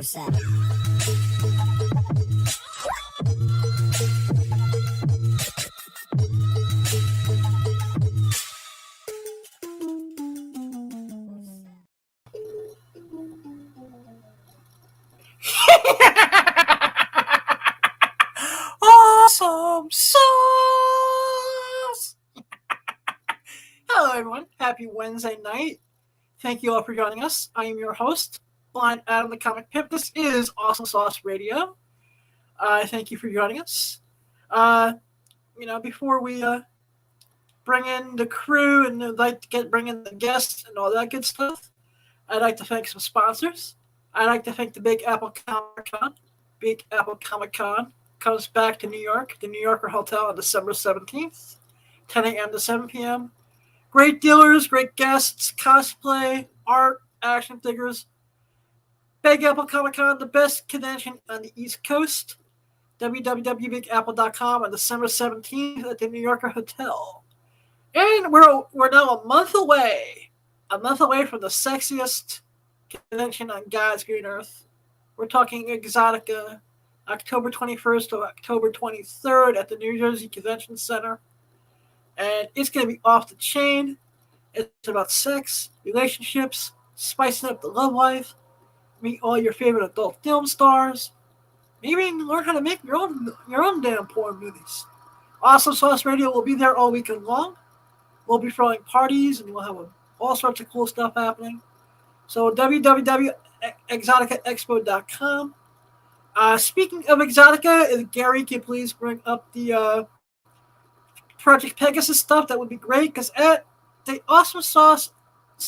24/7. Awesome sauce! Hello, everyone. Happy Wednesday night. Thank you all for joining us. I am your host, Blind Adam the Comic Pimp. This is Awesome Sauce Radio. Thank you for joining us. Before we bring in the crew and bring in the guests and all that good stuff, I'd like to thank some sponsors. I'd like to thank the Big Apple Comic Con. Big Apple Comic Con comes back to New York, the New Yorker Hotel on December 17th, 10 a.m. to 7 p.m. Great dealers, great guests, cosplay, art, action figures. Big Apple Comic Con, the best convention on the East Coast. www.bigapple.com on December 17th at the New Yorker Hotel. And we're now a month away from the sexiest convention on God's green earth. We're talking Exotica, October 21st to October 23rd at the New Jersey Convention Center. And it's going to be off the chain. It's about sex, relationships, spicing up the love life, meet all your favorite adult film stars, maybe even learn how to make your own damn porn movies. Awesome Sauce Radio will be there all weekend long. We'll be throwing parties and we'll have all sorts of cool stuff happening. So www.exoticaexpo.com. Speaking of Exotica, if Gary can please bring up the Project Pegasus stuff, that would be great. Because at the Awesome Sauce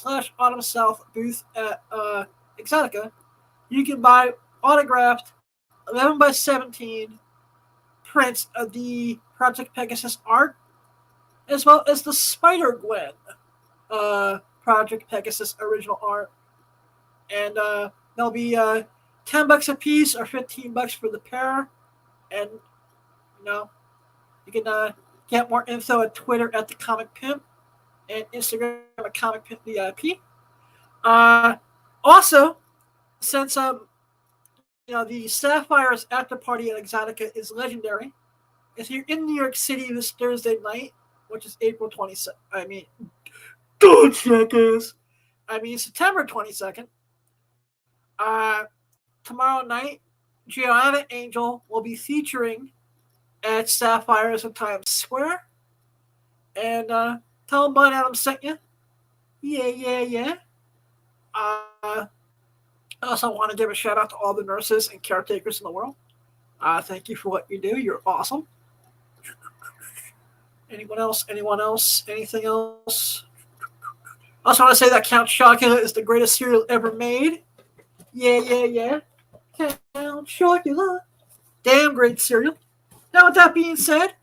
/ Autumn South booth at Exotica, you can buy autographed 11x17 prints of the Project Pegasus art, as well as the Spider-Gwen Project Pegasus original art. And they'll be $10 a piece or $15 for the pair. And, you can get more info at Twitter at The Comic Pimp and Instagram at Comic Pimp VIP. Also, since the Sapphires after party at Exotica is legendary, if you're in New York City this Thursday night, which is September 22nd, tomorrow night, Giovanna Angel will be featuring at Sapphires in Times Square. And tell them Blind Adam sent you. Yeah. I also want to give a shout out to all the nurses and caretakers in the world. Thank you for what you do. You're awesome. Anyone else? Anything else? I also want to say that Count Chocula is the greatest cereal ever made. Yeah. Count Chocula. Damn great cereal. Now, with that being said,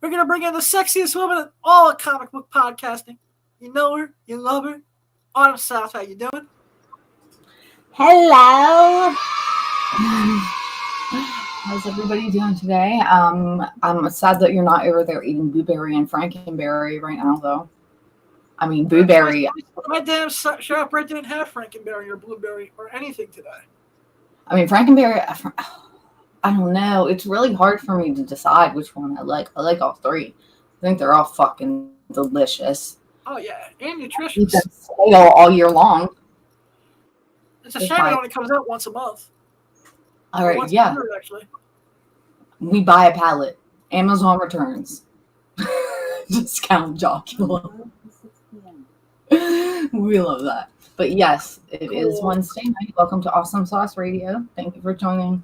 we're going to bring in the sexiest woman in all of comic book podcasting. You know her. You love her. Autumn South, how you doing? Hello. How's everybody doing today? I'm sad that you're not over there eating blueberry and frankenberry right now, though. I mean, blueberry. My damn shop right didn't have frankenberry or blueberry or anything today. I mean, frankenberry, I don't know. It's really hard for me to decide which one I like. I like all three. I think they're all fucking delicious. Oh, yeah. And nutritious. All year long. It's a shame it only comes out once a month. All right, yeah. Year, actually. We buy a pallet. Amazon returns. Discount Jocula. We love that. But yes, it is Wednesday night. Welcome to Awesome Sauce Radio. Thank you for joining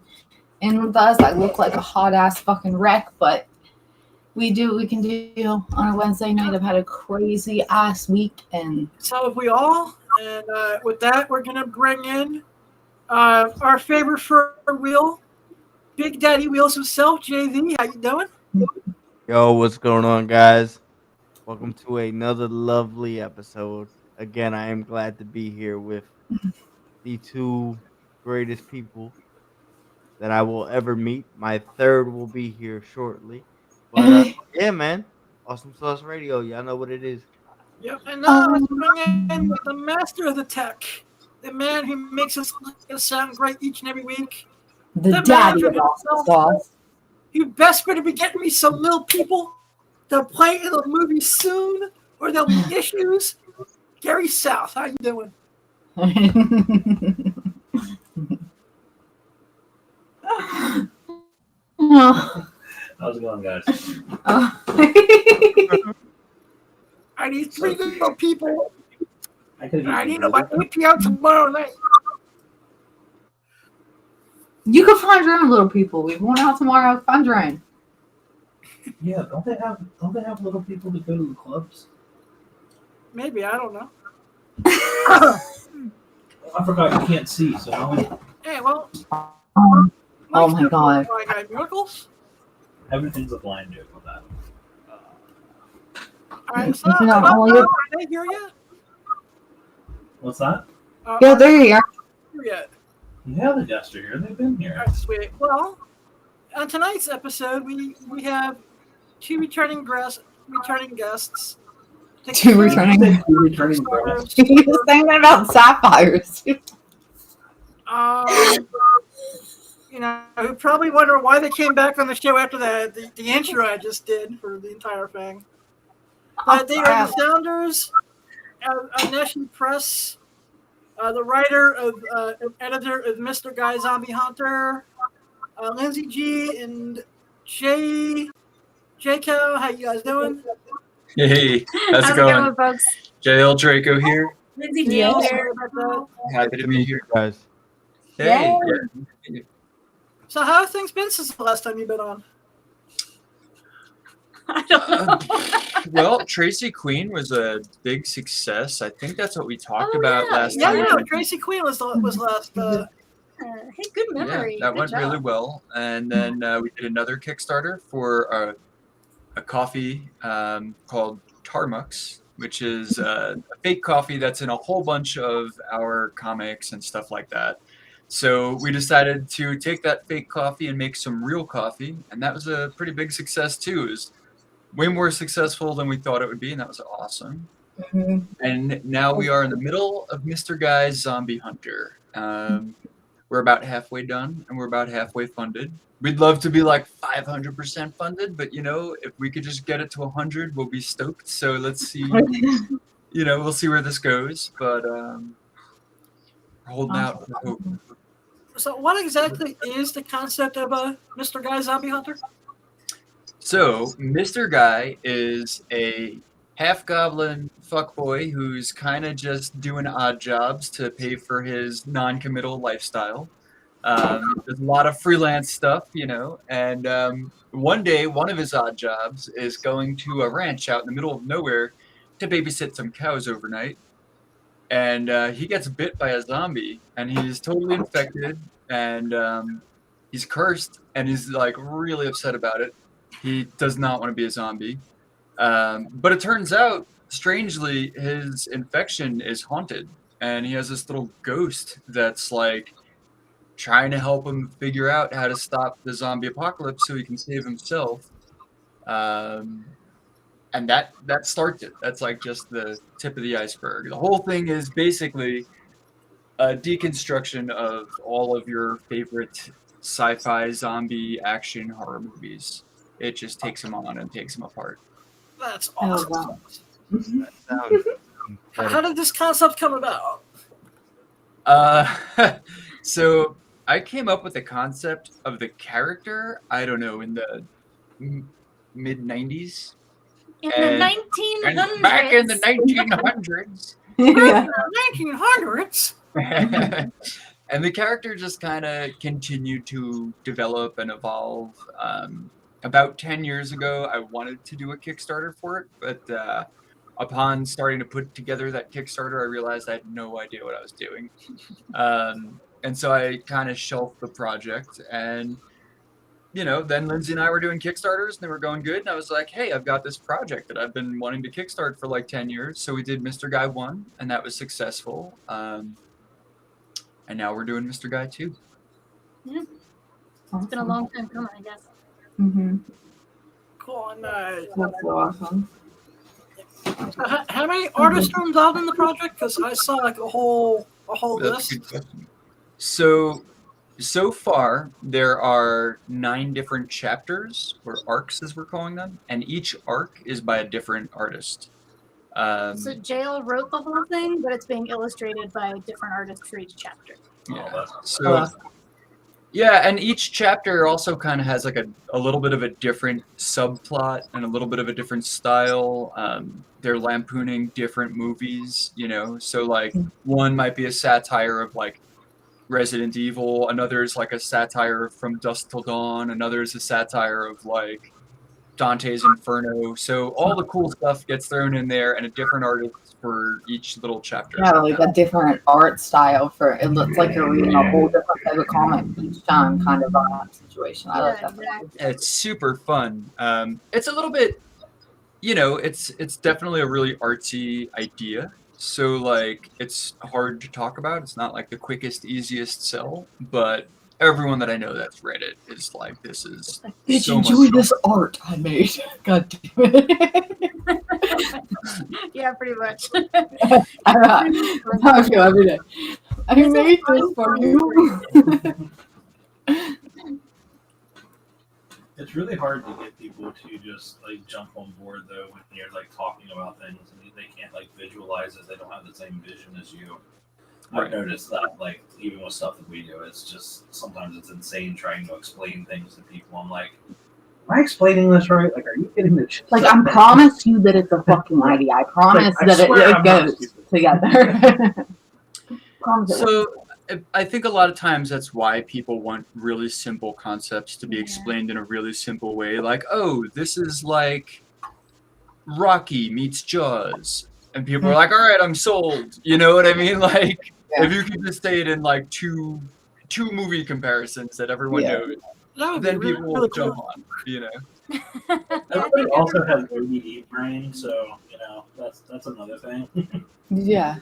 in with us. I look like a hot ass fucking wreck, but we do what we can do on a Wednesday night. I've had a crazy ass week, and so have we all. And with that, we're gonna bring in our favorite fur wheel, Big Daddy Wheels himself, JV. How you doing? Yo, what's going on, guys? Welcome to another lovely episode. Again, I am glad to be here with the two greatest people that I will ever meet. My third will be here shortly. But yeah, man. Awesome Sauce Radio. Y'all know what it is. Yep. And now let's bring in the master of the tech, the man who makes us sound great each and every week, The the daddy manager of awesome himself, sauce. you best better be getting me some little people. They'll play in the movie soon, or there'll be issues. Gary South, how you doing? How's it going, guys? I need 3 little people. I could I need them by 8 p.m. tomorrow night. You can find your own little people. We're going out tomorrow. Find your own. Yeah, don't they have little people that go to the clubs? Maybe, I don't know. I forgot you can't see, so how many Hey, well. Oh my God. Like, I miracles. everything's a blind joke with that. All right, so No, are they here yet? What's that? Yeah, Are there you are. they here yet? Yeah, the guests are here. They've been here. All right, sweet. Well, on tonight's episode, we have 2 returning guests. Two returning. Returning guests. You were saying that about sapphires. Who probably wonder why they came back on the show after the intro I just did for the entire thing. But they are the founders of Onishi Press, the writer and editor of Mr. Guy Zombie Hunter, Lindsay G and J. Cal. How you guys doing? Hey, how's it going? Folks? JL Draco here. Lindsay Yeah. G Sorry here. about that. Happy to be here. guys. Hey. So how have things been since the last time you've been on? I don't know. Well, Tracy Queen was a big success. I think that's what we talked about last Yeah, time. yeah. Tracy Queen was last. Hey, good Yeah, memory. that Good went job. really well. And then we did another Kickstarter for a coffee called Tarmux, which is a fake coffee that's in a whole bunch of our comics and stuff like that. So we decided to take that fake coffee and make some real coffee, and that was a pretty big success too. It was way more successful than we thought it would be, and that was awesome. Mhm. And now we are in the middle of Mr. Guy's Zombie Hunter. We're about halfway done, and we're about halfway funded. We'd love to be like 500% funded, but if we could just get it to 100, we'll be stoked. So let's see. We'll see where this goes, but we're holding out for hope. So what exactly is the concept of Mr. Guy Zombie Hunter? So Mr. Guy is a half-goblin fuckboy who's kind of just doing odd jobs to pay for his non-committal lifestyle. There's a lot of freelance stuff, and one day one of his odd jobs is going to a ranch out in the middle of nowhere to babysit some cows overnight. And he gets bit by a zombie, and he's totally infected, and he's cursed, and he's like really upset about it. He does not want to be a zombie. But it turns out, strangely, his infection is haunted, and he has this little ghost that's like trying to help him figure out how to stop the zombie apocalypse so he can save himself. And that starts it. That's like just the tip of the iceberg. The whole thing is basically a deconstruction of all of your favorite sci-fi zombie action horror movies. It just takes them on and takes them apart. That's Oh, awesome. wow. That sounds How did this concept come about? So I came up with the concept of the character, I don't know, in the mid 90s. In And- the 1900s. And back in the 1900s. Yeah. 1900s. And the character just kind of continued to develop and evolve. About 10 years ago, I wanted to do a Kickstarter for it, but upon starting to put together that Kickstarter, I realized I had no idea what I was doing. And so I kind of shelved the project. And, then Lindsay and I were doing Kickstarters, and they were going good. And I was like, hey, I've got this project that I've been wanting to Kickstart for like 10 years. So we did Mr. Guy 1, and that was successful. And now we're doing Mr. Guy 2. It's been a long time coming, I guess. Mm-hmm. Cool. And, That's so awesome. how many artists are involved in the project? Because I saw like a whole a whole That's a list? good question. So far, there are 9 different chapters, or arcs as we're calling them, and each arc is by a different artist. So Jail wrote the whole thing, but it's being illustrated by a different artist for each chapter. Yeah. that's So yeah, and each chapter also kind of has like a little bit of a different subplot and a little bit of a different style. They're lampooning different movies, So like one might be a satire of like Resident Evil, another is like a satire from Dusk Till Dawn, another is a satire of like Dante's Inferno. So all the cool stuff gets thrown in there, and a different artist for each little chapter. Yeah, like a different art style for it. Looks like you're reading a whole different type of comic each time, kind of vibe situation. I like that. exactly. It's super fun. It's a little bit, it's definitely a really artsy idea. So like, it's hard to talk about. It's not like the quickest, easiest sell, but everyone that I know that's read it is like, this is Did so you much enjoy fun. this art I made? God damn it. Yeah, pretty much. That's how I feel every day. I It's a made this fun for story. you. It's really hard to get people to just like jump on board though when you're like talking about things and they can't like visualize it. They don't have the same vision as you. Right. I've noticed that like even with stuff that we do, it's just sometimes it's insane trying to explain things to people. I'm like, am I explaining this right? Like, are you getting the shit? Like, I promise you that it's a fucking idea. I promise I that swear it I'm not goes stupid. together. Promise it. So I think a lot of times that's why people want really simple concepts to be Yeah. explained in a really simple way. Like, oh, this is like Rocky meets Jaws. And people are like, all right, I'm sold. You know what I mean? Like, Yeah. if you could just say it in like two movie comparisons that everyone Yeah. knows, That would be then really, people will really jump cool. on, Everybody also has ADD brain, so that's another thing. Yeah.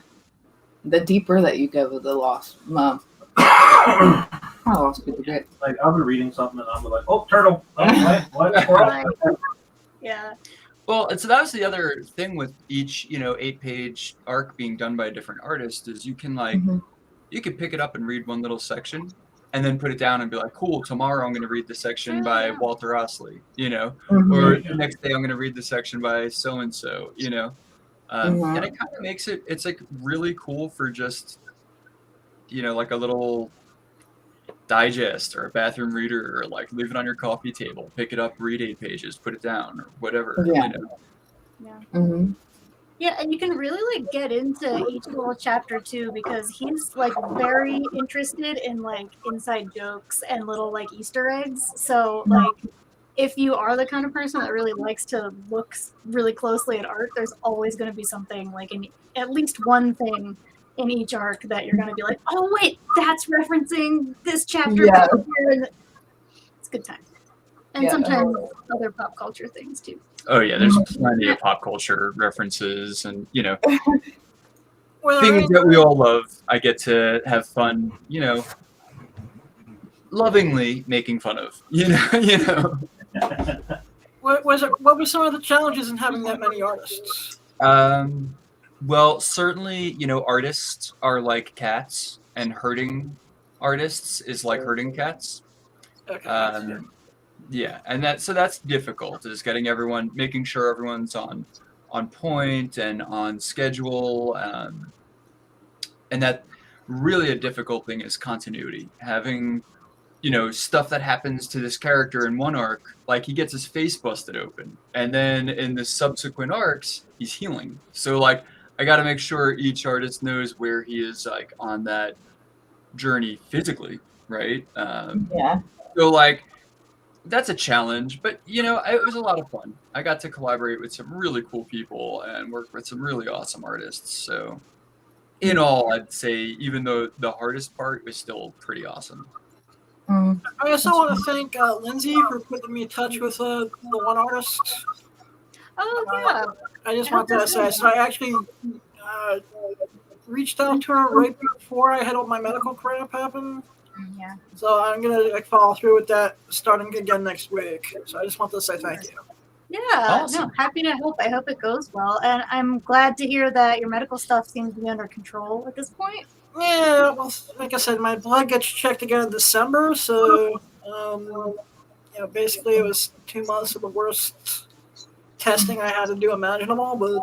The deeper that you go with the lost mom. I lost people get. Like I'll be reading something and I'll be like, oh, turtle. Oh, what? Right. Yeah. Well, and so that was the other thing with each, 8-page arc being done by a different artist is you can like, Mhm. you could pick it up and read one little section and then put it down and be like, cool, tomorrow I'm going to read the section by Yeah. Walter Osley, Mhm. or the next day I'm going to read the section by so-and-so, Mhm. and it kind of makes it's like really cool for just, like a little digest or a bathroom reader, or like leave it on your coffee table, pick it up, read 8 pages, put it down, or whatever. Yeah. Mhm. Yeah, and you can really like get into each little chapter too, because he's like very interested in like inside jokes and little like Easter eggs. So like if you are the kind of person that really likes to look really closely at art, there's always going to be something like in at least one thing in each arc that you're going to be like, oh wait, that's referencing this chapter. Yeah. back here," and it's a good time. And Yeah. sometimes other pop culture things too. Oh yeah, there's plenty of pop culture references and Well, things that we all love. I get to have fun, lovingly making fun of. what were some of the challenges in having that many artists? Well, certainly, artists are like cats, and hurting artists is like hurting cats. Okay. Yeah, and that's difficult, is making sure everyone's on point and on schedule, and that really a difficult thing is continuity. Having stuff that happens to this character in one arc, like he gets his face busted open, and then in the subsequent arcs he's healing. So like I got to make sure each artist knows where he is like on that journey physically, right? Yeah. So like that's a challenge, but it was a lot of fun. I got to collaborate with some really cool people and work with some really awesome artists. So in all, I'd say even though the hardest part was still pretty awesome. Mhm. I also want to thank Lindsay for putting me in touch with the one artist. Oh yeah. I just want to say, so I actually reached out to her right before I had all my medical crap happen. Yeah. So I'm gonna follow through with that starting again next week. So I just want to say thank you. Yeah, Awesome. no, happy to help. I hope it goes well. And I'm glad to hear that your medical stuff seems to be under control at this point. Yeah, well, like I said, my blood gets checked again in December, so basically it was 2 months of the worst testing I had to do imaginable, but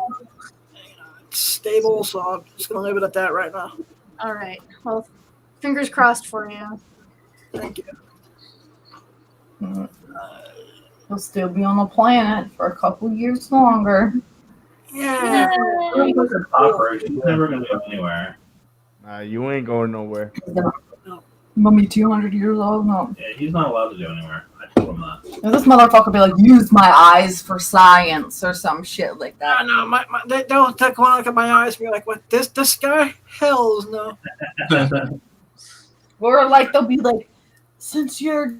it's stable, so I'm just gonna leave it at that right now. All right. Well, fingers crossed for you. Thank you. He'll still be on the planet for a couple years longer. Yeah. Yay. Awkward. He's never gonna go anywhere. Nah, you ain't going nowhere. Mummy 200 years old? No. Yeah, he's not allowed to go anywhere. I told him that. This motherfucker be like, use my eyes for science or some shit like I that. know, they don't take one look at my eyes and be like, what, this guy? Hells no. Or like, they'll be like, since you're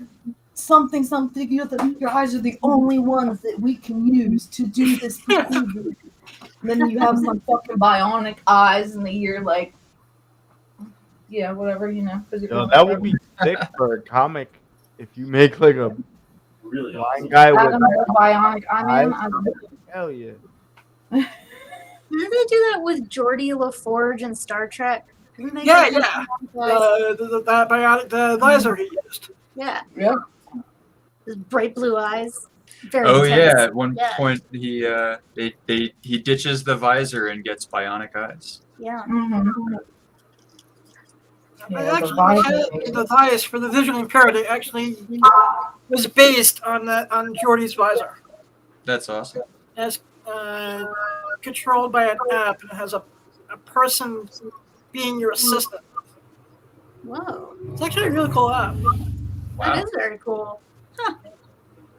something, your eyes are the only ones that we can use to do this behavior. Then you have some fucking bionic eyes and you're like, yeah, whatever, Yo, that would be sick for a comic if you make like a Really blind awesome. guy with bionic eye, man. hell yeah. Didn't they do that with Geordie LaForge in Star Trek? Didn't they Yeah, do yeah. that? The visor he used. Yeah. Yeah. His bright blue eyes. Very Oh intense. yeah, at one Yeah. point he ditches the visor and gets bionic eyes. Yeah. Mm-hmm. I Yeah, actually the visor. had the device for the visually impaired. It actually was based on Geordie's visor. That's awesome. It's controlled by an app and it has a person being your assistant. Whoa. It's actually a really cool app. Wow. That is very cool. Huh.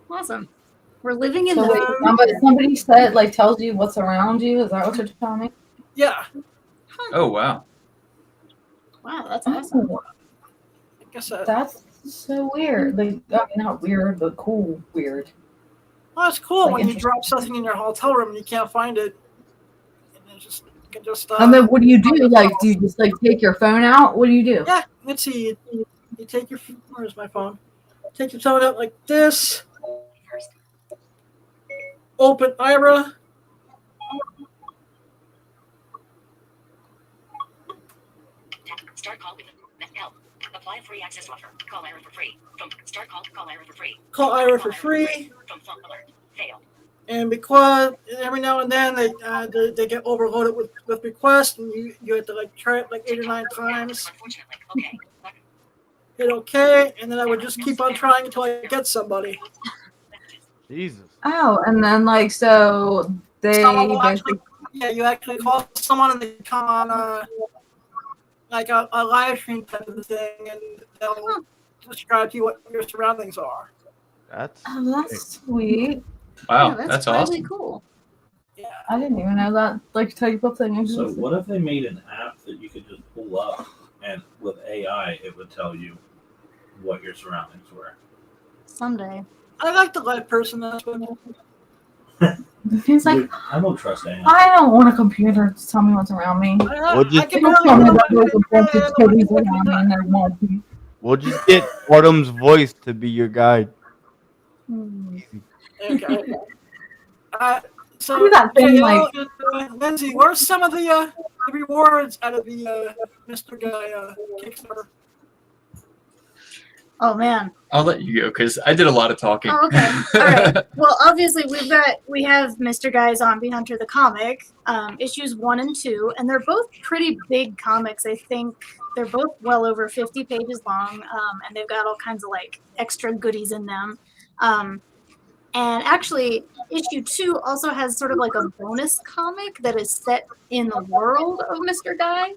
Awesome. We're living in So wait, the somebody said, like, tells you what's around you? Is that what you're telling me? Yeah, Oh wow. Wow, that's awesome. like I said. That's so weird. Like, I mean, not weird, but cool weird. Well, it's cool Like, when you interesting. drop something in your hotel room and you can't find it. And you can just And then what do you do? Like, do you just, like, take your phone out? What do you do? yeah, let's see. You take your, where's my phone? Take your phone out like this. Open Ira. Start call with help. Apply a free access offer. Call Ira for free. From start call Ira for free. Call Ira for free. From phone alert. Fail. And because every now and then they get overloaded with requests, and you have to like try it like 8 or 9 times. Unfortunately. Okay. Button. Hit OK, and then I would just keep on trying until I get somebody. Jesus. Oh, and then, like, so they Someone will basically. Yeah, you actually call someone and they come on like a live stream type of thing, and they'll describe to you what your surroundings are. That's Oh, that's sweet. Wow, Yeah, that's really awesome. cool. I didn't even know that, like, type of thing So existed. what if they made an app that you could just pull up, and with AI, it would tell you what your surroundings were? Someday. I like the live person aspect. He's like, Dude, I don't trust AI. I don't want a computer to tell me what's around me. I just- can Don't barely tell me know that there's a bunch of what titties around me and there won't be. We'll just get Autumn's voice to be your guide. Hmm. Okay. So, Look at that thing, like- Lindsay, where's some of the rewards out of the Mr. Guy Kickstarter? Oh man. I'll let you go because I did a lot of talking. Oh, okay. All right. Well, obviously we have Mr. Guy Zombie Hunter the comic, issues 1 and 2, and they're both pretty big comics. I think they're both well over 50 pages long, and they've got all kinds of like extra goodies in them. And actually, issue 2 also has sort of like a bonus comic that is set in the world of Mr. Guy,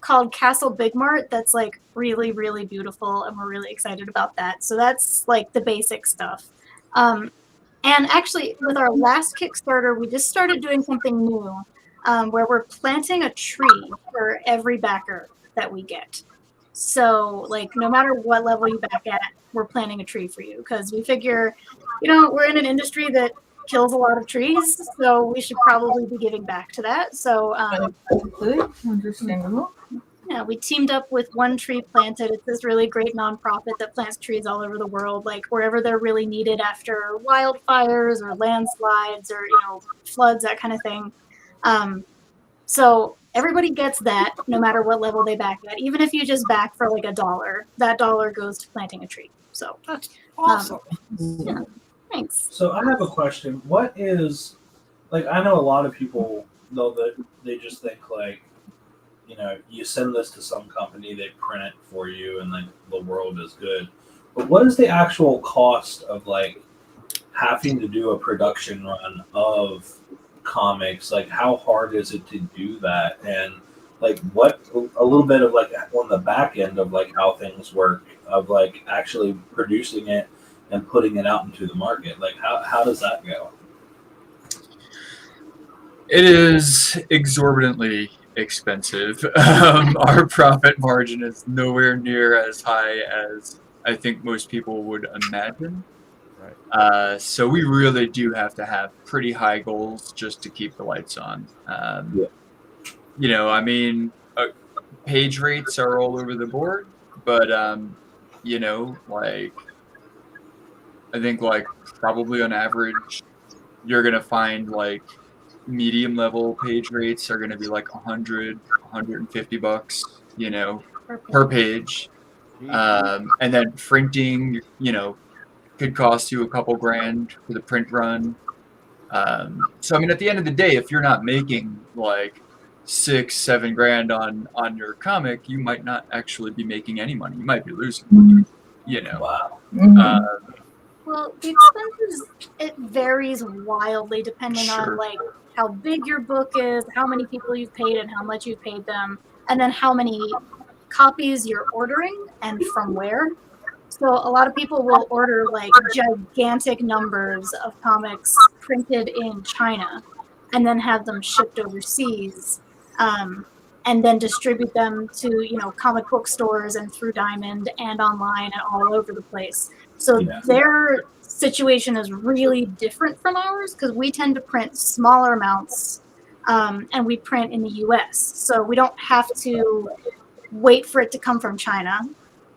called Castle Big Mart. That's like really, really beautiful, and we're really excited about that. So that's like the basic stuff. And actually, with our last Kickstarter, we just started doing something new, where we're planting a tree for every backer that we get. So, like, no matter what level you back at, we're planting a tree for you, because we figure, we're in an industry that kills a lot of trees, so we should probably be giving back to that. So, Understandable. yeah, we teamed up with One Tree Planted. It's this really great nonprofit that plants trees all over the world, like wherever they're really needed after wildfires or landslides or floods, that kind of thing. So Everybody gets that no matter what level they back at. Even if you just back for like $1, that dollar goes to planting a tree. So That's awesome. yeah, thanks. So I have a question. What is like? I know a lot of people know that they just think like, you send this to some company, they print it for you, and like the world is good. But what is the actual cost of like having to do a production run of comics? Like, how hard is it to do that? And like, what a little bit of like on the back end of like how things work of like actually producing it and putting it out into the market. Like, how does that go? It is exorbitantly expensive. Our profit margin is nowhere near as high as I think most people would imagine. Right. So we really do have to have pretty high goals just to keep the lights on. Yeah. I mean, page rates are all over the board, but like I think like probably on average, you're gonna find like medium level page rates are gonna be like 100, $150, per page. Jesus. And then printing, could cost you a couple grand for the print run. So I mean, at the end of the day, if you're not making like 6, 7 grand on your comic, you might not actually be making any money. You might be losing money. Wow. Well, the expenses, it varies wildly depending on like how big your book is, how many people you've paid and how much you've paid them, and then how many copies you're ordering and from where. So a lot of people will order like gigantic numbers of comics printed in China and then have them shipped overseas, and then distribute them to comic book stores and through Diamond and online and all over the place. So Yeah. their situation is really different from ours because we tend to print smaller amounts, and we print in the US. So we don't have to wait for it to come from China.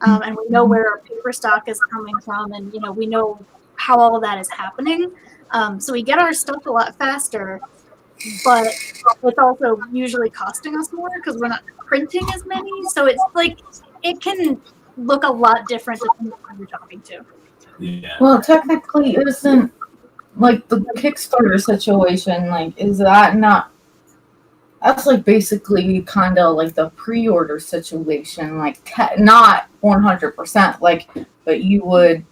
And we know where our paper stock is coming from, and we know how all of that is happening. So we get our stuff a lot faster, but it's also usually costing us more because we're not printing as many. So it's like it can look a lot different depending on who you're talking to. Yeah. Well, technically, isn't like the Kickstarter situation, like, is that not? That's like basically kind of like the pre-order situation, like not 100%, like, but you would,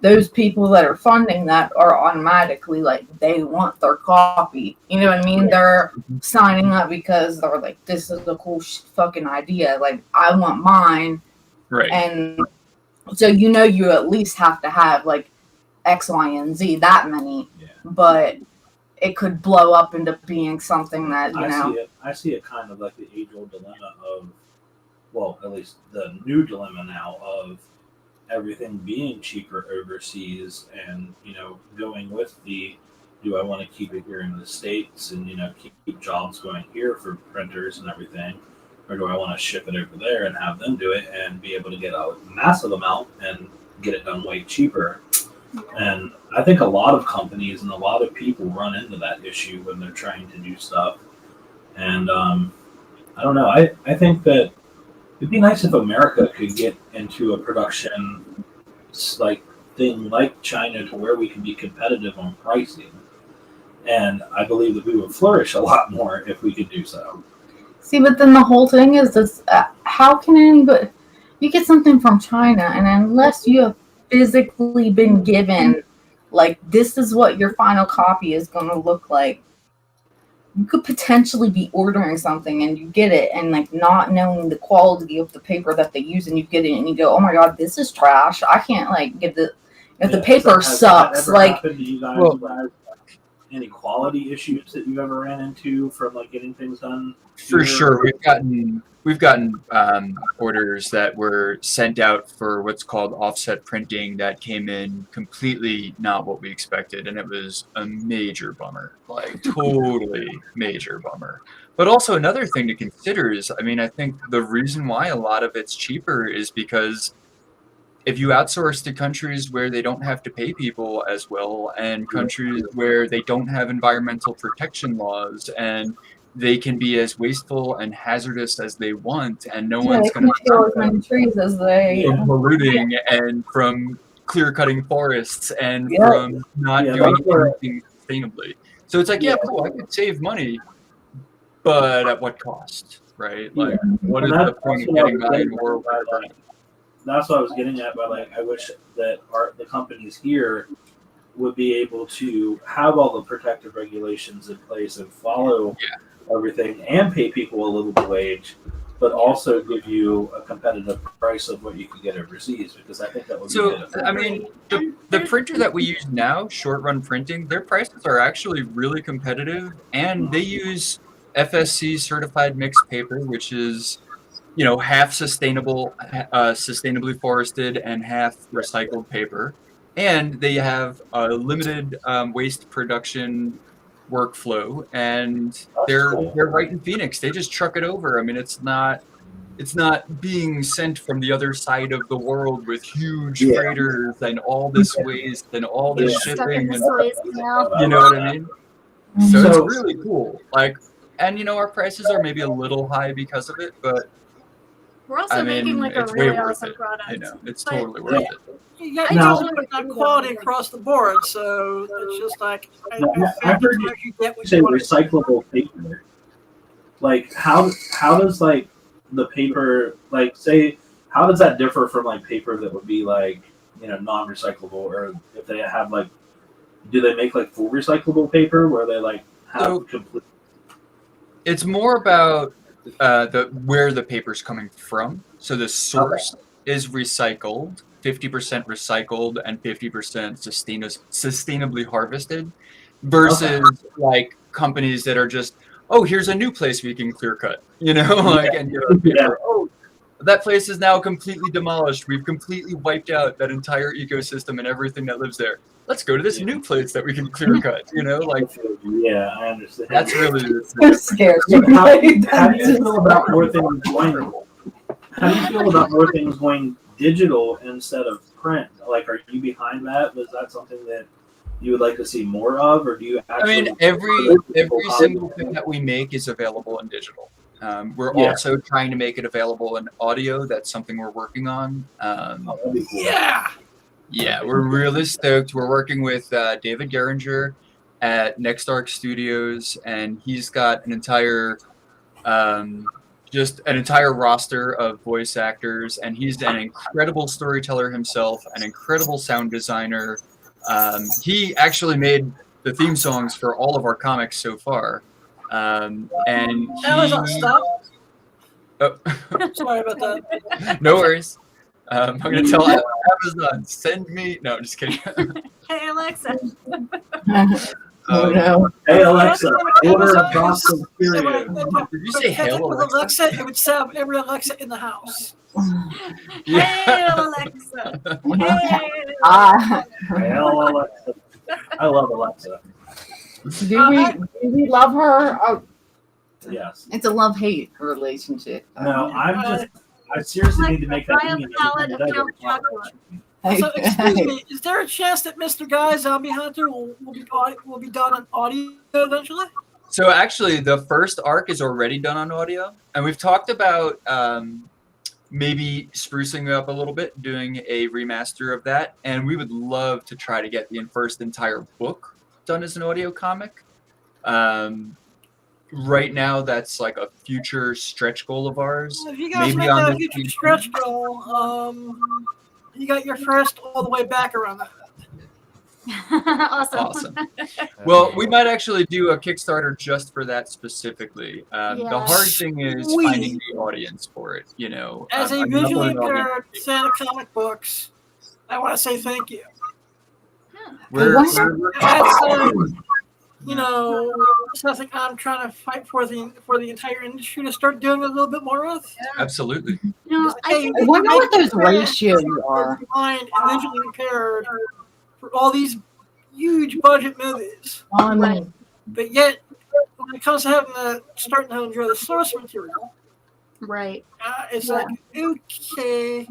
those people that are funding that are automatically like they want their copy. You know what I mean? They're signing up because they're like, this is a cool fucking idea. Like, I want mine. Right. And so you at least have to have like X, Y, and Z, that many. Yeah. But it could blow up into being something that I see it kind of like the age-old dilemma of, well, at least the new dilemma now of everything being cheaper overseas, and going with the, do I want to keep it here in the States and keep jobs going here for printers and everything, or do I want to ship it over there and have them do it and be able to get a massive amount and get it done way cheaper? And I think a lot of companies and a lot of people run into that issue when they're trying to do stuff. And I don't know. I think that it'd be nice if America could get into a production like thing like China to where we can be competitive on pricing. And I believe that we would flourish a lot more if we could do so. See, but then the whole thing is this: how can anybody? You get something from China, and unless you have physically been given, like, this is what your final copy is going to look like, you could potentially be ordering something and you get it and like not knowing the quality of the paper that they use, and you get it and you go, oh my god, this is trash. I can't like give the if the paper sucks. Like, to you guys, any quality issues that you've ever ran into from like getting things done? For sure, we've gotten orders that were sent out for what's called offset printing that came in completely not what we expected, and it was a major bummer, like totally major bummer. But also another thing to consider is, I mean, I think the reason why a lot of it's cheaper is because if you outsource to countries where they don't have to pay people as well, and countries where they don't have environmental protection laws, and they can be as wasteful and hazardous as they want, and no Yeah, one's they going can to kill stop as them many trees as they. from polluting and from clear cutting forests and Yeah. from not Yeah, doing that's where- anything sustainably. So it's like, yeah, Yeah. cool, I could save money, but at what cost, right? Like, what is And the point of what I getting was by in getting a world at like by, that? That's what I was getting at. By like, I wish that the companies here would be able to have all the protective regulations in place and follow everything and pay people a livable wage, but also give you a competitive price of what you could get overseas, because I think that would be So, beneficial. I mean, the printer that we use now, Short Run Printing, their prices are actually really competitive, and they use FSC certified mixed paper, which is, you know, half sustainable, sustainably forested, and half recycled paper. And they have a limited waste production workflow, and they're cool. right in Phoenix. They just truck it over. I mean, it's not being sent from the other side of the world with huge Yeah. freighters and all this waste and all this Yeah. Stuck in shipping the and Suez Canal. you know what I mean? Mhm. So it's So- really cool. Like, and you know, our prices are maybe a little high because of it, but We're also I mean, making like a it's way really worth awesome it. product. You know, it's But totally worth it. You get Now- that quality across the board, so it's just like I Now, I've heard you get what say you want. recyclable paper. Like how does like the paper, like, say, how does that differ from like paper that would be like, you know, non-recyclable, or if they have like, do they make like full recyclable paper where they like have So- complete? It's more about where the paper's coming from. So the source is recycled, 50% recycled and 50% sustainably harvested, versus like companies that are just, oh, here's a new place we can clear cut, you know, like, and get our paper. Yeah. Oh, that place is now completely demolished. We've completely wiped out that entire ecosystem and everything that lives there. Let's go to this new place that we can clear cut, you know, like, Yeah, I understand. that's really the I'm difference. scared. So how do you feel about more things going? How do you feel about more things going digital instead of print? Like, are you behind that? Was that something that you would like to see more of, or do you I actually? mean, every single thing that we make is available in digital. We're Yeah. also trying to make it available in audio. That's something we're working on. That'd be cool. Yeah, we're really stoked. We're working with David Geringer at Next Arc Studios, and he's got an entire just an entire roster of voice actors, and he's an incredible storyteller himself, an incredible sound designer. He actually made the theme songs for all of our comics so far. And Amazon, stop. Oh, Sorry about that. no worries. I'm going to tell Amazon, send me. No, I'm just kidding. Hey Alexa. Oh no. Hey Alexa, order a box of cereal. Did you say hail With Alexa? Alexa, it would sound every Alexa in the house. Hey Alexa. Hey. Ah, Hell, Alexa. I love Alexa. do we love her? Oh, Yes. it's a love-hate relationship. No, I seriously need to make that Buy a meeting. pallet of Count Chocula. So, excuse me, is there a chance that Mr. Guy Zombie Hunter will be done on audio eventually? So actually, the first arc is already done on audio, and we've talked about maybe sprucing it up a little bit, doing a remaster of that, and we would love to try to get the first entire book done as an audio comic. Right now, that's like a future stretch goal of ours. If you guys Maybe make on that this future season. stretch goal, you got your first all the way back around that. Awesome. Awesome. Well, we might actually do a Kickstarter just for that specifically. The hard thing is Sweet. finding the audience for it. You know, As a I'm not visually going to- impaired fan of comic books, I want to say thank you. What's- That's you know, something I'm trying to fight for the entire industry to start doing a little bit more of. Absolutely. You know, I think I wonder what those ratios are. Blind and visually impaired for all these huge budget movies, but yet when it comes to having starting to enjoy the source material, right. it's like okay,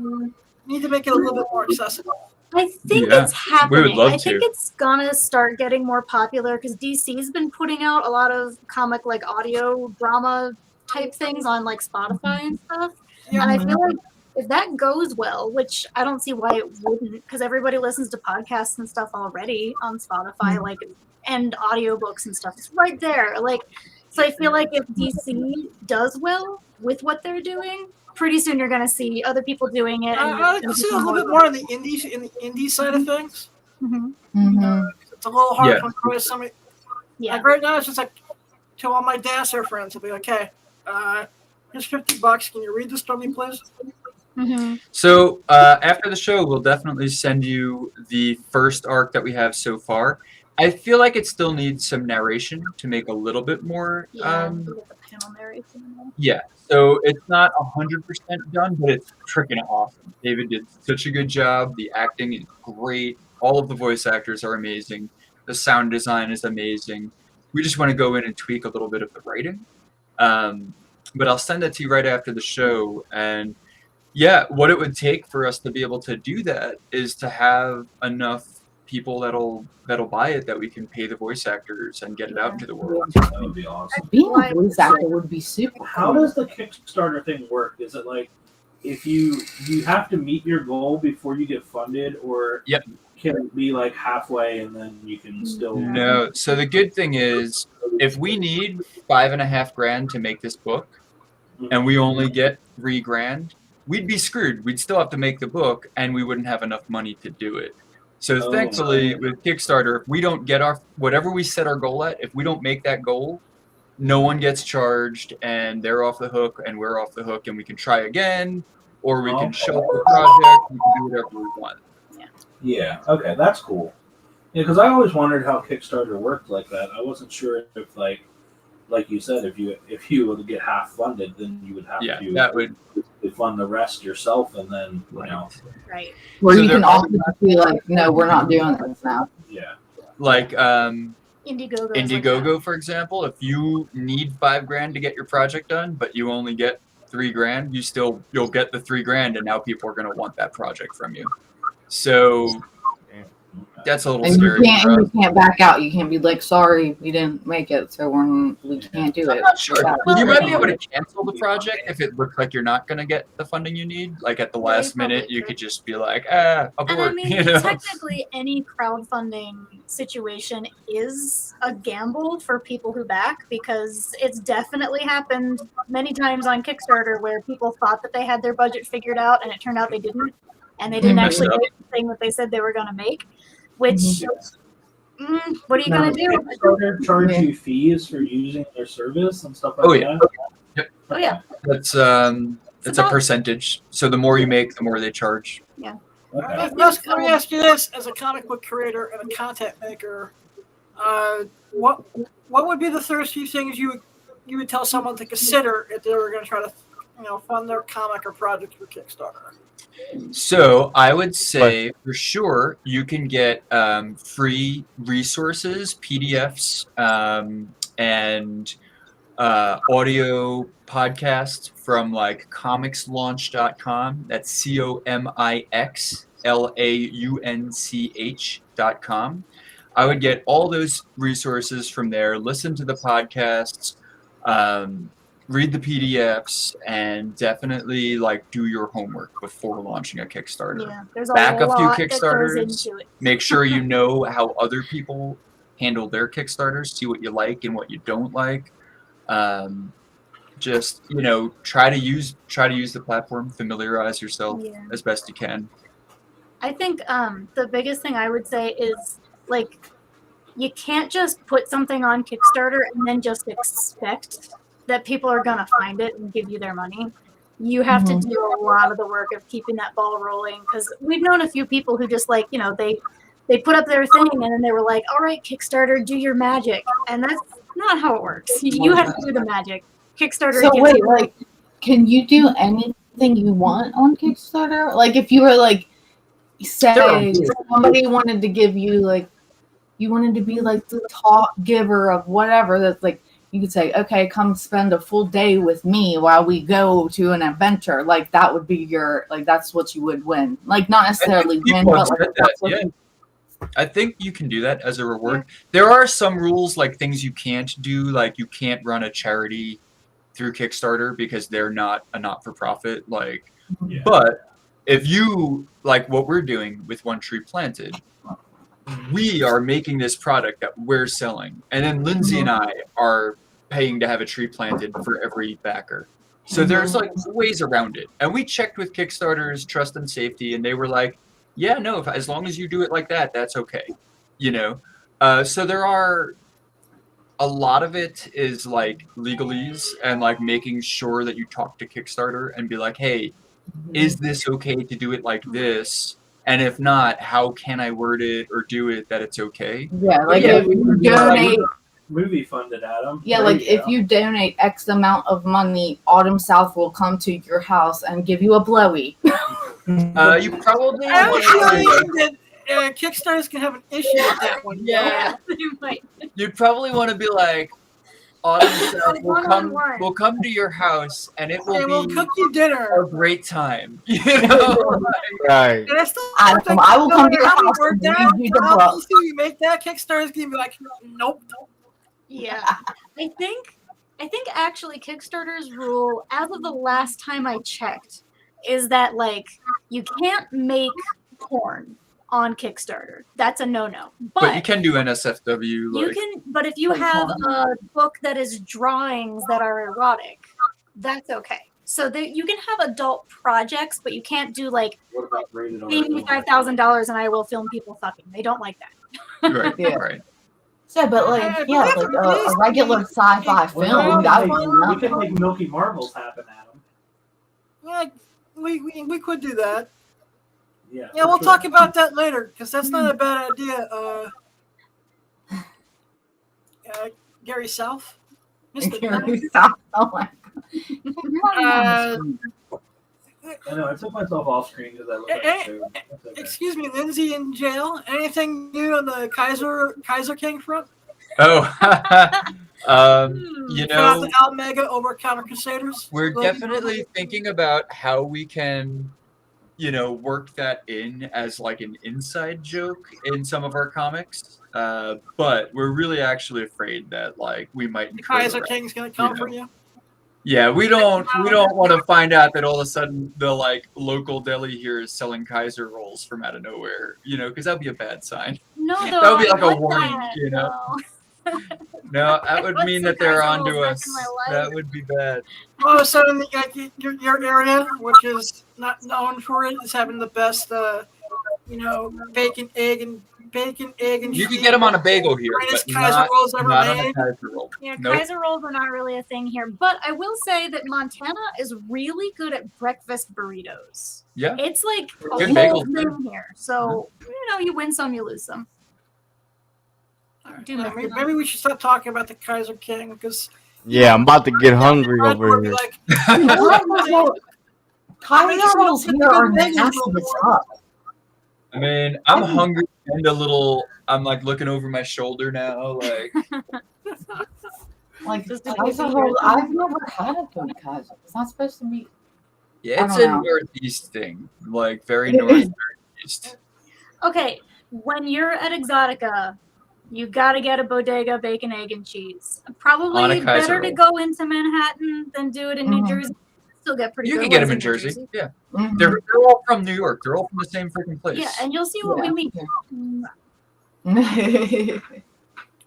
need to make it a little bit more accessible. I think Yeah, it's happening. we would love I think to. it's gonna start getting more popular because DC's been putting out a lot of comic like audio drama type things on like Spotify and stuff. Yeah. And I feel like if that goes well, which I don't see why it wouldn't, because everybody listens to podcasts and stuff already on Spotify, like and audiobooks and stuff. It's right there. Like, so I feel like if DC does well with what they're doing, pretty soon you're gonna see other people doing it. And I like to see a little bit more in the indie side of things. Mhm. It's a little hard Yeah. to encourage somebody. Yeah. Like right now, it's just like to all my dancer friends, I'll be like, "Hey, here's $50. Can you read this for me, please?" Mhm. So after the show, we'll definitely send you the first arc that we have so far. I feel like it still needs some narration to make a little bit more. Yeah. Look at the panel narration. Yeah, so it's not 100% done, but it's freaking awesome. David did such a good job. The acting is great. All of the voice actors are amazing. The sound design is amazing. We just want to go in and tweak a little bit of the writing. But I'll send it to you right after the show. And yeah, what it would take for us to be able to do that is to have enough people that'll buy it that we can pay the voice actors and get it out into the world. That would be awesome. Being a voice actor would be super How cool. does the Kickstarter thing work? Is it like if you have to meet your goal before you get funded, or Yep. can it be like halfway and then you can still? No. So the good thing is, if we need $5.5 grand to make this book, and we only get $3 grand, we'd be screwed. We'd still have to make the book, and we wouldn't have enough money to do it. So Oh. thankfully, with Kickstarter, if we don't get our whatever we set our goal at, if we don't make that goal, no one gets charged, and they're off the hook, and we're off the hook, and we can try again, or we can shelf the project. We can do whatever we want. Yeah. Okay, that's cool. Yeah, because I always wondered how Kickstarter worked like that. I wasn't sure if like you said, if you would get half funded, then you would have Yeah, to that would fund the rest yourself, and then you know, Right. Where So you can there- also just be like, no, we're not doing this now. yeah. like Indiegogo. Indiegogo, for example. If you need $5 grand to get your project done, but you only get $3 grand, you'll get the $3 grand, and now people are going to want that project from you. So that's a little And scary. you can't back out. You can't be like, sorry, we didn't make it, so we can't do I'm it. not sure. Yeah. You might be able to cancel the project if it looks like you're not going to get the funding you need. Like at the Yeah, last you probably minute, you could. could just be like, And abort. I mean, You know? technically, any crowdfunding situation is a gamble for people who back, because it's definitely happened many times on Kickstarter where people thought that they had their budget figured out, and it turned out they didn't, and they didn't Mhm. actually Messed make the thing that they said they were going to make. Which, what are you Now, going to do? Kickstarter charge Yeah. you fees for using their service and stuff like Oh, yeah. that. Oh yeah, That's it's a percentage. So the more you make, the more they charge. Okay. Let me ask you this: as a comic book creator and a content maker, what would be the first few things you would tell someone to consider if they were going to try to fund their comic or project through Kickstarter? So I would say for sure you can get free resources, PDFs, and audio podcasts from like comixlaunch.com. That's comixlaunch.com. I would get all those resources from there, listen to the podcasts, read the PDFs, and definitely like do your homework before launching a Kickstarter. yeah. There's a Back a few lot that goes Kickstarters. into it. Make sure you know how other people handle their Kickstarters. See what you like and what you don't like. Just try to use the platform. Familiarize yourself Yeah. as best you can. I think the biggest thing I would say is, like, you can't just put something on Kickstarter and then just expect that people are going to find it and give you their money. You have to do a lot of the work of keeping that ball rolling, because we've known a few people who just they put up their thing and then they were like, all right, Kickstarter, do your magic. And that's not how it works. You have to do the magic. Kickstarter. So gives wait, you- like, can you do anything you want on Kickstarter? Like, if you were like, say somebody wanted to give you like, you wanted to be like the top giver of whatever, that's like, you could say, okay, come spend a full day with me while we go to an adventure. Like that would be your, like that's what you would win. Like not necessarily win, people have but like said that's that, what yeah. you, I think you can do that as a reward. There are some rules, like things you can't do, like you can't run a charity through Kickstarter because they're not a not-for-profit. Like, Yeah. but if you like what we're doing with One Tree Planted, we are making this product that we're selling, and then Lindsay and I are paying to have a tree planted for every backer. So there's like ways around it, and we checked with Kickstarter's trust and safety, and they were like, "Yeah, no, as long as you do it like that, that's okay." You know, so there are a lot of it is like legalese and like making sure that you talk to Kickstarter and be like, "Hey, is this okay to do it like this? And if not, how can I word it or do it that it's okay?" yeah, like yeah, if you donate, Movie funded, Adam. yeah, There like you if go. you donate X amount of money, Autumn South will come to your house and give you a blowy. You probably I have a want feeling that Kickstarters can have an issue with that one. yeah, You might. you'd probably want to be like, Autumn South will come, One-on-one. will come to your house, and it They will will be cook you dinner. a great time. You know, Right. And I still Adam, think I will no come to matter your how we house work and that, read you the how book. easy we make that, Kickstarter's gonna be like, nope. Yeah. I think actually Kickstarter's rule, as of the last time I checked, is that like you can't make porn on Kickstarter. That's a no-no. but you can do NSFW. Like, You can, but if you have a book that is drawings that are erotic, that's okay. So that you can have adult projects, but you can't do like What about rated R? pay me $5,000 and I will film people fucking. They don't like that. right, Yeah. right. So, but like, yeah, like a regular sci-fi film, that would be we nothing. can make Milky Marbles happen, Adam. Yeah, we could do that. Yeah. Yeah, for we'll sure. talk about that later because that's not a bad idea. Gary South, Mr. Gary South. Oh my Uh, I know. I took myself off screen because I look like a food. That's okay. Excuse me, Lindsay in jail. Anything new on the Kaiser King front? Oh, you Shout out know, to Almega over Counter Crusaders. we're Logan. definitely thinking about how we can, you know, work that in as like an inside joke in some of our comics. But we're really actually afraid that like we might The incur Kaiser the King's gonna come for know. you. Yeah, we don't want to find out that all of a sudden the like local deli here is selling Kaiser rolls from out of nowhere, you know, because that'd be a bad sign. No, though. That would be I like a want warning, that, you know? though. No, that would What's mean the that they're Kaiser onto rolls back us. in my life? That would be bad. All of a sudden, like, your area, which is not known for it, is having the best, bacon, egg, and You could get them on a bagel here, greatest but Kaiser not, rolls ever not on a made. Kaiser roll. Yeah, Nope. Kaiser rolls are not really a thing here. But I will say that Montana is really good at breakfast burritos. Yeah. It's like a Good whole bagels, thing here. So, you win some, you lose some. Do miss them. Maybe we should stop talking about the Kaiser King because Yeah, I'm about to get hungry I'd over be here. like, Kaiser rolls here are nasty as fuck. I mean, I'm hungry and a little. I'm like looking over my shoulder now, like. Like Just a Kaiser piece of rolls, bread. I've never had a good Kaiser. It's not supposed to be. Yeah, I it's a don't know. northeast thing, like very northeast. Okay, when you're at Exotica, you gotta get a bodega bacon, egg, and cheese. On a Probably Kaiser better to roll. go into Manhattan than do it in New Mhm. Jersey. Still get pretty You good can get ones them in Jersey. Yeah, Mhm. they're all from New York. They're all from the same freaking place. Yeah, and you'll see what Yeah. we mean.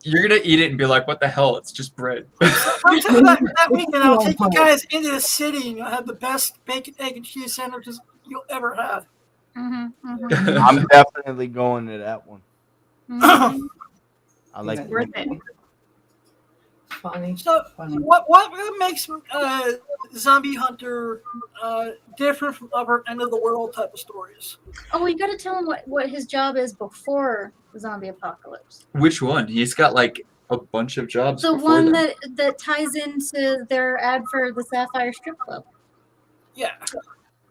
You're gonna eat it and be like, "What the hell? It's just bread." sometime that weekend I'll take you guys into the city and you'll have the best bacon, egg, and cheese sandwiches you'll ever have. I'm definitely going to that one. I like Worth it. Funny. So, Funny. what makes Zombie Hunter different from other end of the world type of stories? Oh, you gotta tell him what his job is before the zombie apocalypse. Which one? He's got like a bunch of jobs. The before one that. that ties into their ad for the Sapphire Strip Club. Yeah.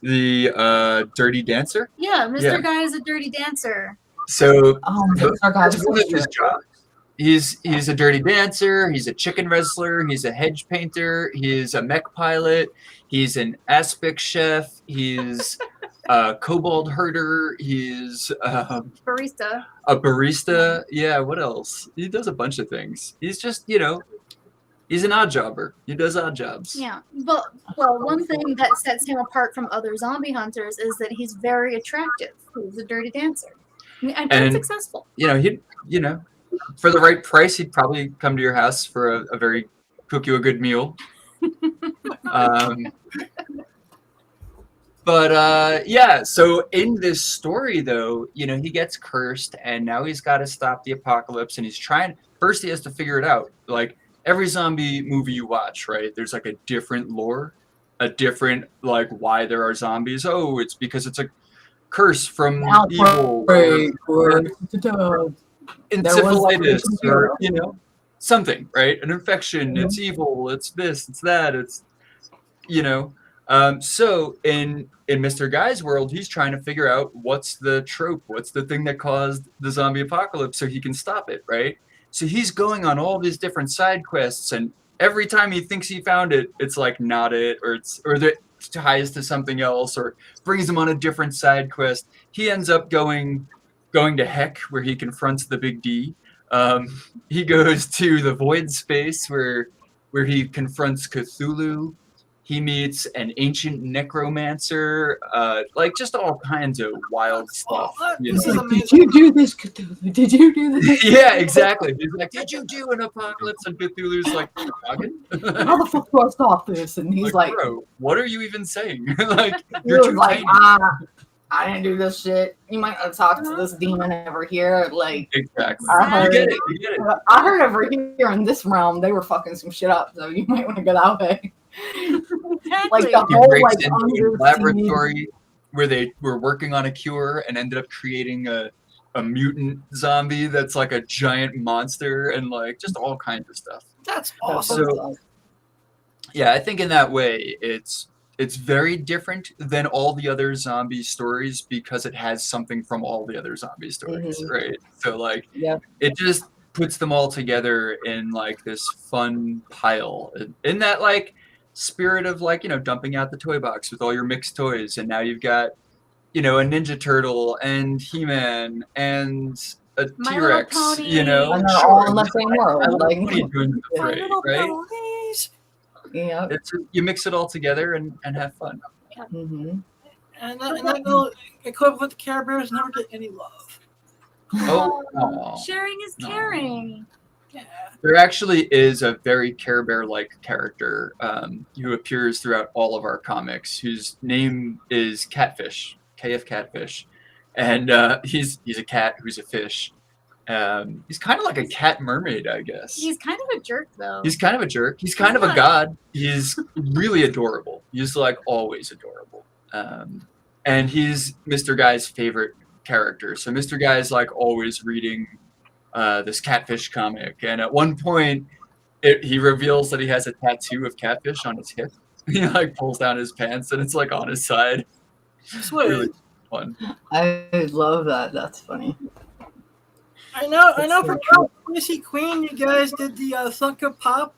The Dirty Dancer. Yeah, Mr. Yeah. Guy is a dirty dancer. So Oh, Mr. Guy that's was one so of his true. jobs. He's a dirty dancer. He's a chicken wrestler. He's a hedge painter. He's a mech pilot. He's an aspic chef. He's a kobold herder. He's Barista. a barista. Yeah, what else? He does a bunch of things. He's just, he's an odd jobber. He does odd jobs. Yeah. Well, one thing that sets him apart from other zombie hunters is that he's very attractive. He's a dirty dancer. And successful. For the right price, he'd probably come to your house for cook you a good meal. So in this story, though, he gets cursed, and now he's got to stop the apocalypse, and first he has to figure it out. Like every zombie movie you watch, right? There's like a different lore, a different, like, why there are zombies. Oh, it's because it's a curse from evil. Encephalitis, or something, right? An infection. It's evil. It's this. It's that. It's So in Mr. Guy's world, he's trying to figure out what's the trope, what's the thing that caused the zombie apocalypse, so he can stop it, right? So he's going on all these different side quests, and every time he thinks he found it, it's like not it, or that ties to something else, or brings him on a different side quest. He ends up going to Heck, where he confronts the Big D. He goes to the Void Space, where he confronts Cthulhu. He meets an ancient necromancer, like just all kinds of wild stuff. Did you do this, Cthulhu? Did you do this? Yeah, exactly. He's like, did you do an apocalypse? And Cthulhu's like, how the fuck do I stop this? And he's like, bro, what are you even saying? Like, you're too like, I didn't do this shit. You might not talk to this demon over here. Like, exactly. You get it. I heard over here in this realm, they were fucking some shit up, so you might want to get out there. Like the he whole breaks like into a laboratory where they were working on a cure and ended up creating a mutant zombie that's like a giant monster, and like just all kinds of stuff. That's awesome. So, yeah, I think in that way it's very different than all the other zombie stories because it has something from all the other zombie stories, right? So like, it just puts them all together in like this fun pile. In that like spirit of like, dumping out the toy box with all your mixed toys, and now you've got, a Ninja Turtle and He-Man and a T-Rex, and they're all in the same world. Like, right? Yeah. You mix it all together and have fun. Mm-hmm. And that little equivalent to Care Bears never get any love. Oh, sharing is caring. Yeah. There actually is a very Care Bear-like character who appears throughout all of our comics, whose name is Catfish, KF Catfish, and he's a cat who's a fish. He's kind of like a cat mermaid, I guess. He's kind of a jerk, though. He's kind of a jerk. He's kind of a god. He's really adorable. He's like always adorable. And he's Mr. Guy's favorite character. So Mr. Guy is like always reading this Catfish comic, and at one point he reveals that he has a tattoo of Catfish on his hip. He like pulls down his pants and it's like on his side. Sweet. Really fun. I love that. That's funny. I know for Tracy Queen, you guys did the Funko Pop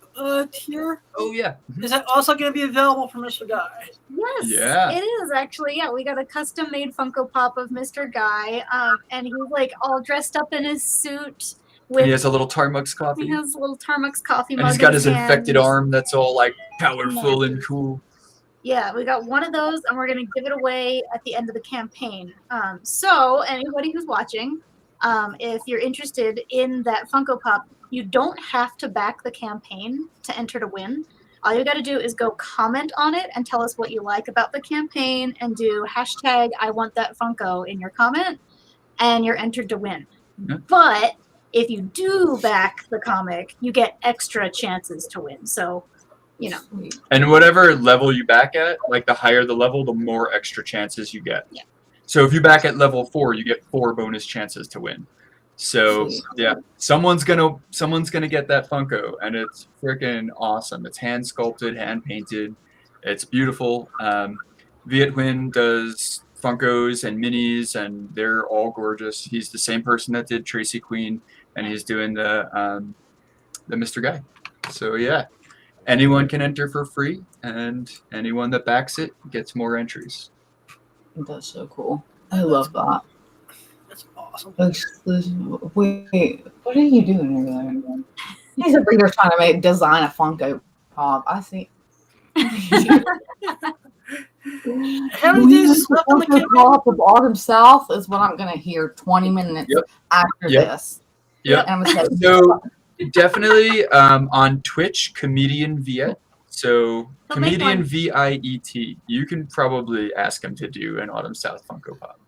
tier. Oh yeah. Is that also going to be available for Mr. Guy? Yes, yeah. It is actually. Yeah, we got a custom-made Funko Pop of Mr. Guy, and he's like all dressed up in his suit. And he has a little Tarmux coffee. He has a little Tarmux coffee mug. And he's got his hand. infected arm that's all like powerful and cool. Yeah, we got one of those, and we're going to give it away at the end of the campaign. So anybody who's watching, if you're interested in that Funko Pop, you don't have to back the campaign to enter to win. All you got to do is go comment on it and tell us what you like about the campaign, and do hashtag I want that Funko in your comment, and you're entered to win. Yeah. But if you do back the comic, you get extra chances to win. So, And whatever level you back at, like the higher the level, the more extra chances you get. Yeah. So if you back at level 4, you get 4 bonus chances to win. So yeah, someone's gonna get that Funko, and it's freaking awesome. It's hand sculpted, hand painted. It's beautiful. Viet Huynh does Funkos and minis, and they're all gorgeous. He's the same person that did Tracy Queen. and he's doing the Mr. Guy. So yeah, anyone can enter for free, and anyone that backs it gets more entries. That's so cool. I love that. That's awesome. Wait, what are you doing over there? He's over here trying to design a Funko Pop. I see. How many days is left on the campaign? Pop of Autumn South is what I'm gonna hear 20 minutes after this. Yep. And I'm gonna say, So definitely on Twitch, Comedian Viet. So But make Comedian one. VIET. You can probably ask him to do an Autumn South Funko Pop.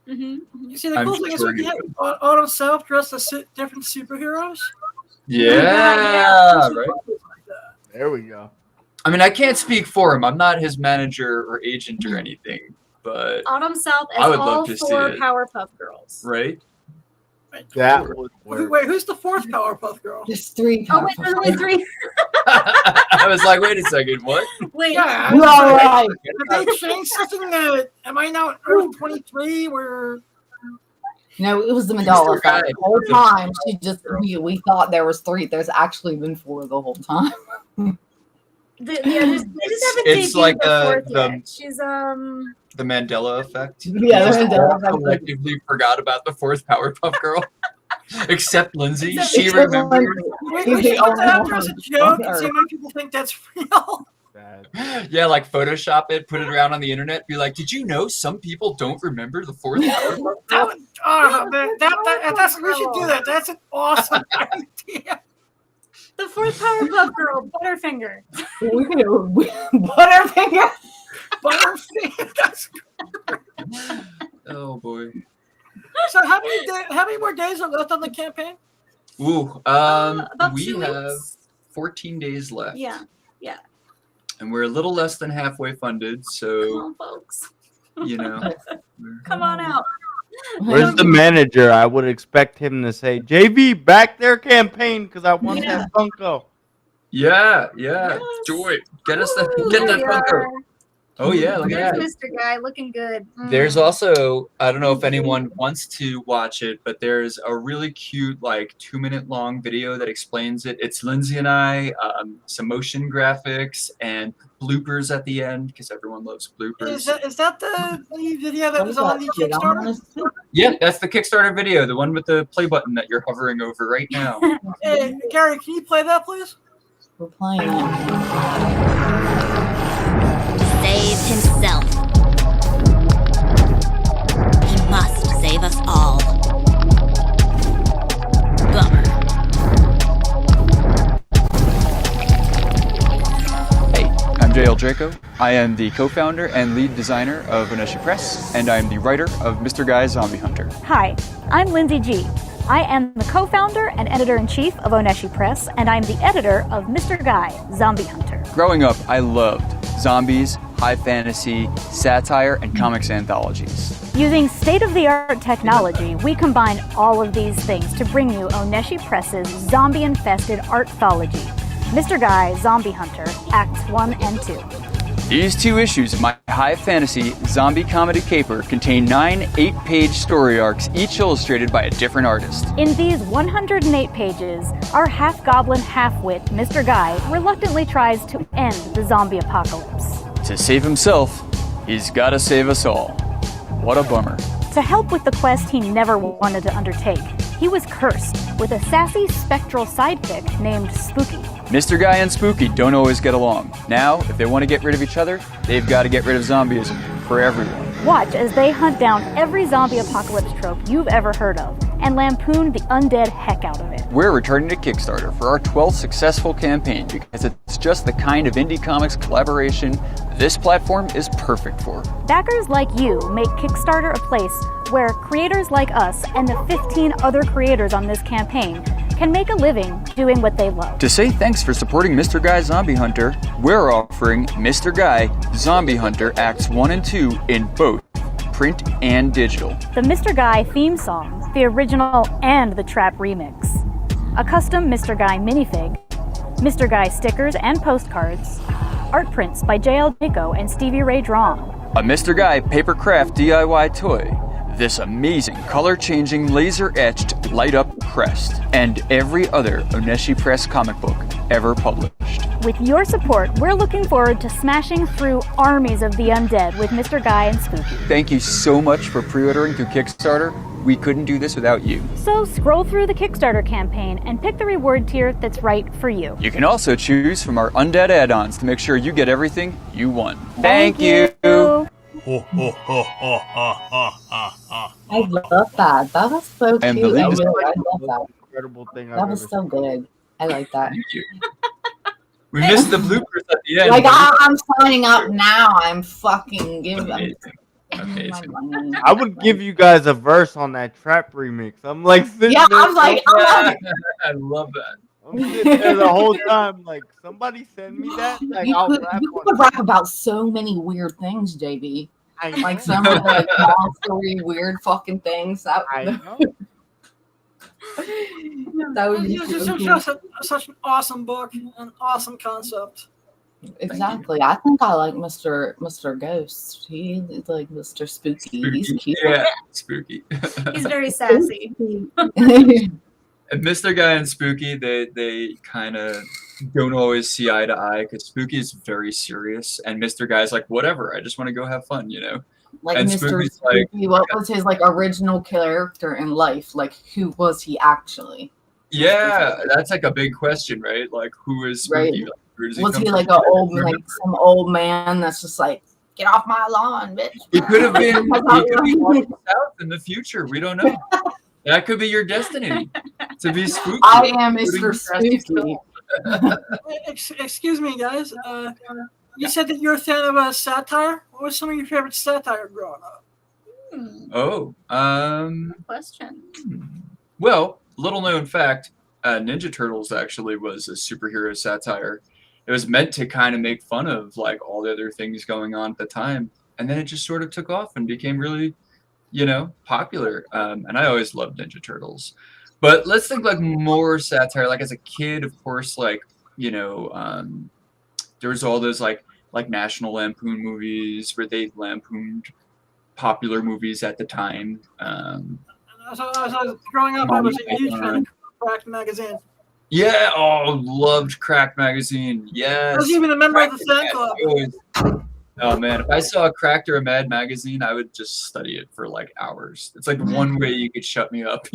Mm-hmm. You see, the I'm cool thing is sure we can he have Autumn South dressed as different superheroes. Yeah, right. There we go. I mean, I can't speak for him. I'm not his manager or agent or anything, but Autumn South I as would all love to see 4 it. Powerpuff Girls. right? That would work. Wait, who's the fourth Powerpuff Girl? there's 3 Oh wait, there's only 3. I was like, wait a second, what? Wait, Yeah, You're all right. Have they changed something? Am I now at Earth 23? Where No, it was the Mandela Mr. effect. Guy. The whole time, we thought there was 3. There's actually been 4 the whole time. they just haven't It's debuted like the fourth the- yet. She's The Mandela effect. Yeah, We the just Mandela all effect. collectively forgot about the 4th Powerpuff Girl. Except Lindsay. Except She Except remembers. we He's the should put that only out there as a one joke on and see Earth. how many people think that's real. That- Yeah, like Photoshop it, put it around on the internet, be like, did you know some people don't remember the 4th Powerpuff That Girl? would, that's we should do that. That's an awesome idea. the 4th Powerpuff Girl, Butterfinger. Butterfinger. Butterfinger. That's- Oh boy. So how many more days are left on the campaign? Ooh, About we 2 have weeks. 14 days left. Yeah. And we're a little less than halfway funded, Come so, on, folks. you know. Come on out. Where's the manager? I would expect him to say, JV, back their campaign because I want that Funko. Yeah, Yes. Joy, get us that, Ooh, get there that you Funko. are. Oh yeah, look at There's that. Mr. Guy looking good. There's also, I don't know if anyone wants to watch it, but there's a really cute, like 2-minute long video that explains it. It's Lindsay and I, some motion graphics and bloopers at the end because everyone loves bloopers. Is that the video that was on the Kickstarter? Yeah, that's the Kickstarter video, the one with the play button that you're hovering over right now. Hey, Gary, can you play that, please? We're playing it. Save himself. He must save us all. Bummer. Hey, I'm JL Draco. I am the co-founder and lead designer of Onishi Press, and I am the writer of Mr. Guy Zombie Hunter. Hi, I'm Lindsay G. I am the co-founder and editor-in-chief of Onishi Press, and I'm the editor of Mr. Guy, Zombie Hunter. Growing up, I loved zombies, high fantasy, satire, and comics anthologies. Using state-of-the-art technology, we combine all of these things to bring you Onishi Press's zombie-infested artthology, Mr. Guy, Zombie Hunter, Acts 1 and 2. These 2 issues of my high fantasy zombie comedy caper contain 9 8-page story arcs, each illustrated by a different artist. In these 108 pages, our half-goblin, half-wit Mr. Guy reluctantly tries to end the zombie apocalypse. To save himself, he's gotta save us all. What a bummer. To help with the quest he never wanted to undertake, he was cursed with a sassy spectral sidekick named Spooky. Mr. Guy and Spooky don't always get along. Now, if they want to get rid of each other, they've got to get rid of zombieism for everyone. Watch as they hunt down every zombie apocalypse trope you've ever heard of and lampoon the undead heck out of it. We're returning to Kickstarter for our 12th successful campaign because it's just the kind of indie comics collaboration this platform is perfect for. Backers like you make Kickstarter a place where creators like us and the 15 other creators on this campaign can make a living doing what they love. To say thanks for supporting Mr. Guy Zombie Hunter, we're offering Mr. Guy Zombie Hunter Acts 1 and 2 in both print and digital. The Mr. Guy theme song, the original and the trap remix, a custom Mr. Guy minifig, Mr. Guy stickers and postcards, art prints by JL Nico and Stevie Ray Drawn, A Mr. Guy paper craft DIY toy, this amazing color-changing laser-etched light-up crest, and every other Onishi Press comic book ever published. With your support, we're looking forward to smashing through armies of the undead with Mr. Guy and Spooky. Thank you so much for pre-ordering through Kickstarter. We couldn't do this without you. So scroll through the Kickstarter campaign and pick the reward tier that's right for you. You can also choose from our undead add-ons to make sure you get everything you want. Thank you! I love that. That was so And cute. the I link is- love that. Incredible thing I've That ever was so seen. good. I like that. Thank you. We missed the bloopers at the end. Like, but I'm signing up now. I'm fucking giving them amazing. my Amazing. money. I would give you guys a verse on that trap remix. I'm like sitting Yeah, there, I'm like, I love that. I'm sitting there the whole time, like, somebody send me that. Like, you I'll could, rap you on could it. rap about so many weird things, JB. I Like know. some of the like, monstery, weird fucking things. That, I know. that would be It's so just cool. such an awesome book, an awesome concept. Exactly. I think I like Mr. Ghost. He is like Mr. Spooky. He's cute. Yeah, spooky. He's very sassy. And Mr. Guy and Spooky, they kind of don't always see eye to eye because Spooky is very serious, and Mr. Guy's like, whatever, I just want to go have fun, you know. Like And Mr. Spooky's Spooky, like- what was his like original character in life? Like who was he actually? Yeah, that's like a big question, right? Like, who is Spooky? Right. Like, where does Was come he from? like a old like some old man that's just like, get off my lawn, bitch? He could have been. He could be Like, walking south in the future. We don't know. That could be your destiny to be spooky. I am Putting Mr. drastic Spooky. Excuse me, guys. You said that you're a fan of satire. What was some of your favorite satire growing up? Oh, Question. well, little known fact: Ninja Turtles actually was a superhero satire. It was meant to kind of make fun of like all the other things going on at the time, and then it just sort of took off and became really, popular. And I always loved Ninja Turtles. But let's think like more satire. Like as a kid, of course, like there was all those like National Lampoon movies where they lampooned popular movies at the time. As I was growing up, I was a huge fan of Crack magazine. Yeah, loved Crack magazine. Yes. I was even a member of the fan club. Oh man, if I saw a Cracked or a Mad magazine, I would just study it for like hours. It's like one way you could shut me up,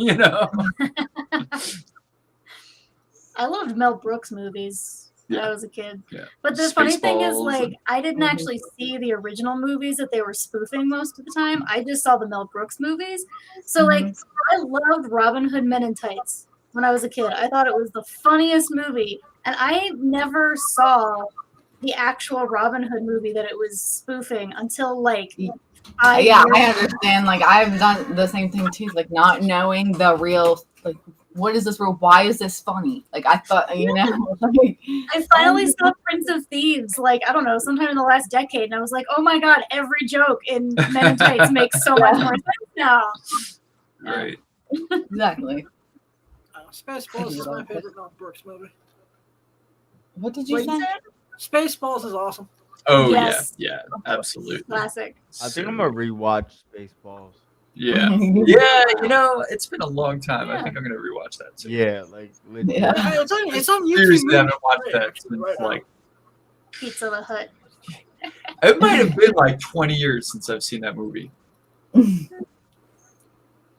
I loved Mel Brooks movies when I was a kid. Yeah. But the funny thing is, Spaceballs like, I didn't actually see the original movies that they were spoofing most of the time. I just saw the Mel Brooks movies. So, like, I loved Robin Hood Men in Tights when I was a kid. I thought it was the funniest movie. And I never saw the actual Robin Hood movie that it was spoofing until, like, I understand. Like I've done the same thing too. Like not knowing the real, like, what is this real? Why is this funny? Like I thought, like, I finally saw Prince of Thieves, like, I don't know, sometime in the last decade, and I was like, oh my god, every joke in Men in Tights makes so much more sense now. Right. exactly. Spaceballs is my favorite Mel Brooks movie. What did you say? Spaceballs is awesome. Oh Yes. yeah, absolutely. Classic. I think I'm gonna rewatch Spaceballs. Yeah, yeah. It's been a long time. I think I'm gonna rewatch that too. Yeah, like legit. Yeah. It's on YouTube. Seriously, I haven't Movies watched Today, that actually, since right now. like Pizza the Hut. it might have been like 20 years since I've seen that movie.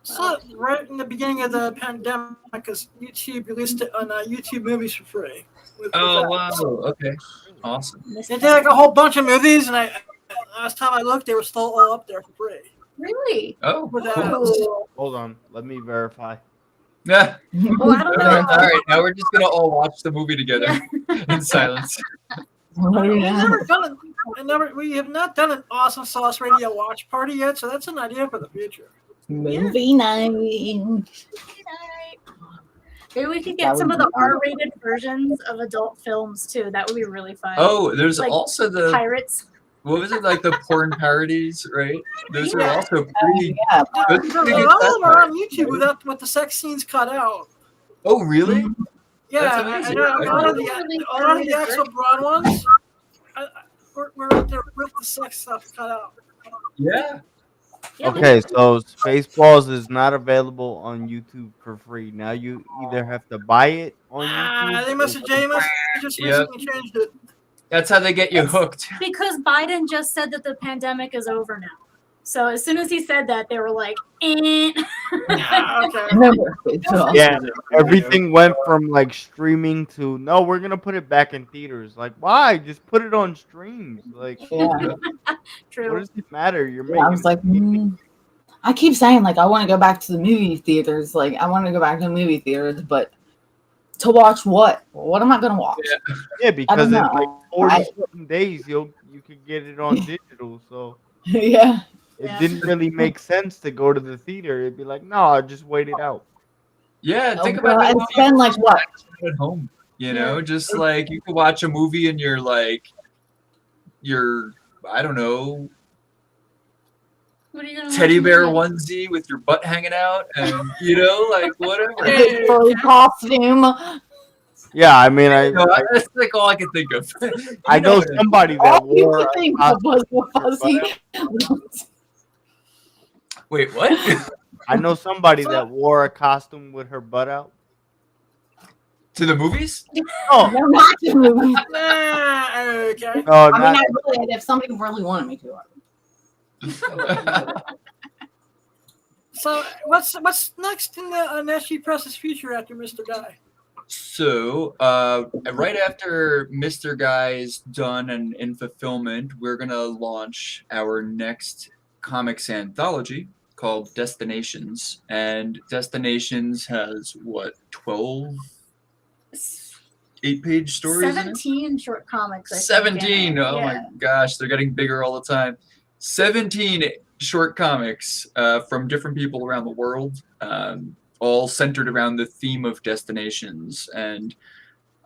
So right in the beginning of the pandemic, because YouTube released it on YouTube Movies for free. Oh wow! Okay, awesome. They did like a whole bunch of movies, and last time I looked, they were still all up there for free. Really? Oh, With cool. ads. Hold on, let me verify. Yeah. Oh, I don't know. All right, now we're just gonna all watch the movie together in silence. We've never done it. We have not done an Awesome Sauce Radio watch party yet, so that's an idea for the future. Movie night. Maybe we could That get would some of be the fun. R-rated versions of adult films too. That would be really fun. Oh, there's Like also the Pirates. what was it like the porn parodies, right? Those are Yeah. also pretty. Yeah. those are A pretty lot good of them are on satire. YouTube with the sex scenes cut out. Oh, really? Yeah, That's I amazing. know a lot of Really a lot of the R-rated actual broad ones. We're right there with the sex stuff cut out. Yeah. Yeah, Okay, so Spaceballs is not available on YouTube for free. Now you either have to buy it on YouTube. They must have just Yep. recently changed it. That's how they get you It's- hooked. because Biden just said that the pandemic is over now. So as soon as he said that, they were like, eh. Okay. Remember, it's all- Yeah, everything went from like streaming to no, we're gonna put it back in theaters. Like, why? Just put it on streams. Like, yeah. what True. does it matter? You're Yeah, making. I was like, I keep saying like I want to go back to the movie theaters. Like I want to go back to the movie theaters, but to watch what? What am I gonna watch? Yeah, because in know. like 40 something days, you could get it on digital. So Yeah. it Yeah. didn't really make sense to go to the theater. It'd be like, no, I'll just wait it out. Yeah, think Well, about it's been like what? at home. You know, just like you could watch a movie and you're I don't know, What are you gonna teddy watch? bear onesie with your butt hanging out, and like whatever. Big furry costume. Yeah, I mean, I That's like all I can think of. I know what I mean. somebody that All you wore. could think of was the fuzzy. Wait, what? I know somebody that wore a costume with her butt out. To the movies? Oh No, not the movie. Okay. no, I mean, not I really, if somebody really wanted me to. So what's next in the Onishi Press's future after Mr. Guy? So, right after Mr. Guy is done and in fulfillment, we're gonna launch our next comics anthology called Destinations. And Destinations has what, 12 8-page stories in it? 17 short comics. I think, 17. in it. Oh Yeah. my gosh, they're getting bigger all the time. 17 short comics from different people around the world, all centered around the theme of destinations. And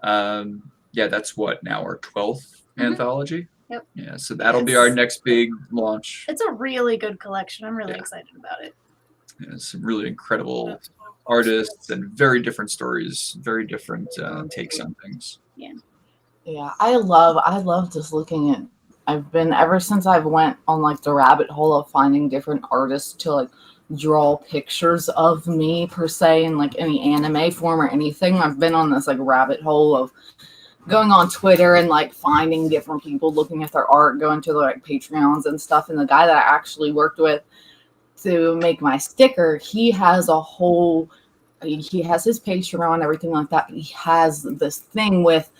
yeah, that's what now our 12th anthology. Yep. Yeah, so that'll be our next big launch. It's a really good collection. I'm really excited about it. Yeah, some really incredible artists and very different stories, very different takes on things. Yeah, I love just looking at. I've been ever since I've went on like the rabbit hole of finding different artists to like draw pictures of me per se in like any anime form or anything. I've been on this like rabbit hole of going on Twitter and like finding different people, looking at their art, going to their like Patreons and stuff. And the guy that I actually worked with to make my sticker, he has a whole, he has his Patreon and everything like that. He has this thing with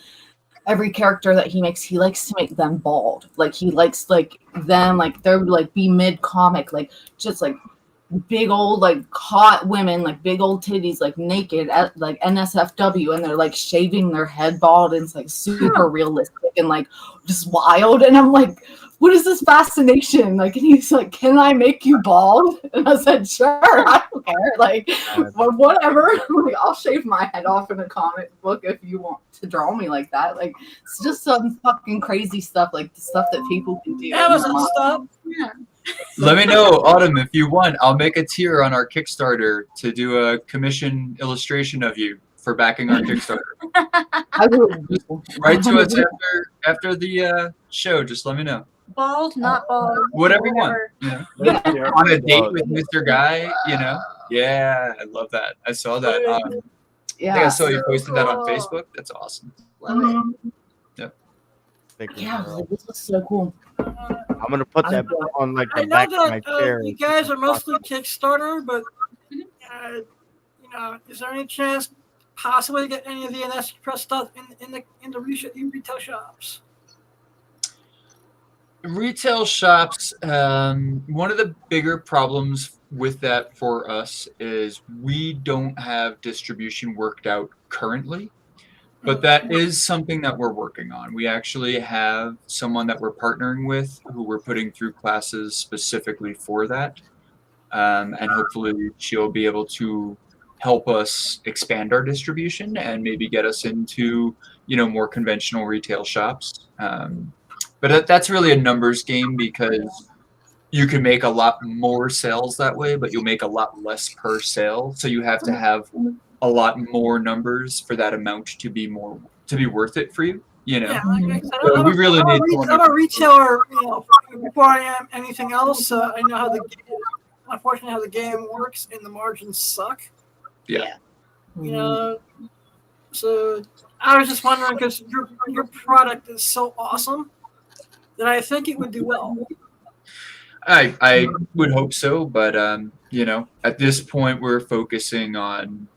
every character that he makes, he likes to make them bald. Like he likes like them, like they're like be mid comic, like just like big old like hot women, like big old titties, like naked at like NSFW, and they're like shaving their head bald, and it's like super realistic and like just wild. And I'm like, what is this fascination? Like, and he's like, can I make you bald? And I said, sure, I don't care. Like, well, whatever. Like, I'll shave my head off in a comic book if you want to draw me like that. Like, it's just some fucking crazy stuff, like the stuff that people can do. Amazon stuff. Yeah. Let me know, Autumn, if you want. I'll make a tier on our Kickstarter to do a commission illustration of you for backing our Kickstarter. I would. Write to us after the show. Just let me know. Bald, not bald. Whatever you want. You know? Yeah. On a date with Mr. Guy, you know? Yeah, I love that. I saw that. I think I Yeah. saw you posted that on cool. Facebook. That's awesome. Love it. Yeah, like, this was so cool. I'm gonna put that on like I the know back of my that chair. you guys are mostly Kickstarter, but you know, is there any chance possibly to get any of the NS Press stuff in the retail shops? Retail shops, one of the bigger problems with that for us is we don't have distribution worked out currently, but that is something that we're working on. We actually have someone that we're partnering with who we're putting through classes specifically for that, and hopefully she'll be able to help us expand our distribution and maybe get us into, you know, more conventional retail shops. But that's really a numbers game because you can make a lot more sales that way, but you'll make a lot less per sale. So you have to have a lot more numbers for that amount to be worth it for you. You know, Yeah, like I said, So we really need. I'm a retailer, you know, before I am anything else. I know how the unfortunately how the game works and the margins suck. Yeah. You know, so I was just wondering because your product is so awesome that I think it would do well. I would hope so, but at this point we're focusing on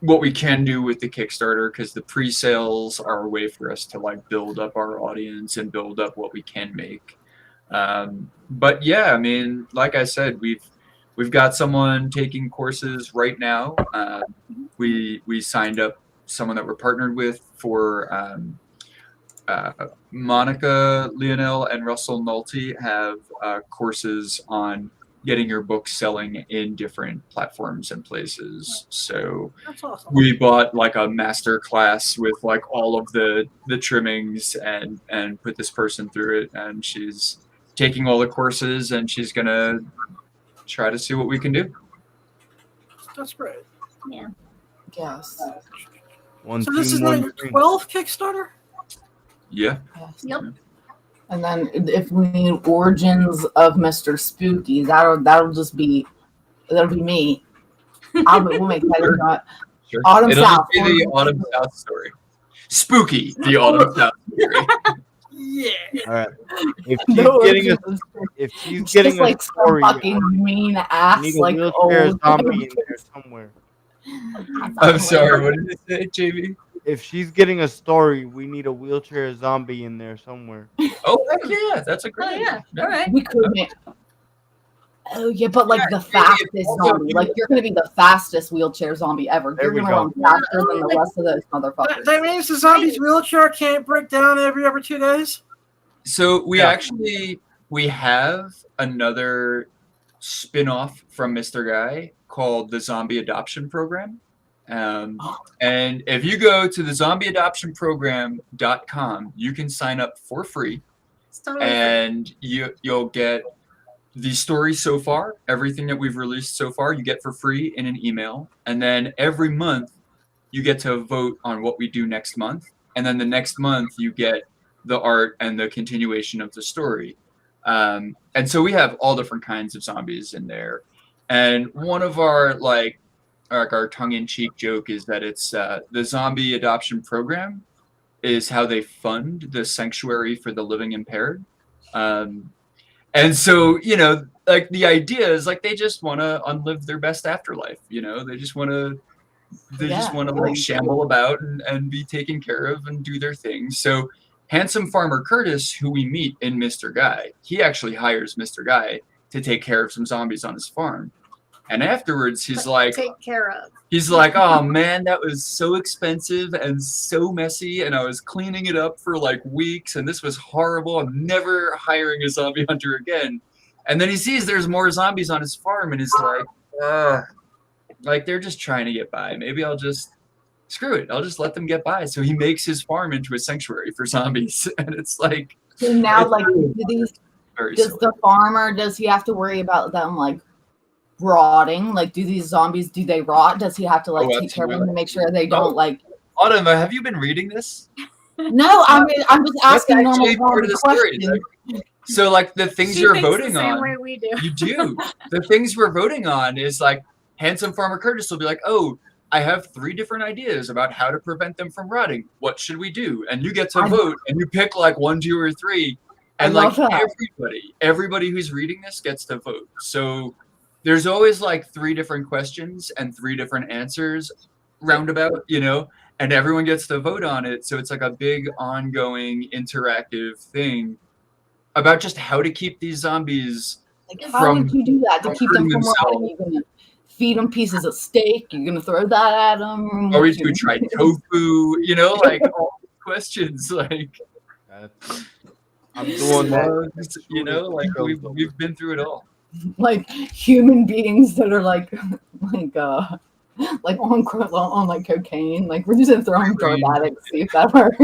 what we can do with the Kickstarter because the pre-sales are a way for us to like build up our audience and build up what we can make. But yeah, I mean, like I said, we've got someone taking courses right now. We signed up someone that we're partnered with for Monica Leonel and Russell Nolte have courses on getting your book selling in different platforms and places. So That's awesome. we bought like a master class with like all of the trimmings and put this person through it, and she's taking all the courses and she's gonna try to see what we can do. That's great. Yeah. Yes. One So this team, is one like dream. 12 Kickstarter? Yeah. Yes. Yep. And then if we need origins of Mr. Spooky, that'll be me. We'll make that or not. Sure. Autumn It'll South. just be the Autumn South story. Spooky, the Autumn South story. Yeah. All right. If she's No getting a, origins. if she's Just getting a like some story, fucking mean we ass, need a like wheelchair old. zombie in there somewhere. I'm sorry, what did you say, JB? If she's getting a story, we need a wheelchair zombie in there somewhere. Oh, heck yeah, that's a great Oh yeah. idea. All right. We could make. Oh yeah, but like the Yeah, fastest also, zombie, like you're gonna be the fastest wheelchair zombie ever. There You're we gonna go. run faster than the rest of those motherfuckers. That means the zombie's wheelchair can't break down every 2 days? So we Yeah. actually we have another spin-off from Mr. Guy called the Zombie Adoption Program. And if you go to the zombieadoptionprogram.com, you can sign up for free, It's totally free. and you'll get the story so far, everything that we've released so far, you get for free in an email. And then every month you get to vote on what we do next month. And then the next month you get the art and the continuation of the story. And so we have all different kinds of zombies in there. And one of our our tongue-in-cheek joke is that it's the zombie adoption program is how they fund the sanctuary for the living impaired. And so, like the idea is like they just want to unlive their best afterlife. They just want to like shamble about and be taken care of and do their thing. So handsome farmer Curtis, who we meet in Mr. Guy, he actually hires Mr. Guy to take care of some zombies on his farm. And afterwards, he's like, take care of. He's like, oh man, that was so expensive and so messy, and I was cleaning it up for like weeks, and this was horrible. I'm never hiring a zombie hunter again. And then he sees there's more zombies on his farm, and he's like they're just trying to get by. Maybe I'll just screw it. I'll just let them get by. So he makes his farm into a sanctuary for zombies, and it's like. So now, it's like, very does silly. the farmer, does he have to worry about them like rotting? Like, do these zombies, do they rot? Does he have to like take care of them to make sure they don't like? Autumn, have you been reading this? No, I mean, I'm just asking That's actually normal part of the story. questions. So, like, the things She you're thinks voting the same on, way we do. you do. The things we're voting on is like, handsome farmer Curtis will be like, oh, I have 3 different ideas about how to prevent them from rotting. What should we do? And you get to vote, and you pick like 1, 2, or 3, and like everybody who's reading this gets to vote. So there's always like 3 different questions and 3 different answers roundabout, and everyone gets to vote on it. So it's like a big ongoing interactive thing about just how to keep these zombies Like, how would you do that to keep them from rotting? You're gonna feed them pieces of steak. You're gonna throw that at them. Or we try tofu, like all these questions, like. I'm doing that. Like we've been through it all. Like human beings that are like on like cocaine. Like we're just gonna throw them drug addicts, see if that works.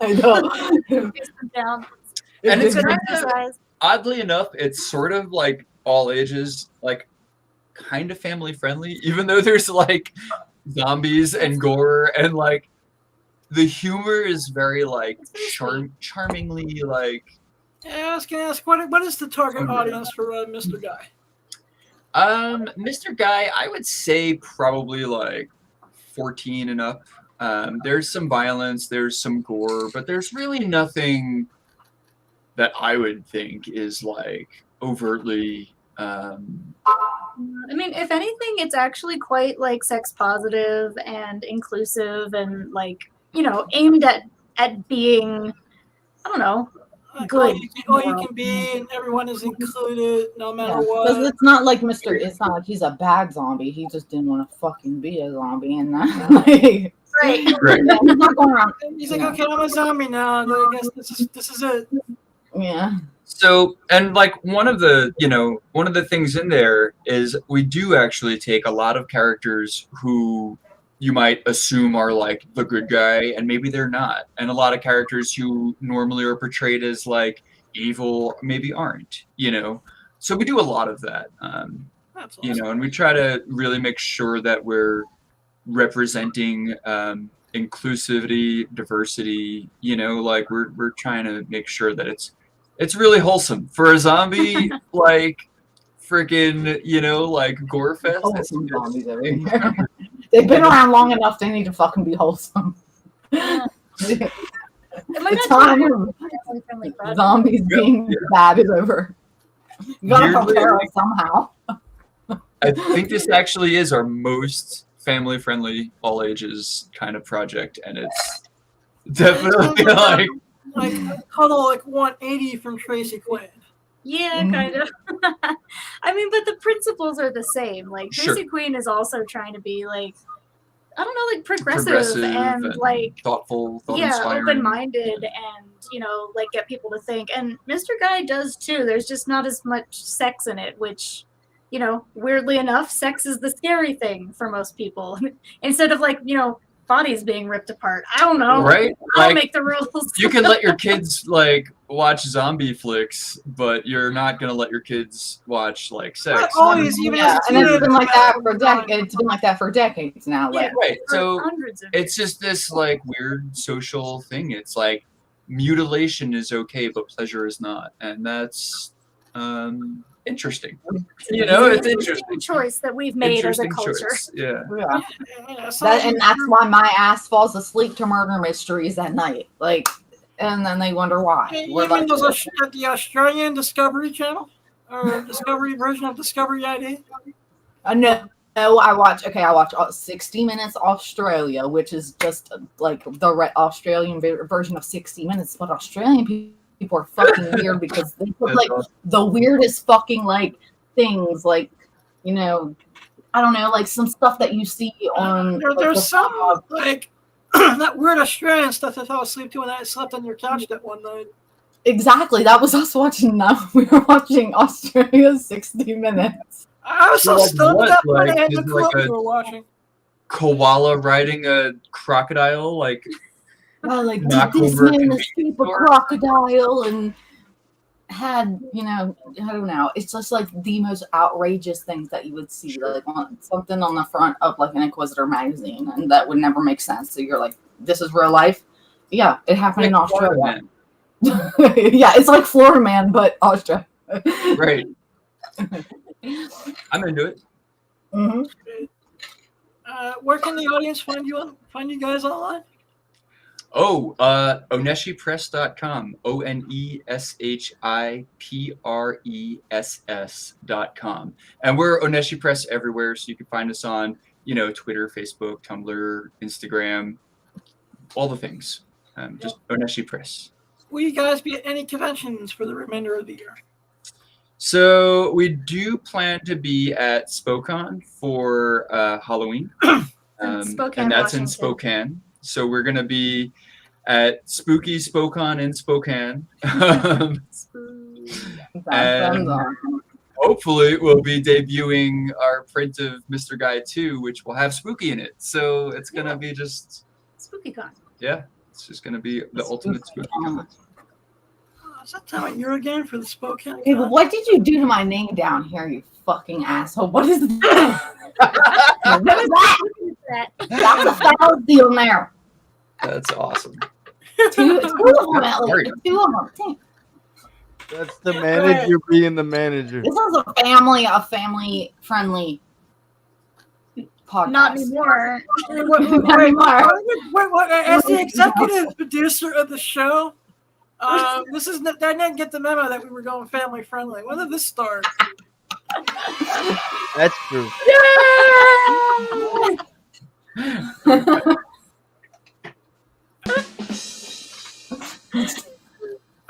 I know. And it's oddly enough, it's sort of like all ages, like kind of family friendly, even though there's like zombies and gore, and like the humor is very like charmingly like Yeah, I was gonna ask, what is the target audience for Mr. Guy? Mr. Guy, I would say probably like 14 and up. There's some violence, there's some gore, but there's really nothing that I would think is like overtly. I mean, if anything, it's actually quite like sex positive and inclusive and like, you know, aimed at being, I don't know, good. All you can be, and everyone is included, no matter Because what. it's not like it's not like he's a bad zombie. He just didn't want to fucking be a zombie, and like, Right. yeah, he's not going around. He's like, okay, I'm a zombie now. And I guess this is it. Yeah. So, and like one of the things in there is we do actually take a lot of characters who you might assume are like the good guy, and maybe they're not. And a lot of characters who normally are portrayed as like evil maybe aren't, you know? So we do a lot of that, That's awesome. you know, and we try to really make sure that we're representing inclusivity, diversity, you know, like we're trying to make sure that it's really wholesome for a zombie, like freaking, you know, like gore fest. Wholesome zombies over here. They've been around long enough. They need to fucking be wholesome. Yeah. It might The not be time a of family-friendly project. zombies being bad is over. You gotta Weirdly, prepare us somehow. I think this actually is our most family-friendly, all ages kind of project, and it's definitely like cuddle like 180 from Tracy Quinn. Yeah, kind of. I mean, but the principles are the same. Like Tracy Queen is also trying to be like, I don't know, like progressive and like thoughtful, yeah, open-minded, and you know, like get people to think. And Mr. Guy does too. There's just not as much sex in it, which, you know, weirdly enough, sex is the scary thing for most people. Instead of like, you know, bodies being ripped apart. I don't know. Right? I'll Like, make the rules. You can let your kids like watch zombie flicks, but you're not gonna let your kids watch like sex. Not always, even Yeah, as a and it's kid, been like that for decades. It's been like that for decades now. Yeah, Like, Right. for So hundreds of it's just this like weird social thing. It's like mutilation is okay, but pleasure is not, and that's interesting. You know, it's interesting. choice that we've made as a Interesting culture. choice. Yeah. yeah. Yeah, And that's why my ass falls asleep to murder mysteries at night. Like, and then they wonder why. We're even like, those the Australian Discovery Channel or Discovery version of Discovery ID. no, I watch 60 Minutes Australia, which is just like the Australian version of 60 Minutes, but Australian people are fucking weird because they put like the weirdest fucking like things, like, you know, I don't know, like some stuff that you see on There's some like that weird Australian stuff I fell asleep to when I slept on your couch that one night. Exactly, that was us watching. Now we were watching Australia's 60 Minutes. I was so Like stunned what? at that point. Like, I had is no it clue like what a- you were watching. Koala riding a crocodile, like Like, knock did this over a man convenience escape a store? crocodile and had, you know, I don't know. It's just like the most outrageous things that you would see, like something on the front of like an Inquisitor magazine, and that would never make sense. So you're like, this is real life? Yeah, it happened in Like Florida Australia. Man. Yeah, it's like Florida Man, but Australia. Right. I'm into it. Mm-hmm. Where can the audience find you guys online? Oh, oneshipress.com. ONESHIPRESS.com. And we're Onishi Press everywhere, so you can find us on, you know, Twitter, Facebook, Tumblr, Instagram, all the things. Just Onishi Press. Will you guys be at any conventions for the remainder of the year? So we do plan to be at Spokane for Halloween. Spokane, and that's in Washington. Spokane. So we're going to be at Spooky Spokane in Spokane. And hopefully we'll be debuting our print of Mr. Guy 2, which will have Spooky in it. So it's going to be just... SpookyCon. Yeah, it's just going to be the ultimate Spooky Con. Is that time of year again for the Spokane? Hey, but what did you do to my name down here, you fucking asshole? What is that? What is that? That's a foul deal there. That's awesome. Two of them, at least. Two of them. That's the manager being the manager. This is a family friendly podcast. Not anymore. Not anymore. Wait, as the executive producer of the show, I didn't get the memo that we were going family friendly. When did this start? That's true.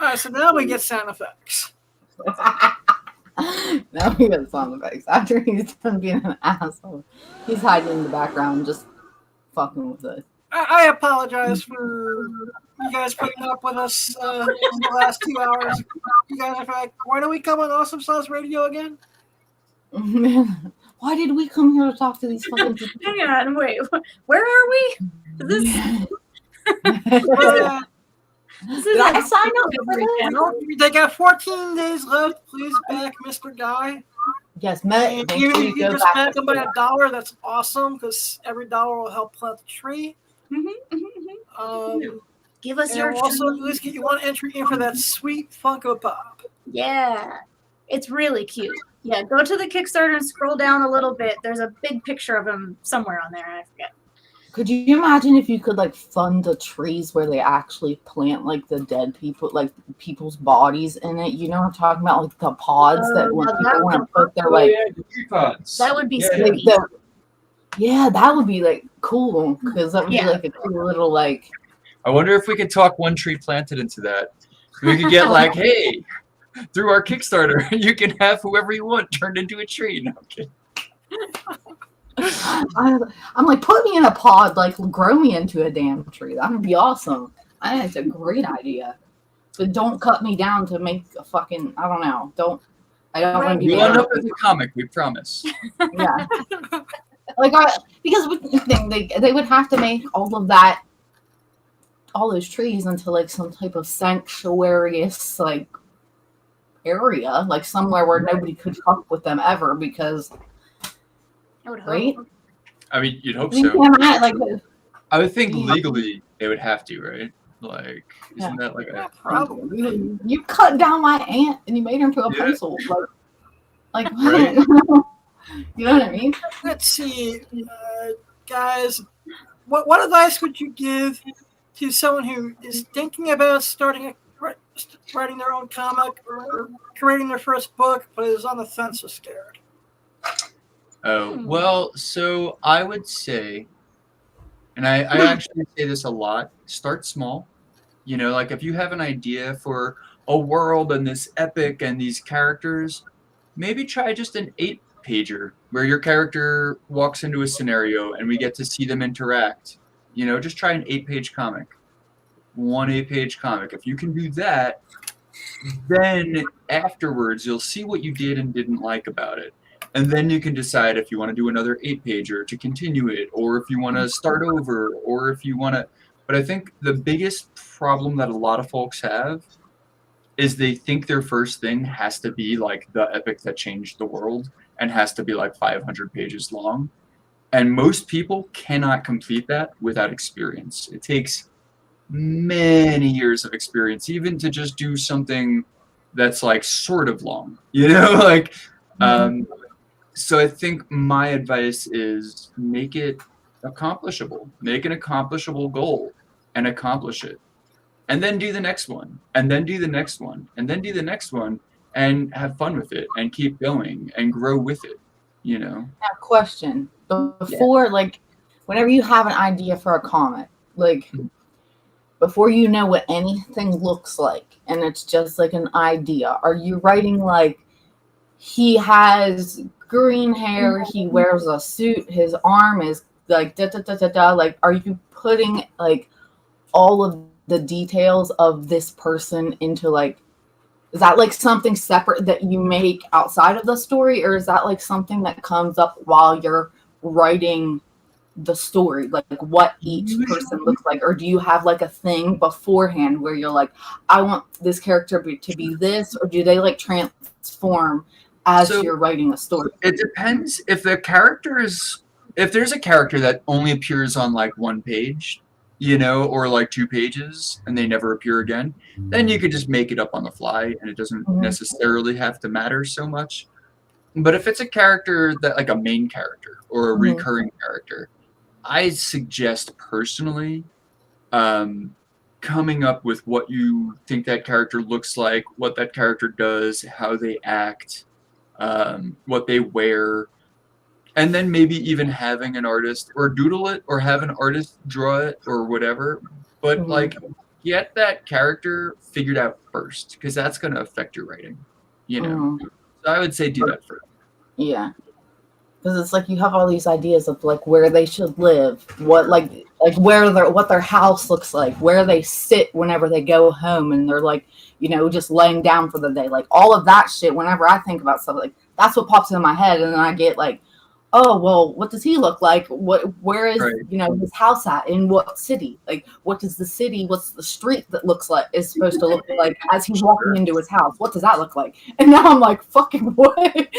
All right, so now we get sound effects. Now we get sound effects. After he's done being an asshole, he's hiding in the background, just fucking with us. I apologize for you guys putting up with us in the last 2 hours. You guys are like, why do we come on Awesome Sauce Radio again? Why did we come here to talk to these fucking people? Hang on, wait. Where are we? Is this Did I sign up for this? channel? They got 14 days left. Please back Mr. Guy. Yes, Matt. And even if you just back him by $1, that's awesome because every dollar will help plant the tree. Give us And your we'll also at least get you one entry in for that sweet Funko Pop. Yeah, it's really cute. Yeah, go to the Kickstarter and scroll down a little bit. There's a big picture of him somewhere on there. I forget. Could you imagine if you could like fund the trees where they actually plant like the dead people, like people's bodies in it? You know what I'm talking about, like the pods that when people want to put their like. That would be Yeah, spooky. Yeah, that would be like cool because that would be like a cool little like. I wonder if we could talk One Tree Planted into that. We could get like, hey, through our Kickstarter, you can have whoever you want turned into a tree. No, I'm kidding. I'm like, put me in a pod, like grow me into a damn tree. That would be awesome. I think it's a great idea. But don't cut me down to make a fucking, I don't know. I don't want to be. We'll end up with a comic, we promise. Yeah. Because with the thing, they would have to make all those trees into like some type of sanctuarious like area, like somewhere where nobody could fuck with them ever because. I would hope. Right? I mean, you'd hope I mean, so. like, I would think legally they would have to, right? Like, isn't that like a Probably. you cut down my aunt and you made her into a pencil. Like Right. You know what I mean? Let's see, guys. What advice would you give to someone who is thinking about writing their own comic or creating their first book, but is on the fence or scared? Oh, well, so I would say, and I actually say this a lot, start small. You know, like if you have an idea for a world and this epic and these characters, maybe try just an 8-pager where your character walks into a scenario and we get to see them interact. You know, just try an 8-page comic. One 8-page comic. If you can do that, then afterwards you'll see what you did and didn't like about it. And then you can decide if you want to do another 8-pager to continue it, or if you want to start over, or if you want to. But I think the biggest problem that a lot of folks have is they think their first thing has to be like the epic that changed the world and has to be like 500 pages long. And most people cannot complete that without experience. It takes many years of experience, even to just do something that's like sort of long, you know, like. So I think my advice is make it accomplishable. Make an accomplishable goal and accomplish it. And then do the next one. And then do the next one. And then do the next one and have fun with it and keep going and grow with it, you know? Now, question. Before, like, whenever you have an idea for a comic, like, before you know what anything looks like, and it's just like an idea, are you writing like, he has green hair, he wears a suit, his arm is like da-da-da-da-da, like, are you putting like all of the details of this person into like, is that like something separate that you make outside of the story, or is that like something that comes up while you're writing the story, like what each person looks like? Or do you have like a thing beforehand where you're like, I want this character to be this, or do they like transform as you're writing a story? It depends. If there's a character that only appears on like one page, or like 2 pages and they never appear again, then you could just make it up on the fly and it doesn't necessarily have to matter so much. But if it's a character that like a main character or a recurring character, I suggest personally coming up with what you think that character looks like, what that character does, how they act, what they wear, and then maybe even having an artist or doodle it or have an artist draw it or whatever. But like get that character figured out first, because that's going to affect your writing. So I would say do that first. Yeah. Because it's like you have all these ideas of like where they should live, what like what their house looks like, where they sit whenever they go home and they're like, just laying down for the day. Like all of that shit, whenever I think about stuff, like that's what pops in my head. And then I get like, oh, well, what does he look like? Where is, his house at? In what city? Like, what's the street that is supposed to look like as he's walking into his house? What does that look like? And now I'm like, fucking what?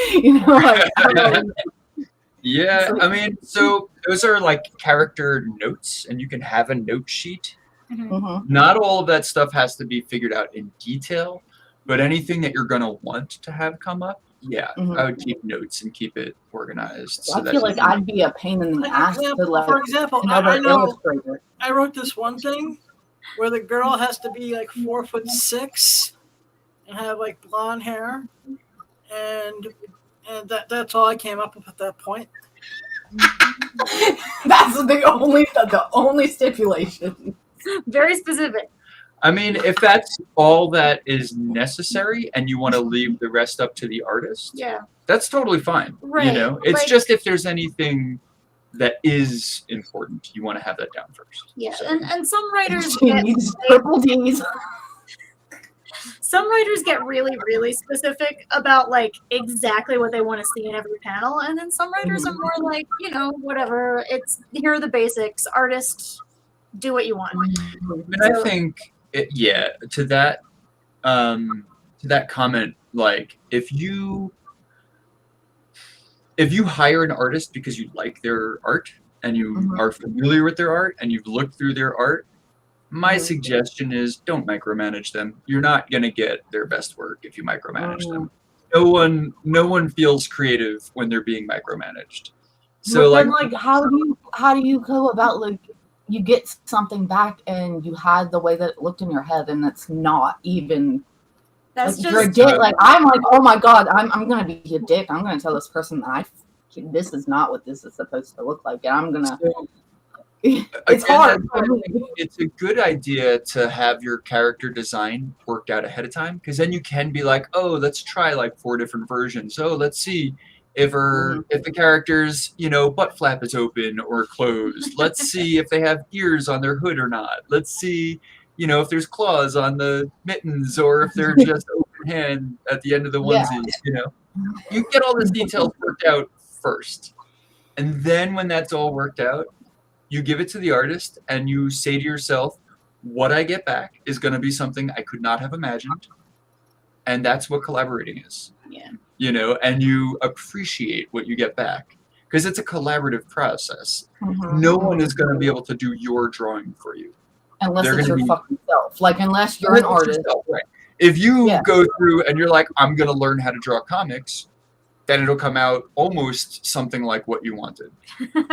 Yeah, I mean, so those are like character notes, and you can have a note sheet. Not all of that stuff has to be figured out in detail, but anything that you're going to want to have come up, I would keep notes and keep it organized. So I feel like I'd be a pain in the ass to like for example, another illustrator. I wrote this one thing where the girl has to be like 4'6" and have like blonde hair, and that's all I came up with at that point. That's the only stipulation. Very specific. I mean, if that's all that is necessary and you want to leave the rest up to the artist, that's totally fine. Right. It's just if there's anything that is important, you want to have that down first. Yeah, so. And some writers some writers get really, really specific about like exactly what they want to see in every panel, and then some writers are more like, whatever. It's here are the basics. Artist, do what you want. And I think, to that comment, like if you hire an artist because you like their art and you are familiar with their art and you've looked through their art, my suggestion is don't micromanage them. You're not going to get their best work if you micromanage them. No one feels creative when they're being micromanaged. So then, how do you go about like you get something back and you had the way that it looked in your head and it's not even. That's like, you're a dick. Like I'm like, oh my god, I'm gonna be a dick. I'm gonna tell this person that this is not what this is supposed to look like, and I'm gonna. It's hard. It's a good idea to have your character design worked out ahead of time, because then you can be like, oh, let's try like 4 different versions. Oh, let's see if the character's butt flap is open or closed. Let's see if they have ears on their hood or not. Let's see if there's claws on the mittens or if they're just open hand at the end of the onesies. You get all these details worked out first, and then when that's all worked out, you give it to the artist and you say to yourself, what I get back is going to be something I could not have imagined. And that's what collaborating is. Yeah. And you appreciate what you get back, because it's a collaborative process. No one is going to be able to do your drawing for you. Unless it's your fucking self. Like, unless you're an artist. Yourself, right. If you go through and you're like, I'm going to learn how to draw comics, then it'll come out almost something like what you wanted.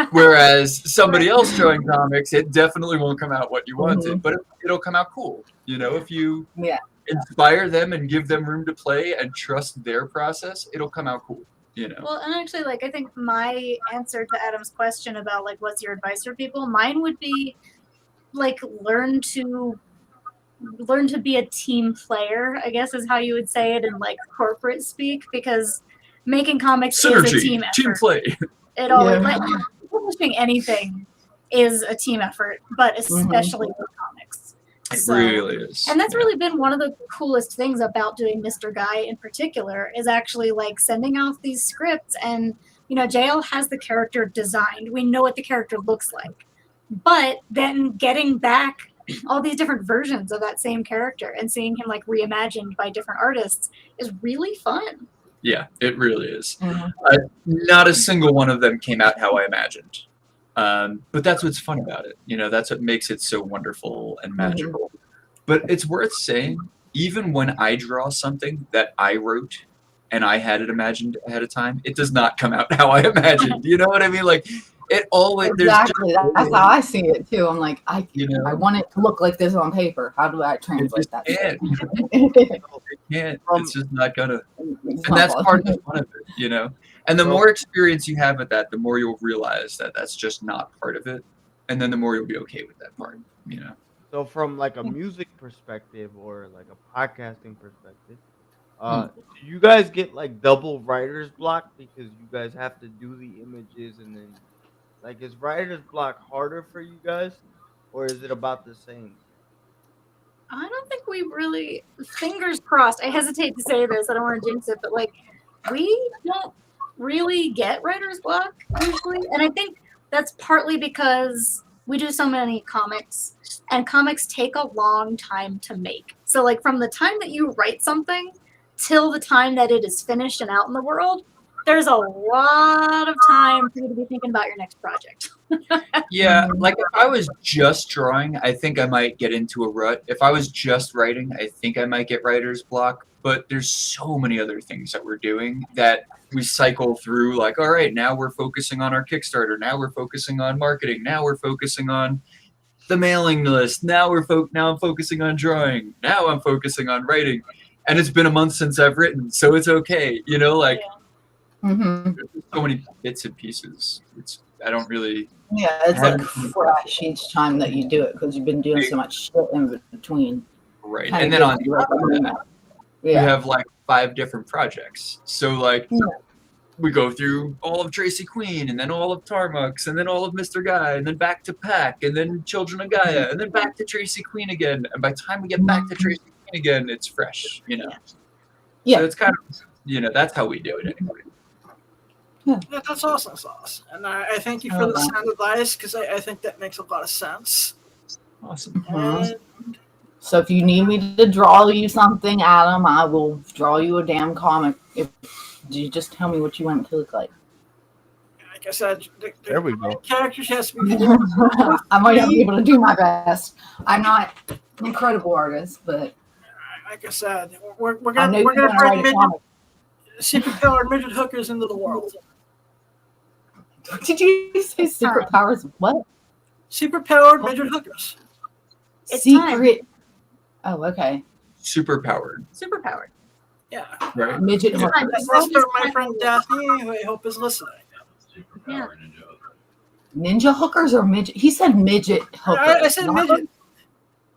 Whereas somebody else drawing comics, it definitely won't come out what you wanted, but it'll come out cool. If you inspire them and give them room to play and trust their process, it'll come out cool. Well, and actually, like, I think my answer to Adam's question about like, what's your advice for people? Mine would be like, learn to be a team player, I guess is how you would say it in like corporate speak, because making comics is a team effort. Team play. It always publishing anything is a team effort, but especially with comics. It really is. And that's really been one of the coolest things about doing Mr. Guy in particular, is actually like sending off these scripts, and JL has the character designed. We know what the character looks like. But then getting back all these different versions of that same character and seeing him like reimagined by different artists is really fun. Yeah, it really is. Not a single one of them came out how I imagined. But that's what's fun about it. That's what makes it so wonderful and magical. But it's worth saying, even when I draw something that I wrote and I had it imagined ahead of time, it does not come out how I imagined. You know what I mean? Like, it always Exactly. That's how I see it too. I'm like, I know? want it to look like this on paper. How do I translate that? It can't. It's just not gonna. It's And not that's possible. part of the fun of it. And the more experience you have with that, the more you'll realize that that's just not part of it, and then the more you'll be okay with that part. So from like a music perspective or like a podcasting perspective, do you guys get like double writer's block because you guys have to do the images and then like is writer's block harder for you guys or is it about the same? I don't think we really, fingers crossed, I hesitate to say this, I don't want to jinx it, but like, we don't really get writer's block usually. And I think that's partly because we do so many comics, and comics take a long time to make. So like from the time that you write something till the time that it is finished and out in the world, there's a lot of time for you to be thinking about your next project. Yeah, like if I was just drawing, I think I might get into a rut. If I was just writing, I think I might get writer's block. But there's so many other things that we're doing that we cycle through. Like, all right, now we're focusing on our Kickstarter. Now we're focusing on marketing. Now we're focusing on the mailing list. Now I'm focusing on drawing. Now I'm focusing on writing. And it's been a month since I've written, so it's okay. There's so many bits and pieces. I don't really. Yeah, it's like fresh each time that you do it because you've been doing so much shit in between. Right, and then on we have like 5 different projects. So like we go through all of Tracy Queen, and then all of Tarmux, and then all of Mr. Guy, and then back to Pack, and then Children of Gaia, and then back to Tracy Queen again. And by the time we get back to Tracy Queen again, it's fresh. Yeah. So it's kind of that's how we do it anyway. Yeah, that's awesome sauce. And I thank you for the sound advice because I think that makes a lot of sense. Awesome. So if you need me to draw you something, Adam, I will draw you a damn comic. If you just tell me what you want it to look like. Like I said, There we go. Characters has to be. I might not be able to do my best. I'm not an incredible artist, but like I said, we're I know gonna you're gonna bring write a comic. super powered midget hookers into the world. Did you say secret powers? What? Super powered midget hookers. It's Secret. Oh, okay. Super powered. Superpowered. Yeah. Right. Midget It's hookers. time. That's for my friend Daphne, who I hope is listening. Yeah. Ninja hookers or midget? He said midget hookers. I said midget.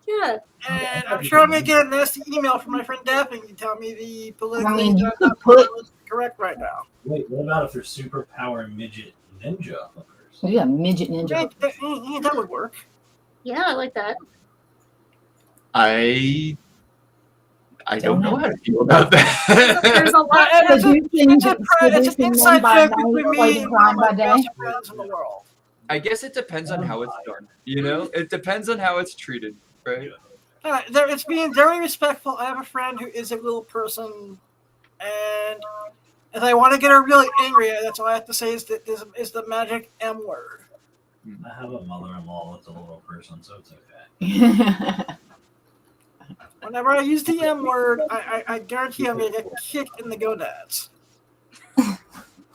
Yeah. And I'm sure I'm going to get a nasty email from my friend Daphne to tell me the politically you could put. correct right now. Wait, what about if they're super power midget ninja hookers? Yeah, midget ninja. Yeah, that would work. Yeah, I like that. I don't know how to feel about that. There's a lot. It's an inside joke between me and one of my day. best friends in the world. I guess it depends on how it's done. It depends on how it's treated, right? It's being very respectful. I have a friend who is a little person, and if I want to get her really angry, that's all I have to say is the magic M word. I have a mother-in-law that's a little person, so it's okay. Whenever I use the M word, I guarantee I'm going to get kicked in the gonads.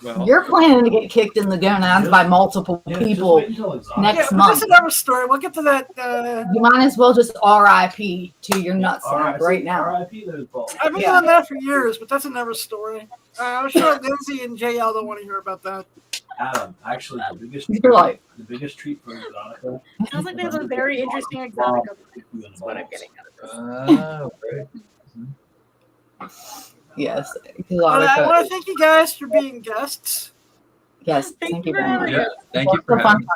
Well, You're planning to get kicked in the gonads by multiple people next month. That's another story. We'll get to that. You might as well just RIP to your nutsack right now. RIP those balls. I've been doing that for years, but that's another story. I'm sure Lindsay and JL don't want to hear about that. Adam, actually, the biggest treat for Exotica. Sounds like they have a very interesting Exotica. That's what I'm getting out of this. Right. Yes. I want to thank you guys for being guests. Yes, thank you very much. Yeah, thank you for having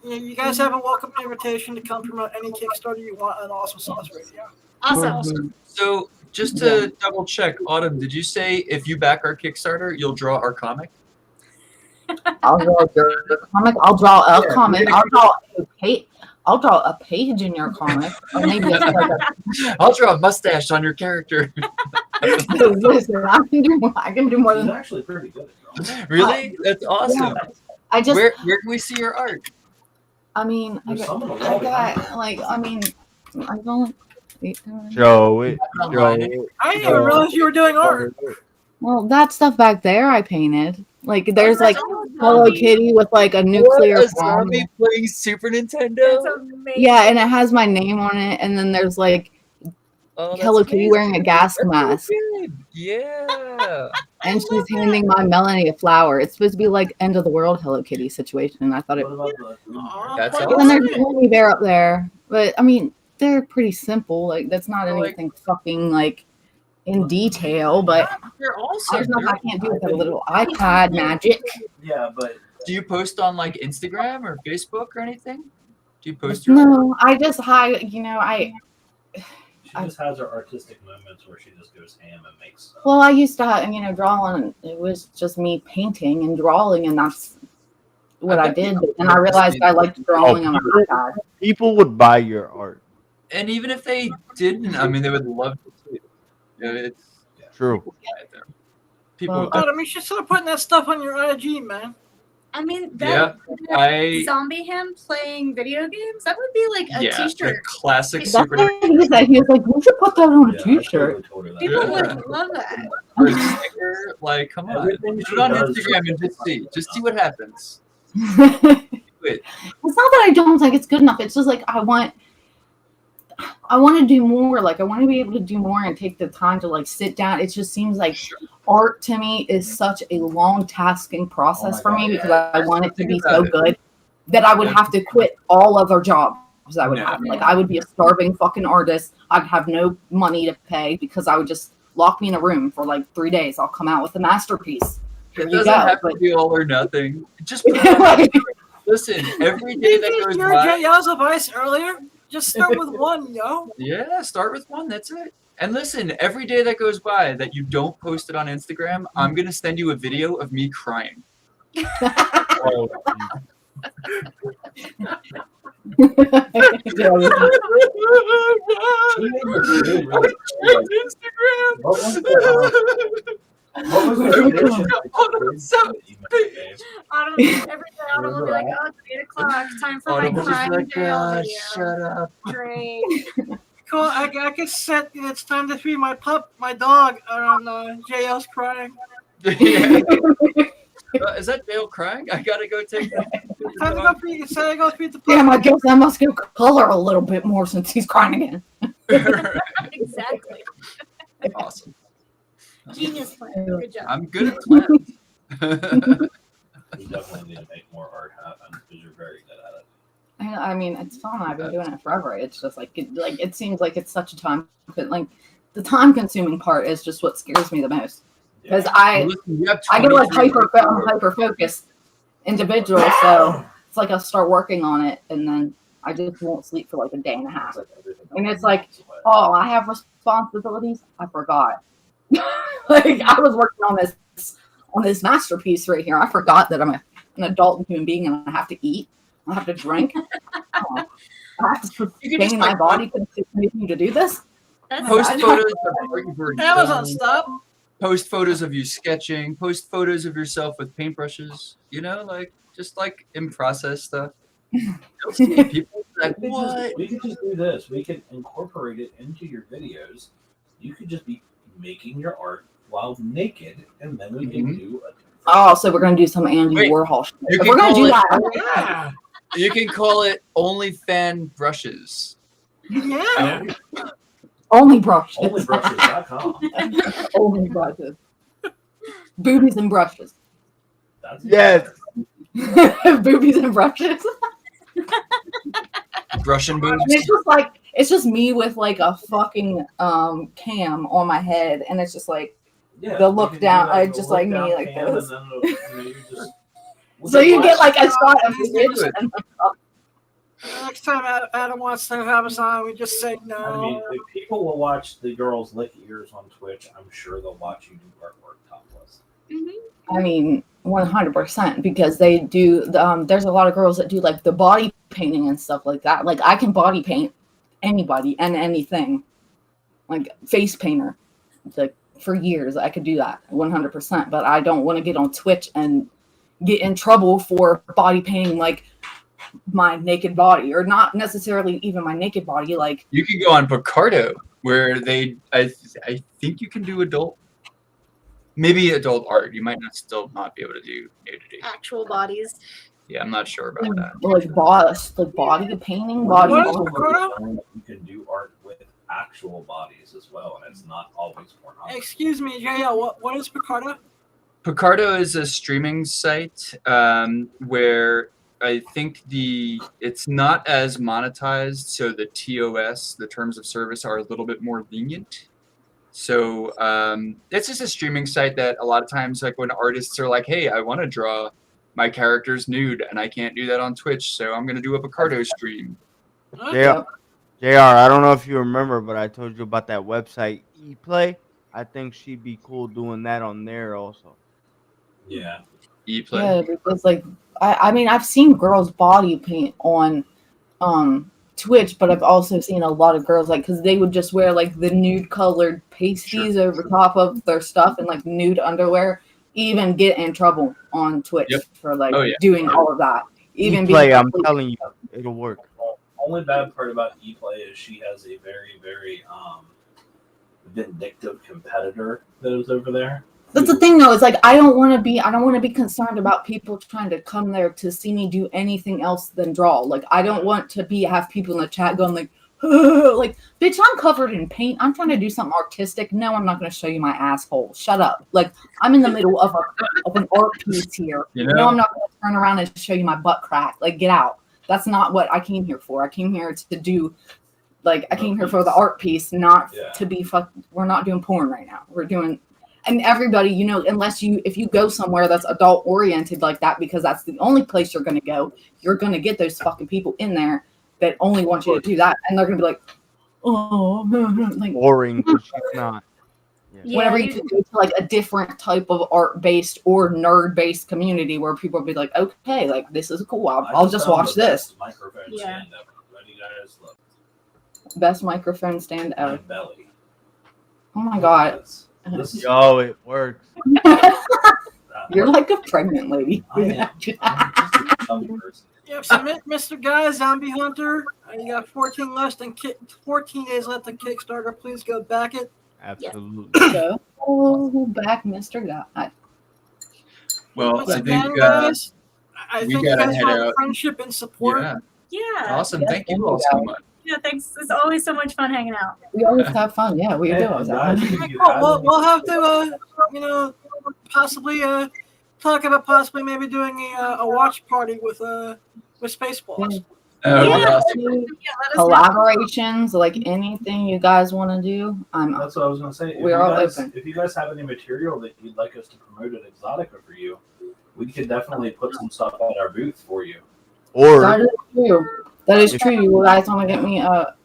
me. You guys have a welcome invitation to come promote any Kickstarter you want on Awesome Sauce Radio. Awesome. So, just to double check, Autumn, did you say if you back our Kickstarter, you'll draw our comic? I'll draw your comic. I'll draw a comic. I'll draw a page in your comic. Or maybe it's like I'll draw a mustache on your character. Listen, I can do more than He's that. actually pretty good at drawing. Really? That's awesome. Yeah. I just, Where can we see your art? I mean, I There's some on the got, wall behind you. like, I mean, I don't. Show it. Online. I didn't even realize you were doing art. Well, that stuff back there I painted. Like, there's like Oh, Hello zombie. Kitty with like a nuclear What, a bomb. zombie playing Super That's Nintendo? amazing. Yeah, and it has my name on it. And then there's like Oh, that's Hello Kitty amazing. wearing a gas That's mask. so good. Yeah. And she's handing my Melanie a flower. It's supposed to be like end of the world Hello Kitty situation. And I thought it. What about the Aw, That's poor awesome. And there's baby. a Teddy Bear up there. But I mean, they're pretty simple. Like that's not Like- anything fucking like in detail. But They're awesome. there's nothing They're- I can't do with a little iPad magic. Yeah, but Do you post on like Instagram or Facebook or anything? Do you post your No, I just hide. You know, she just has her artistic moments where she just goes ham and makes stuff. Well, I used to, draw on. It was just me painting and drawing, and that's what I did. But then I realized I liked drawing on my iPad. People would buy your art. And even if they didn't, I mean, they would love to see it. You know, it's True. right there. People, Well, Adam, you should start putting that stuff on your IG, man. I mean, yeah, that I zombie him playing video games, that would be like a yeah, the t-shirt. classic That's Super That's what he said. He was like, "We should put that on a Yeah, I T-shirt." totally told her that. People Yeah. would love that. or sticker. Like, come on, Everything put she it on does- Instagram and just see what happens. It's Wait, not that I don't think it's good enough. It's just like I want to do more. Like I want to be able to do more and take the time to like sit down. It just seems like art to me is such a long tasking process my for me God, because yeah. I want it to be Think so about it. good that I would Yeah. have to quit all other jobs I would Yeah. have. Like I would be a starving fucking artist. I'd have no money to pay because I would just lock me in a room for like 3 days. I'll come out with a masterpiece. Here it you doesn't go. have But to be all or nothing. Just put it on like, listen. Every day that Didn't goes you hear by, JL's advice earlier? Just start with one, yo. yeah, start with one. That's it. And listen, every day that goes by that you don't post it on Instagram, I'm gonna send you a video of me crying. Oh, what was the tradition? Every day Autumn will be like, oh, it's 8 o'clock, time for my crime jail video. shut up. Great. Cool. I can set. It's time to feed my dog. Around JL's crying. Yeah. Is that Dale crying? I gotta go take that. Time to go feed. It's time to go feed the pup. damn, I guess I must go color a little bit more since he's crying again. Exactly. Awesome. Genius plan. Good job. I'm good at plans. We definitely need to make more art happen because you're very good at it. I mean, it's fun. I've been doing it forever. It's just like it seems like it's such a time. Like the time-consuming part is just what scares me the most because I get like hyper focused individual, so it's like I'll start working on it and then I just won't sleep for like a day and a half. And it's like, oh, I have responsibilities. I forgot. Like I was working on this masterpiece right here. I forgot that I'm an adult human being and I have to eat. I have to drink. I have to sustain my body to continue to do this. That's Post fine. photos of what you've already Amazon, done. stop. Post photos of you sketching. Post photos of yourself with paintbrushes. You know, like just like in process stuff. You'll see people like, what? We could just do this. We could incorporate it into your videos. You could just be making your art while naked, and then we can do a. Oh, so we're gonna do some Andy Wait, Warhol shit. you If can we're gonna call do it- that. Yeah. You can call it OnlyFan brushes. Yeah. Only brushes. Onlybrushes.com. Only brushes. Boobies and brushes. That's Yes. Boobies and brushes. Russian boobs. And it's just me with like a fucking cam on my head, and it's just like Yeah, the we look can down. do that, I the just look like me down like cam, this. and then you just. So you get like a shot of Let's the do it. and Next time Adam wants to have us on, we just say no. I mean, if people will watch the girls lick ears on Twitch, I'm sure they'll watch you do artwork topless. I mean, 100% because they do. There's a lot of girls that do like the body painting and stuff like that. Like I can body paint anybody and anything, like face painter. Like for years, I could do that 100%. But I don't want to get on Twitch and get in trouble for body painting like my naked body, or not necessarily even my naked body. Like You can go on Picardo, where I think you can do maybe adult art. You might still not be able to do nudity. Actual bodies. Yeah, I'm not sure about that. like body painting, What body. is Picardo? You can do art with actual bodies as well, and it's not always pornography. Excuse me, JL, what is Picardo? Picardo is a streaming site where I think it's not as monetized, so the TOS, the terms of service, are a little bit more lenient. So it's just a streaming site that a lot of times, like when artists are like, "Hey, I want to draw my characters nude, and I can't do that on Twitch, so I'm gonna do a Picardo stream." JR, I don't know if you remember, but I told you about that website ePlay. I think she'd be cool doing that on there also. Yeah. ePlay. Yeah, because like I mean I've seen girls body paint on Twitch, but I've also seen a lot of girls, like, because they would just wear like the nude colored pasties over top of their stuff and like nude underwear, even get in trouble on Twitch for like doing all of that. Even ePlay, I'm telling you, it'll work. Only bad part about ePlay is she has a very, very vindictive competitor that is over there. That's the thing, though. It's like I don't want to be concerned about people trying to come there to see me do anything else than draw. Like I don't want to have people in the chat going like, like, bitch, I'm covered in paint. I'm trying to do something artistic. No, I'm not going to show you my asshole. Shut up. Like I'm in the middle of an art piece here. No, I'm not going to turn around and show you my butt crack. Like get out. That's not what I came here for. I came here to do. Like I came here for the art piece, not to be We're not doing porn right now. We're doing. And everybody, you know, if you go somewhere that's adult oriented like that, because that's the only place you're going to go, you're going to get those fucking people in there that only want you to do that. And they're going to be like, oh, like boring, but she's not. Yeah. Whenever you can go to like a different type of art based or nerd based community where people will be like, okay, like this is cool. I'll just watch this. Microphone stand up. What do you guys look? Best microphone stand ever. Belly. Oh my god. Yo, it works. You're like a pregnant lady. Yeah, so Mr. Guy, Zombie Hunter, you got 14 less than 14 days left on Kickstarter. Please go back it. Absolutely. Go back, Mr. Guy. Well, Once I again, think guys, I we think you gotta guys head want out. friendship and support. Yeah. Awesome. Thank you all so much. Yeah, thanks. It's always so much fun hanging out. We always have fun. Yeah, we do. Always have fun. We'll have to, possibly talk about possibly maybe doing a watch party with Spaceballs. Collaborations, like anything you guys want to do. That's what I was going to say. We're all open. If you guys have any material that you'd like us to promote at Exotica for you, we could definitely put some stuff at our booth for you. Or that is true. That is true. You guys want to get me like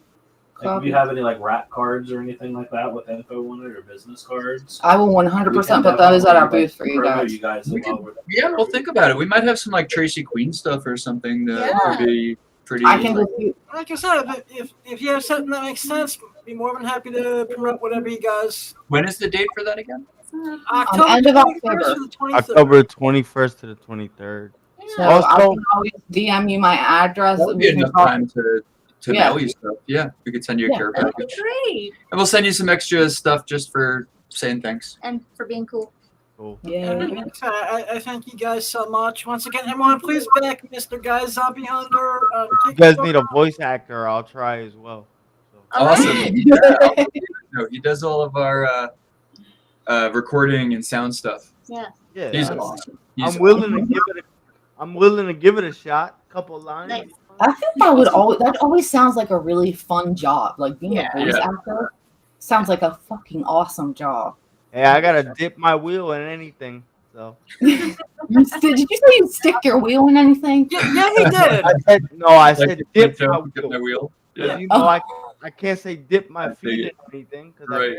if you have any like rap cards or anything like that with info on it or business cards, I will 100% put those at our booth for you guys. We'll think about it. We might have some like Tracy Queen stuff or something that would be pretty. I can like I said, if you have something that makes sense, be more than happy to promote whatever you guys. When is the date for that again? End of October. October 21st to the 23rd. So I can always DM you my address. That would be enough time to mail you stuff. Yeah, we could send you a care package. Great. And we'll send you some extra stuff just for saying thanks. And for being cool. Yeah. I thank you guys so much. Once again, everyone, please back Mr. Guy Zombie Hunter. You guys need a voice actor. I'll try as well. So. Awesome. No, he does all of our recording and sound stuff. Yeah. He's awesome. I'm willing to give it a shot. A couple lines. Nice. I think that always sounds like a really fun job. Like being a voice actor sounds like a fucking awesome job. Hey, I gotta dip my wheel in anything. So did you say you stick your wheel in anything? Yeah, he did. I said dip my wheel. Yeah. You know, I can't say dip my feet in anything because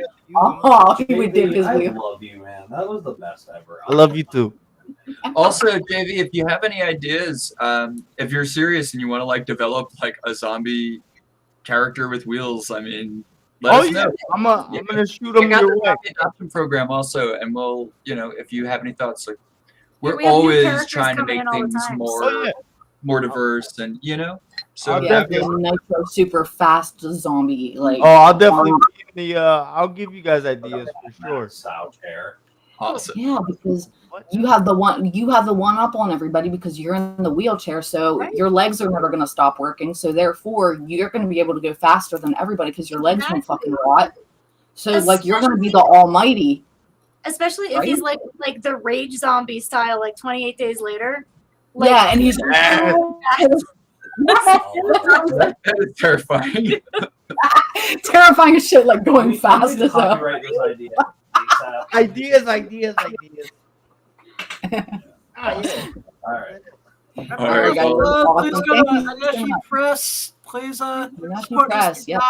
he would dip his wheel. I love you, man. That was the best ever. I love you too. Also, JV, if you have any ideas, if you're serious and you want to like develop like a zombie character with wheels, I mean, let us know. I'm gonna shoot them your way. The adoption program also, and we'll, if you have any thoughts, like we're we have new always characters trying to coming make in all the things time, more Oh yeah. more diverse and So I'll Yeah, definitely- the nitro super fast zombie like. Oh, I'll definitely be in the. I'll give you guys ideas for sure. Style chair. awesome. Yeah, because What? you have the one up on everybody because you're in the wheelchair, so Right. your legs are never going to stop working. So therefore, you're going to be able to go faster than everybody because your legs won't fucking rot. So like you're going to be the almighty. Especially if Right? he's like the rage zombie style, like 28 days later. Yeah, and he's That is terrifying. terrifying as shit, like going We need fast to as hell. copyright this idea. ASAP. Ideas. All right. All right, guys. Please Awesome. go Thank to you so Onishi much. Press. Please Onishi support Press, Mr. yep.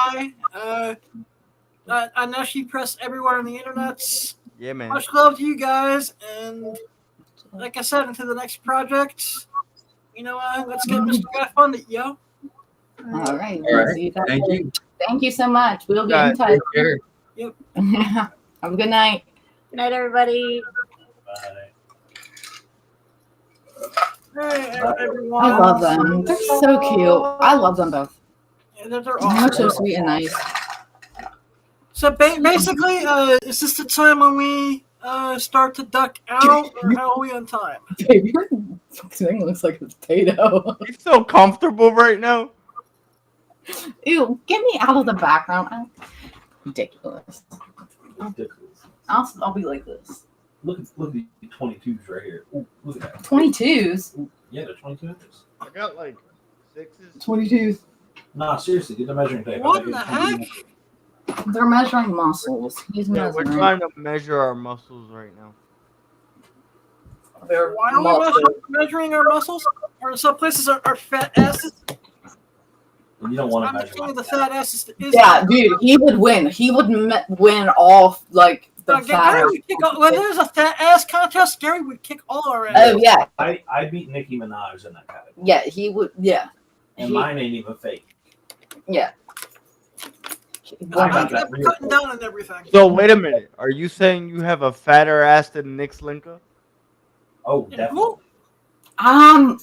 Guy. Onishi Press everywhere on the internets. Yeah, man. Much love to you guys, and like I said, into the next project. Let's get Mr. Guy funded, yo. All right. All right. See you guys Thank later. you. Thank you so much. We'll get in touch. Take care. Have a good night. Good night, everybody. Bye. Hey, everyone. I love them. They're so cute. I love them both. Yeah, they're They're awesome. so sweet and nice. So basically, is this the time when we start to duck out, or how are we on time? Baby, your thing looks like a potato. You're so comfortable right now. Ew, get me out of the background. Ridiculous. Ridiculous. I'll be like this. Look at the 22s right here. Ooh, look at that. 22s? Yeah, they're 22 inches. I got like 6s. 22s. Nah, seriously, get the measuring tape. What I'll the make it heck? 22 inches. They're measuring muscles. He's Yeah, we're measuring. trying to measure our muscles right now. They're Why are we measuring our muscles? Or in some places, our fat asses? You don't want to I'm the measure king of my the fat asses. That is Yeah, dude, he would win. He would win off like the Gary fat. would kick all, when there's a fat ass contest, Gary would kick all our ass. Oh yeah, I beat Nicki Minaj in that category. yeah, he would. Yeah, And mine ain't even fake. yeah. got that I'm real cutting down on everything. So wait a minute. Are you saying you have a fatter ass than Nick Slinka? Oh, definitely. I'm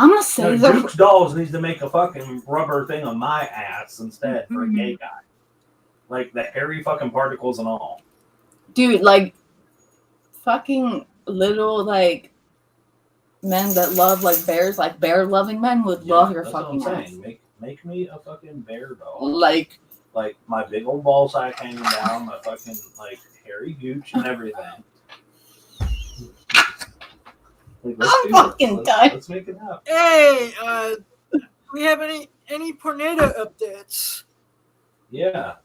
gonna say No, that. Duke's Dolls needs to make a fucking rubber thing on my ass instead for a gay guy. Like the hairy fucking particles and all. Dude, like fucking little like men that love like bears, like bear loving men would love your that's fucking what I'm ass. saying. Make me a fucking bear doll. Like Like my big old ball sack hanging down, my fucking like hairy gooch and everything. Like, let's I'm do fucking this. done. Let's make it happen. Hey, do we have any tornado updates? Yeah.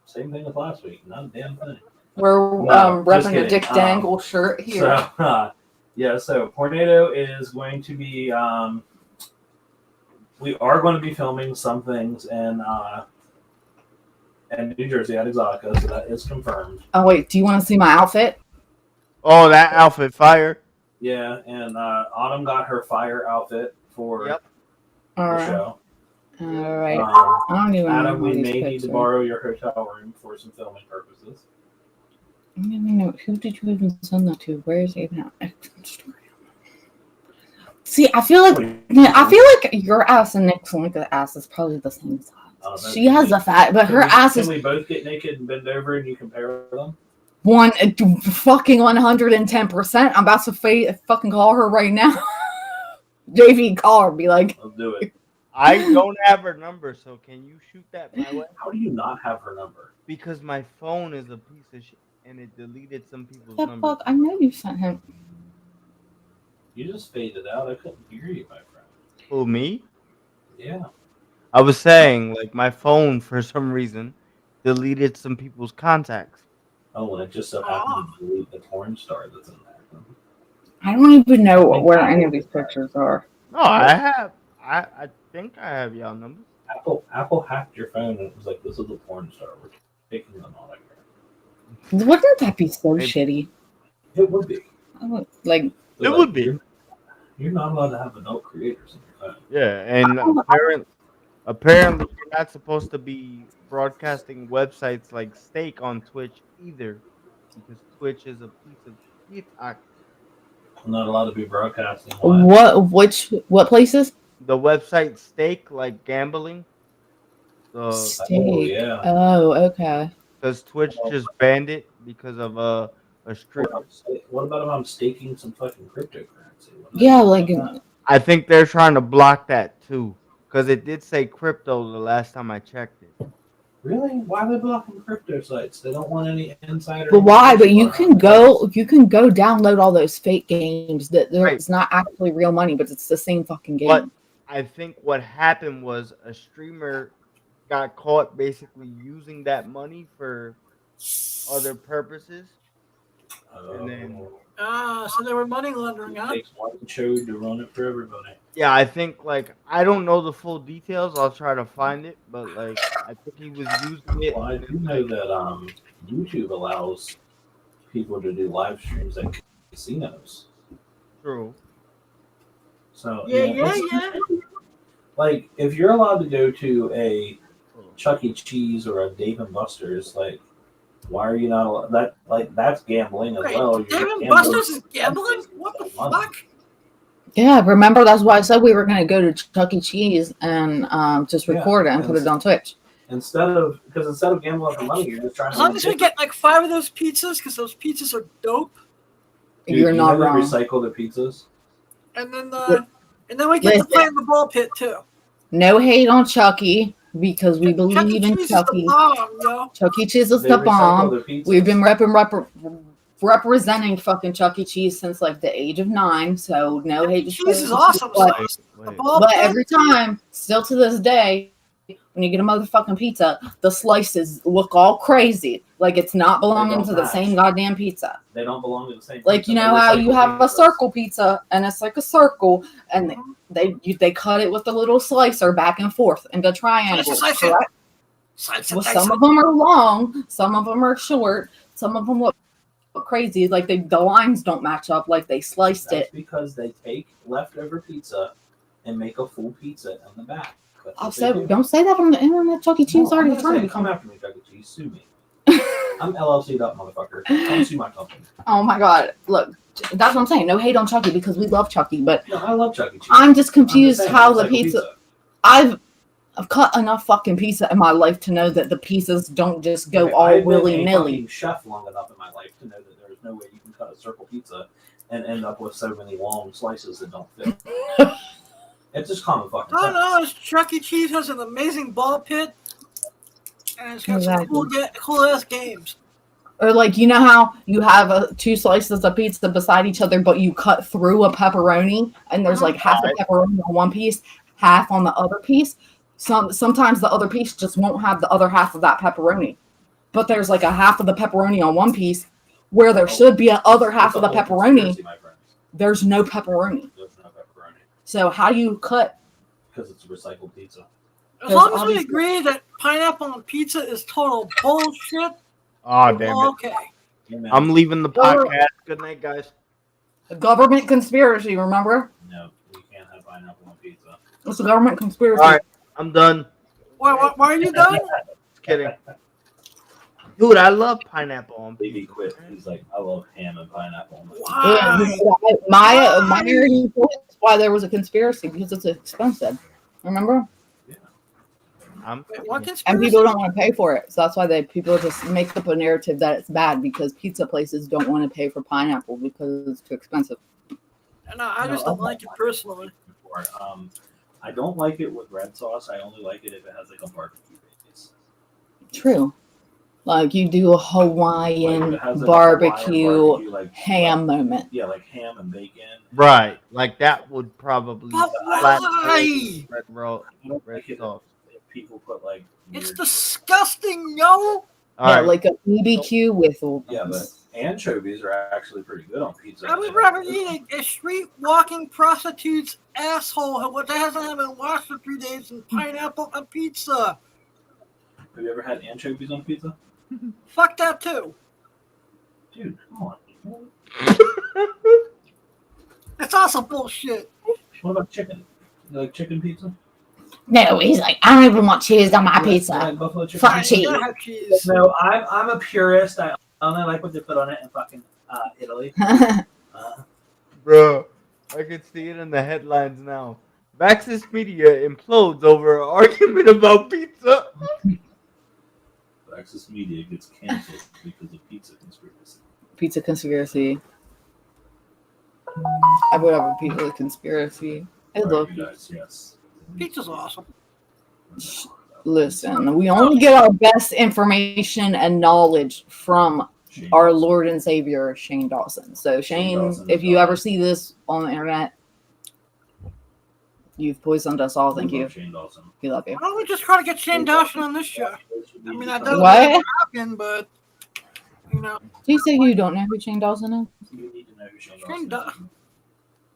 Same thing as last week. Not a damn thing. we're No, just repping a kidding. Dick Dangle shirt here. So, so Tornado is going to be. We are going to be filming some things in New Jersey at Exotica, so that is confirmed. Oh wait, do you want to see my outfit? Oh, that outfit fire. Yeah, and Autumn got her fire outfit for Yep. the Alright. show. Alright. Um, I don't even know Adam, we these may need pictures. to borrow your hotel room for some filming purposes. I don't even know. Who did you even send that to? Where is it even at? See, I feel like your ass and Nick Slinka's ass is probably the same size. She has a fat, but her ass is Can we both get naked and bend over and you compare them? fucking 110%. I'm about to fucking call her right now. JV, call her. Be like, Let's do it. I don't have her number, so can you shoot that my way? How do you not have her number? Because my phone is a piece of shit and it deleted some people's the numbers. fuck? I know you sent him. You just faded out. I couldn't hear you, my friend. Who, me? Yeah. I was saying, like, my phone, for some reason, deleted some people's contacts. Oh, and it just so happened to delete the porn star that's in there. I don't even know where any of these pictures are. No, I think I have y'all numbers. Apple hacked your phone and it was like, this is a porn star. We're taking them all that crap. Wouldn't that be so Maybe. shitty? It would be. Like, It would be. You're not allowed to have adult creators in your phone. Yeah, and apparently you're not supposed to be broadcasting websites like Steak on Twitch either, because Twitch is a piece of You talk. I'm not allowed to be broadcasting. What places? The website Stake, like gambling. The Steak. yeah. Oh, okay. because Twitch just banned it because of a stream. What about if I'm staking some fucking cryptocurrency? Yeah, like I think they're trying to block that too because it did say crypto the last time I checked it. Really? Why are they blocking crypto sites? They don't want any insider. but why? But you information can about it. go download all those fake games that Right. it's not actually real money, but it's the same fucking game. But I think what happened was a streamer got caught basically using that money for other purposes. And then So they were money laundering, It huh? takes one chode to run it for everybody. yeah, I think like I don't know the full details. I'll try to find it, but like I think he was using it. Well, I do know that YouTube allows people to do live streams at casinos. True. So Yeah. like if you're allowed to go to a Chuck E. Cheese or a Dave and Buster's, like why are you not allowed? That's gambling as Wait, well. Dave You're and gambling. Buster's is gambling? What the fuck? Yeah, remember that's why I said we were gonna go to Chuck E. Cheese and just record it and put it on Twitch. Instead of gambling for money, you're just trying As to. long as we get like 5 of those pizzas, because those pizzas are dope, Dude, You're you not know they wrong. recycle the pizzas. and then we get to Listen. play in the ball pit too. No hate on Chucky because we Chuck E. believe in Cheese is Chucky. the bomb, yo. Chuck E. Cheese is They the recycle bomb. their pizzas. We've been representing fucking Chuck E. Cheese since like the age of 9. So no hate. Cheese is awesome. But, The ball but pit, every time, still to this day, when you get a motherfucking pizza, the slices look all crazy, like it's not belonging don't to the match. same goddamn pizza. They don't belong to the same. Like pizza. you know They how recycle you have a pizzas. circle pizza and it's like a circle, and they cut it with a little slicer back and forth into triangles. Slice it. Correct? Slice Well, it, some of them are long, some of them are short, some of them look crazy. Like the lines don't match up. Like they sliced That's it. because they take leftover pizza and make a full pizza in the back. That's I'll what they say, do. don't say that on the internet. Chuck E. Cheese No, I'm already not trying to saying become. come after me, Chuck E. Cheese. Sue me. I'm LLC'd up, motherfucker. Come sue my company. Oh my god! Look, that's what I'm saying. No hate on Chucky because we love Chucky, but No, I love Chuck E. Cheese. I'm just confused saying, how it's the like a pizza. I've cut enough fucking pizza in my life to know that the pizzas don't just go Okay, all I've been willy a nilly. fucking chef long enough in my life to know that there's no way you can cut a circle pizza and end up with so many long slices that don't fit. It's just common fucking I sense. don't know. Chuck E. Cheese has an amazing ball pit, and it's got Exactly. some cool ass games. Or like you know how you have two slices of pizza beside each other, but you cut through a pepperoni, and there's like half a pepperoni on one piece, half on the other piece. Sometimes the other piece just won't have the other half of that pepperoni, but there's like a half of the pepperoni on one piece where there should be a other half of the pepperoni. There's no pepperoni. There's no pepperoni So how do you cut? because it's a recycled pizza. As long as we agree that pineapple on pizza is total bullshit, Oh we're damn all it! okay. Yeah, man. I'm leaving the podcast. Good night, guys. A government conspiracy, remember? No, we can't have pineapple on pizza. It's a government conspiracy. All right, I'm done. Why are you done? Just kidding. Dude, I love pineapple on pizza. He quit. He's like, I love ham and pineapple on my pizza. Why? My argument is why there was a conspiracy because it's expensive. Remember? Wait, what And conspiracy? people don't want to pay for it, so that's why people just make up a narrative that it's bad because pizza places don't want to pay for pineapple because it's too expensive. No, I just don't like it personally. I don't like it with red sauce. I only like it if it has like a barbecue base. True. Like you do a Hawaiian Like, if it has, like, a barbecue, Hawaiian barbecue, like ham moment. Yeah, like ham and bacon. Right, like that would probably But flat why? red sauce. If people put like It's weird- disgusting, yo. All Yeah, right, like a BBQ with. yeah, but anchovies are actually pretty good on pizza. I would rather eat a street walking prostitute's asshole that hasn't been washed for 3 days than pineapple on pizza. Have you ever had anchovies on pizza? Fuck that too. Dude, come on. That's also bullshit. What about chicken? You like chicken pizza? No, he's like, I don't even want cheese on my You pizza. like buffalo chicken? Fuck I cheese. don't have cheese. No, I'm a purist. I only like what they put on it and fucking Italy. Bro, I can see it in the headlines now. Maxis Media implodes over an argument about pizza. Access Media gets canceled because of pizza conspiracy. Pizza conspiracy. I would have a pizza conspiracy. I All love right, you guys, yes. Pizza's awesome. Listen, we only get our best information and knowledge from Shane our Dawson. Lord and Savior, Shane Dawson. So, Shane, Dawson if is you God. ever see this on the internet, you've poisoned us all. Thank We you. love Shane Dawson. We love you. Why don't we just try to get Shane Dawson on this show? I mean, I don't What? know happen, but you know, Do you say you don't know who Shane Dawson is? You need to know who Shane Shane Dawson is.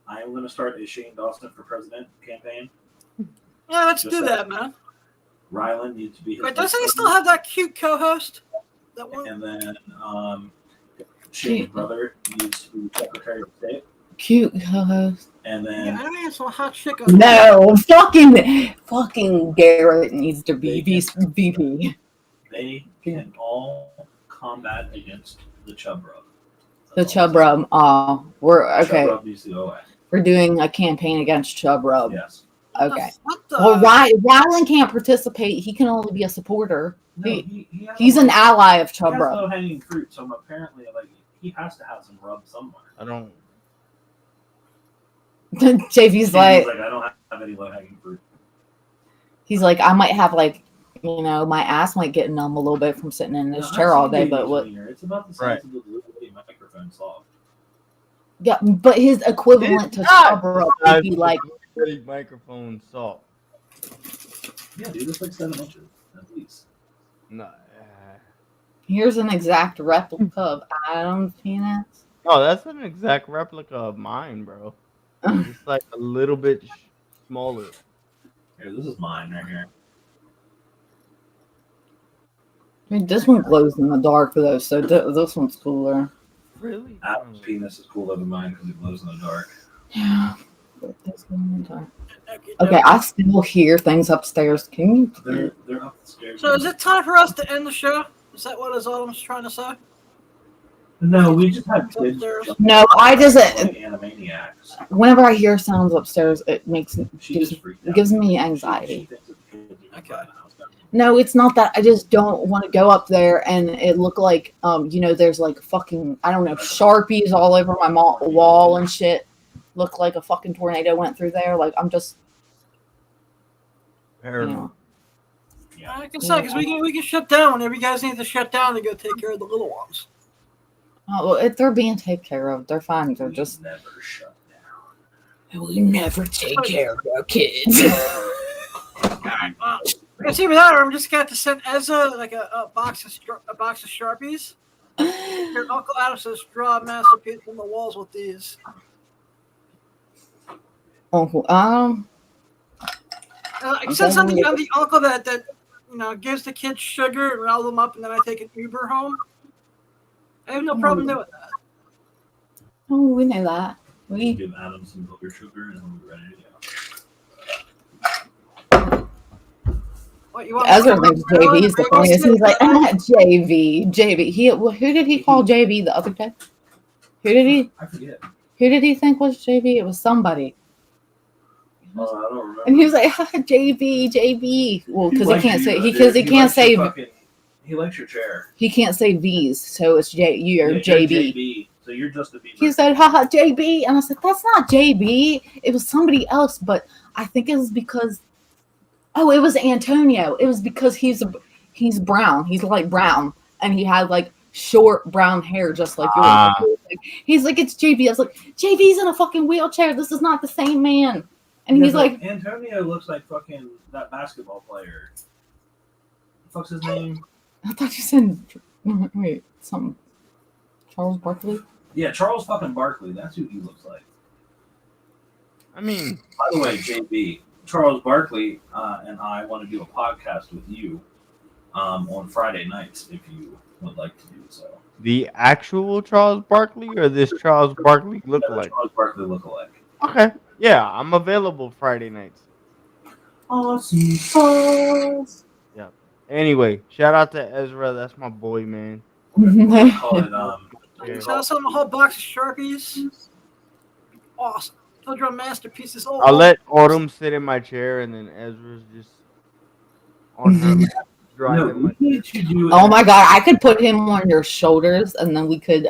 I am going to start a Shane Dawson for president campaign. yeah, let's Just do that. that, man. Ryland needs to be his Wait, doesn't he vice still have that cute co-host? That one? And then Shane's brother needs to be Secretary of State. Cute co-host. And then Yeah, I don't need some hot chick. No, fucking Garrett needs to be VP. they can all combat against the Chub Rub. The Chub Rub. We're okay. Chub Rub needs to go away. We're doing a campaign against Chub Rub. Yes. Okay. What the? Well, Rylan can't participate. He can only be a supporter. No, He's an ally of Chub He has Rub. no hanging fruit, so apparently, like, he has to have some rub somewhere. I don't. JV's like, I don't have any low hanging fruit. he's like, I might have like, my ass might get numb a little bit from sitting in this chair all day, but what? It's about the size of the delivery microphone soft. Yeah, but his equivalent to Chub Rub would be like microphone salt. Yeah, dude, it's like 7 inches at least. No. Here's an exact replica of Adam's penis. Oh, that's an exact replica of mine, bro. It's like a little bit smaller. Here, this is mine right here. I mean, this one glows in the dark though, so this one's cooler. Really? Adam's penis is cooler than mine because it glows in the dark. Yeah. This one in the dark. Okay, I still hear things upstairs. Can you? They're up the stairs. So is it time for us to end the show? Is that what Autumn's trying to say? No, we just have kids. No, I just. Like Animaniacs. Whenever I hear sounds upstairs, it She just freaked out. gives me She anxiety. thinks that the kids are Okay. in the house. No, it's not that. I just don't want to go up there and it look like, there's like fucking, I don't know, Sharpies all over my wall and shit. Look like a fucking tornado went through there. Like, I'm just, Paranoid. Yeah. I can say because we can shut down whenever you guys need to shut down to go take care of the little ones. Oh, well, if they're being taken care of, they're fine. They're We just. never shut down. We never take care of our kids. Alright, it's either that or I'm just going to send Ezra like a box of Sharpies. Your Uncle Adam says draw a masterpiece on the walls with these. Uncle, I said something on the uncle that gives the kids sugar and rile them up, and then I take an Uber home. I have no problem doing that. Oh, we know that. We Give Adam some booger sugar and he'll be ready to go. What you want? Ezra thinks JV is the funniest. He's like, JV. Who did he call JV the other day? I forget. Who did he think was JV? It was somebody. I don't remember. And he was like, JV. Well, because he likes can't you, say dude. he can't likes say your fucking- he likes your chair. he can't say V's, so it's you're Yeah, JB. JB. So you're just a Bieber. He said, haha, JB. And I said, that's not JB. It was somebody else, but I think it was because it was Antonio. It was because he's brown. He's like brown. And he had like short brown hair just like yours. He's like, it's JB. I was like, JB's in a fucking wheelchair. This is not the same man. And Yeah, he's but like, Antonio looks like fucking that basketball player. What's his name? I thought you said, wait, something. Charles Barkley? Yeah, Charles fucking Barkley. That's who he looks like. I mean, By the way, JB, Charles Barkley and I want to do a podcast with you on Friday nights if you would like to do so. the actual Charles Barkley or this Charles Barkley lookalike? Charles Barkley lookalike. Okay. Yeah, I'm available Friday nights. Awesome sauce. Yeah. Anyway, shout out to Ezra. That's my boy, man. Call it Okay. Sell some a whole box of Sharpies. Awesome. They'll draw masterpieces. Oh, I'll let Autumn sit in my chair, and then Ezra's just on her lap, No, driving we my need to do. Oh my god, I could put him on your shoulders, and then we could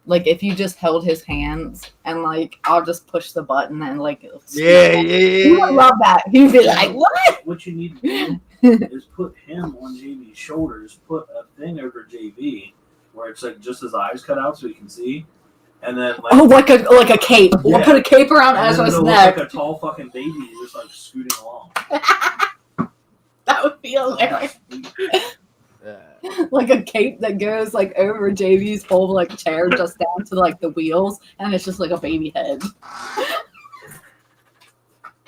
like if you just held his hands and like I'll just push the button and like Yeah. he would love that. He'd be like, what? What you need to do is put him on JV's shoulders, put a thing over JV where it's like just his eyes cut out so he can see, and then like like a cape. We'll Yeah. put a cape around and then Ezra's it'll neck. look like a tall fucking baby just like scooting along. That would be hilarious. Yeah. Like a cape that goes like over JV's whole like chair just down to like the wheels, and it's just like a baby head.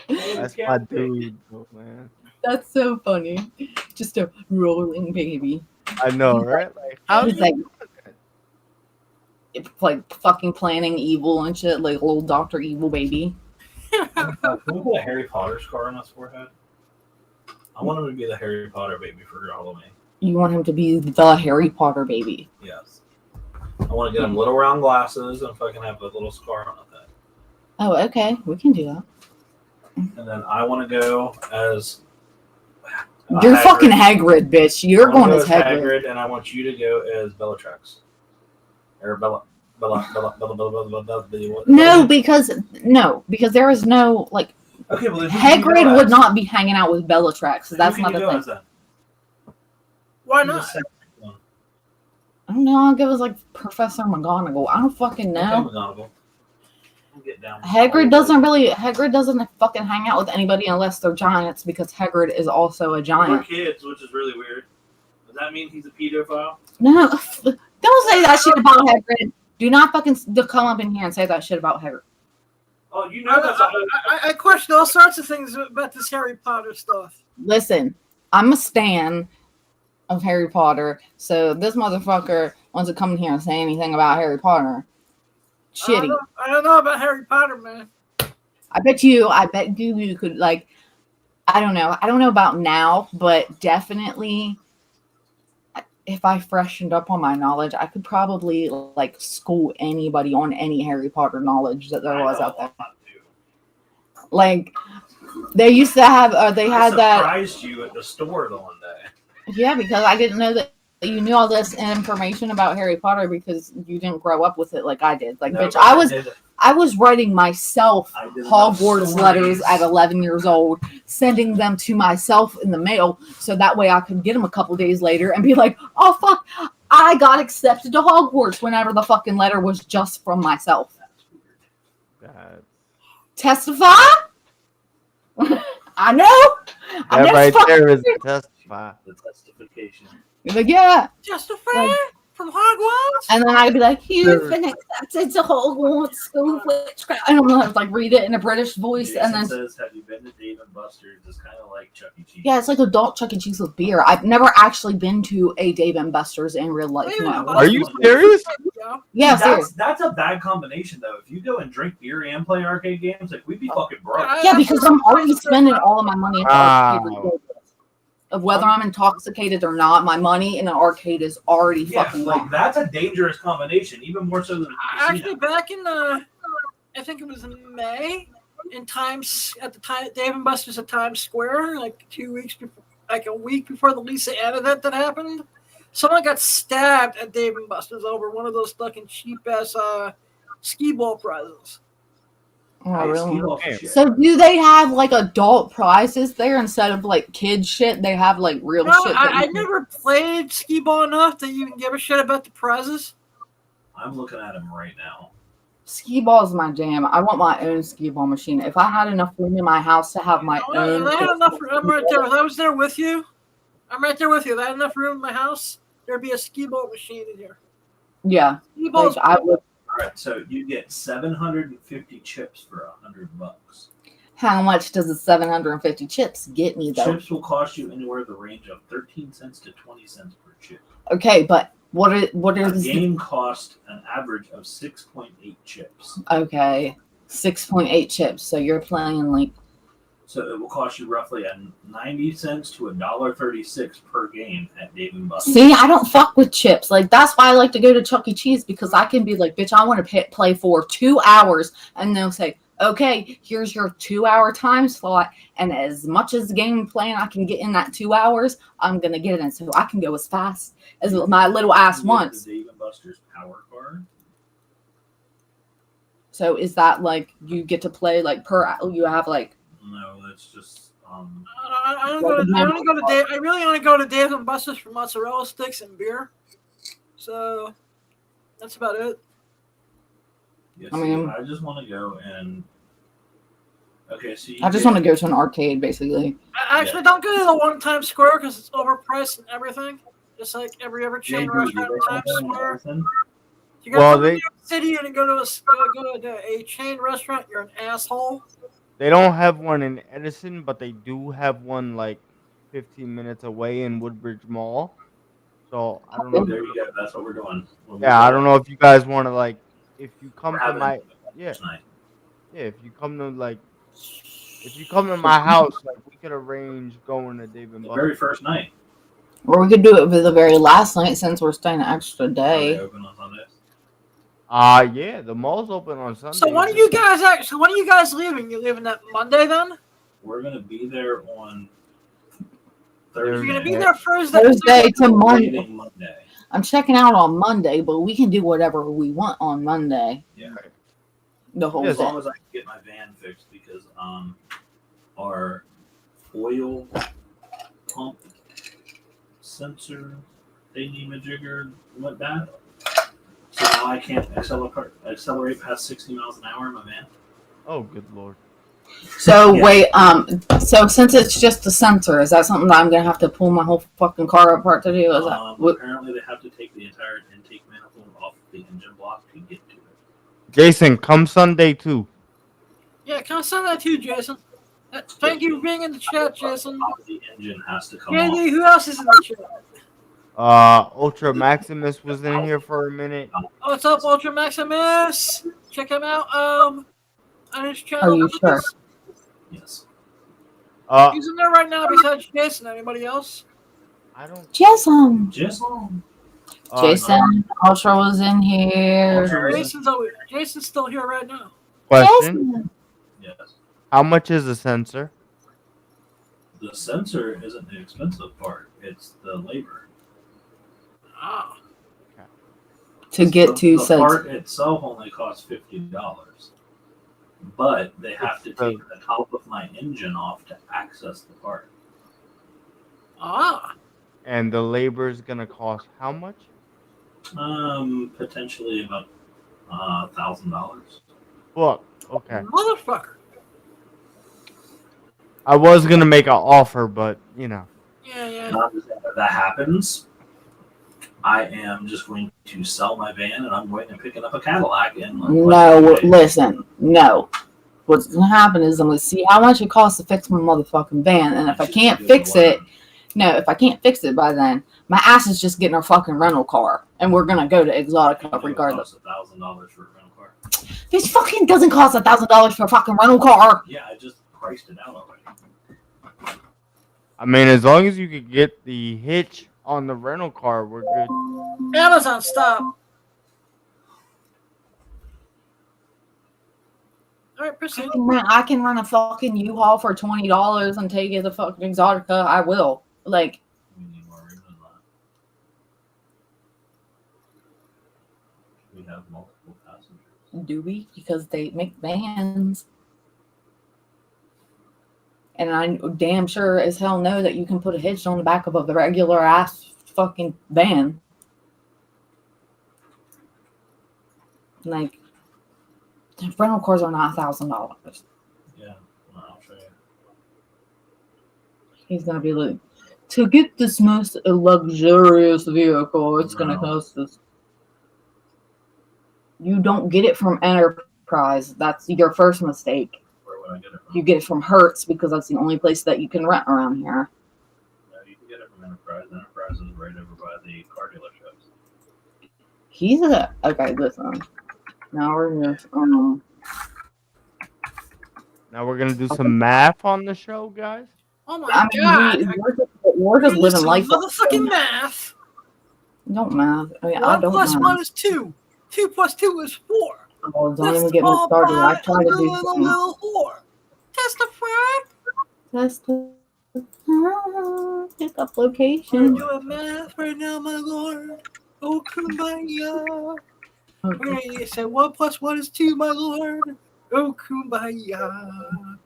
That's my dude, man. That's so funny. Just a rolling baby. I know, right? Like, how He's like fucking planning evil and shit, like little Dr. Evil baby. Can we put a Harry Potter scar on his forehead? I want him to be the Harry Potter baby for Halloween. You want him to be the Harry Potter baby. Yes. I want to get him little round glasses and fucking have a little scar on his head. Oh, okay. We can do that. And then I want to go as. You're fucking Hagrid, bitch. You're I wanna going go as Hagrid. and I want you to go as Bellatrix. Or Bella. No, because there is no like Okay, well, then who can you Hagrid go would as? not be hanging out with Bellatrix. So that's Who not can the you go thing. as then? Why Who's the not? second one? I don't know. I'll give us like Professor McGonagall. I don't fucking Okay, know. McGonagall. We'll get down. Hagrid doesn't fucking hang out with anybody unless they're giants because Hagrid is also a We're giant. kids, which is really weird. Does that mean he's a pedophile? No, don't say that shit about Hagrid. Do not fucking come up in here and say that shit about Hagrid. Oh, you know that's a whole. I question all sorts of things about this Harry Potter stuff. Listen, I'm a stan of Harry Potter, so this motherfucker wants to come in here and say anything about Harry Potter. Shitty. I don't know about Harry Potter, man. I bet you could like. I don't know about now, but definitely. If I freshened up on my knowledge, I could probably like school anybody on any Harry Potter knowledge that there was out there. Like they used to have, they had that. I surprised you at the store the one day. Yeah, because I didn't know that you knew all this information about Harry Potter because you didn't grow up with it like I did. Like, No, bitch, but I was writing myself I did Hogwarts stories. letters at 11 years old, sending them to myself in the mail so that way I could get them a couple days later and be like, oh, fuck, I got accepted to Hogwarts whenever the fucking letter was just from myself. Testify? I know. That right there is a testify. The testification. You're like, yeah. Justify Like- from Hogwarts? And then I'd be like, you've been accepted to Hogwarts School of Witchcraft. I don't know, like read it in a British voice. Jason And then says, "Have you been to Dave and Buster's? It's kind of like Chuck E. Cheese." yeah, it's like adult Chuck E. Cheese with beer. I've never actually been to a Dave and Buster's in real life. No. Are you serious? Yeah, See, serious. that's a bad combination though. If you go and drink beer and play arcade games, like we'd be fucking broke. Yeah, because I'm already spending all of my money in Wow. arcade. Of whether I'm intoxicated or not, my money in an arcade is already Yeah, fucking like gone. that's a dangerous combination, even more so than a Actually, casino. back in I think it was in May, at the time, Dave and Buster's at Times Square, like 2 weeks before, like a week before the Lisa Ann event that happened. Someone got stabbed at Dave and Buster's over one of those fucking cheap ass skee ball prizes. Oh, really? Damn. So do they have like adult prizes there instead of like kid shit? They have like real No, shit. that I you can- never played skee ball enough to even give a shit about the prizes. I'm looking at him right now. Skee ball is my jam. I want my own skee ball machine. If I had enough room in my house to have my own, I had enough room. I'm right there. If I was there with you, I'm right there with you. If I had enough room in my house, there'd be a skee ball machine in here. yeah, Skee balls. like, I would. All right, so you get 750 chips for $100. How much does the 750 chips get me though? Chips will cost you anywhere in the range of 13 cents to 20 cents per chip. Okay, but what are A the game cost an average of 6.8 chips. okay 6.8 chips? So you're playing like So it will cost you roughly 90 cents to $1.36 per game at Dave and Buster's. See, I don't fuck with chips. Like, that's why I like to go to Chuck E. Cheese, because I can be like, bitch, I want to play for 2 hours. And they'll say, okay, here's your 2-hour time slot. And as much as the game plan I can get in that 2 hours, I'm going to get it in. So I can go as fast as my little ass wants. The Dave and Buster's Power Card. So is that like you get to play like you have like. No, that's just. I really only go to Dave and Buster's for mozzarella sticks and beer. So that's about it. Yes, I mean, I just want to go and. Okay, so I just want to go to an arcade, basically. I actually don't go to the one Times Square because it's overpriced and everything. Just like every other chain restaurant in Times Square. You go to New York City and go to a chain restaurant, you're an asshole. They don't have one in Edison, but they do have one like 15 minutes away in Woodbridge Mall. So I don't know. There you go. That's what we're doing. Yeah, I don't know if you guys want to like if you come to my if you come to my house, like we could arrange going to Dave and Buster's. The very first night. Or we could do it for the very last night since we're staying an extra day. Are they open on Sundays? Yeah, the mall's open on Sunday. So when are you guys leaving? You leaving that Monday then? We're gonna be there on Thursday. Thursday. You're gonna be there Thursday to Monday. I'm checking out on Monday, but we can do whatever we want on Monday. Yeah. The whole as day. long as I can get my van fixed, because our oil pump sensor thingy-majigger went bad. So now I can't accelerate past 60 miles an hour in my van. Oh, good lord. So wait, so since it's just a sensor, is that something that I'm gonna have to pull my whole fucking car apart to do? Apparently they have to take the entire intake manifold off the engine block to get to it. Jason, come Sunday too. Yeah, come Sunday too, Jason. Thank you for being in the chat, Jason. The engine has to come Yeah, off. who else is in the chat? Ultra Maximus was in here for a minute. What's up, Ultra Maximus? Check him out. On his channel. Are you sure? Yes. Who's in there right now besides Jason? Anybody else? I don't. Jason. Jason. Jason. Ultra was in here. Jason's still here right now. Question. Yes. How much is a sensor? The sensor isn't the expensive part; it's the labor. Ah. To get to the part itself only costs $50, but they have to take the top of my engine off to access the part. Ah. And the labor is gonna cost how much? Potentially about $1,000. Well, okay. Motherfucker. I was gonna make an offer, but you know. Yeah. If that happens, I am just going to sell my van and I'm going and picking up a Cadillac. And Listen. What's gonna happen is I'm gonna see how much it costs to fix my motherfucking van, and if I can't fix it, by then, my ass is just getting our fucking rental car, and we're gonna go to Exotica regardless. It costs $1,000 for a rental car. This fucking doesn't cost $1,000 for a fucking rental car. Yeah, I just priced it out already. I mean, as long as you could get the hitch on the rental car, we're good. Amazon, stop. All right, proceed. I can run a fucking U-Haul for $20 and take it to fucking Exotica. I will. Like. We need more room than that. We have multiple passengers. Do we? Because they make vans. And I'm damn sure as hell know that you can put a hitch on the back of a regular ass fucking van. Like, rental cars are not $1,000. Yeah, well, I'll show you. He's gonna be like, to get this most luxurious vehicle, it's gonna cost us. You don't get it from Enterprise. That's your first mistake. Where would I get it from? You get it from Hertz because that's the only place that you can rent around here. No, you can get it from Enterprise. Enterprise is right over by the car dealerships. Okay, listen. Now we're just Now we're gonna do some math on the show, guys. Oh my I mean, god! we're just living Some life. motherfucking math. Don't math. I mean, I One don't plus math. one is 2. 2 plus 2 is 4. Oh, don't Let's even get me all started. buy I try to do little whore. Testify. That's the pick up We're location. doing math right now, my lord. Oh, kumbaya. Okay. You said 1 plus 1 is 2, my lord. Oh, kumbaya.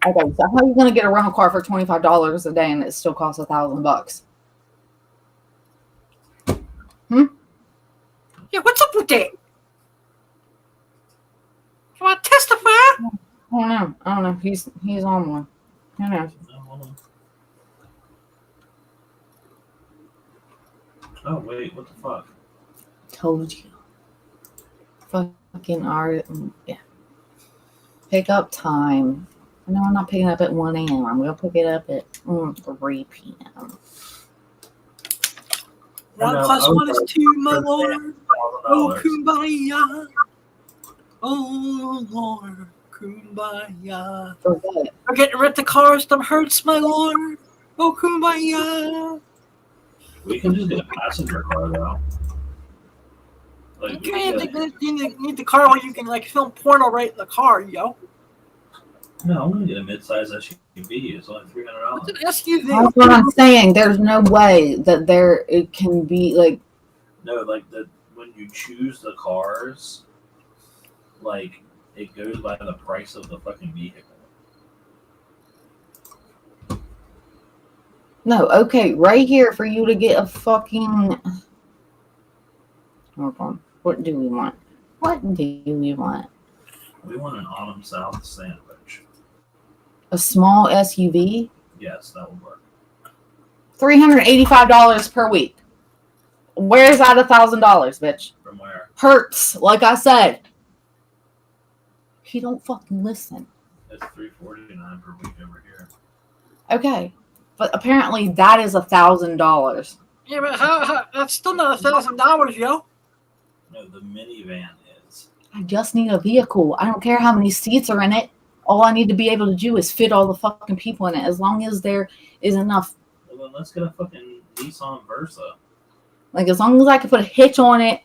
Okay, so how are you gonna get a rental car for $25 a day and it still costs $1,000? Yeah, what's up with that? Come on, testify. I don't know. He's on one. Who knows? Oh wait, what the fuck? Told you. Fucking yeah. Pick up time. No, I'm not picking up at 1 a.m. I'm gonna pick it up at 3 p.m. 1 plus 1 is 2, my lord. Oh, kumbaya. Oh, Lord, kumbaya. For what? We're getting rid of the cars, them hurts, my lord. Oh, kumbaya. We can just get a passenger car though. Like, You need the car where you can like film porno right in the car, yo. no, I'm gonna get a mid-size SUV. It's only $300. It's an SUV. That's what I'm saying. There's no way that it can be like. No, like when you choose the cars, like it goes by the price of the fucking vehicle. No, okay, right here for you to get a fucking. Hold on. What do we want? What do we want? We want an Autumn South sandwich. A small SUV? Yes, that will work. $385 per week. Where's that $1,000, bitch? From where? Hertz, like I said. He don't fucking listen. It's $349 per week over here. Okay, but apparently that is $1,000. Yeah, but how that's still not $1,000, yo. No, the minivan is. I just need a vehicle. I don't care how many seats are in it. All I need to be able to do is fit all the fucking people in it. As long as there is enough. Well, then let's get a fucking Nissan Versa. Like, as long as I can put a hitch on it,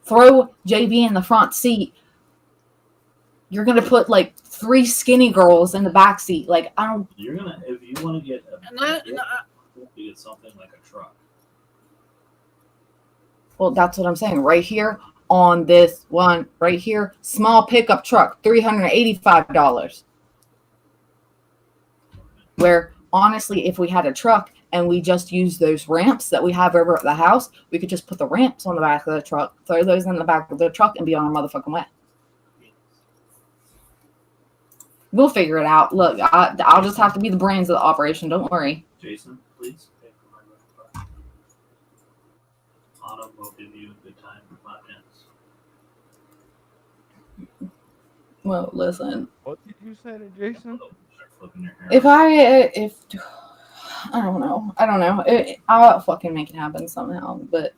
throw JV in the front seat, you're going to put, like, 3 skinny girls in the back seat. Like, I don't... You're going to, if you want to get get something like a truck. Well, that's what I'm saying. Right here on this one, right here, small pickup truck, $385. Where, honestly, if we had a truck and we just use those ramps that we have over at the house, we could just put the ramps on the back of the truck, throw those in the back of the truck, and be on our motherfucking way. We'll figure it out. Look, I'll just have to be the brains of the operation. Don't worry. Jason, please pay for my rental car. Autumn will give you a good time for 5 minutes. Well, listen. What did you say to Jason? Start flipping your hair. If I don't know. I'll fucking make it happen somehow. But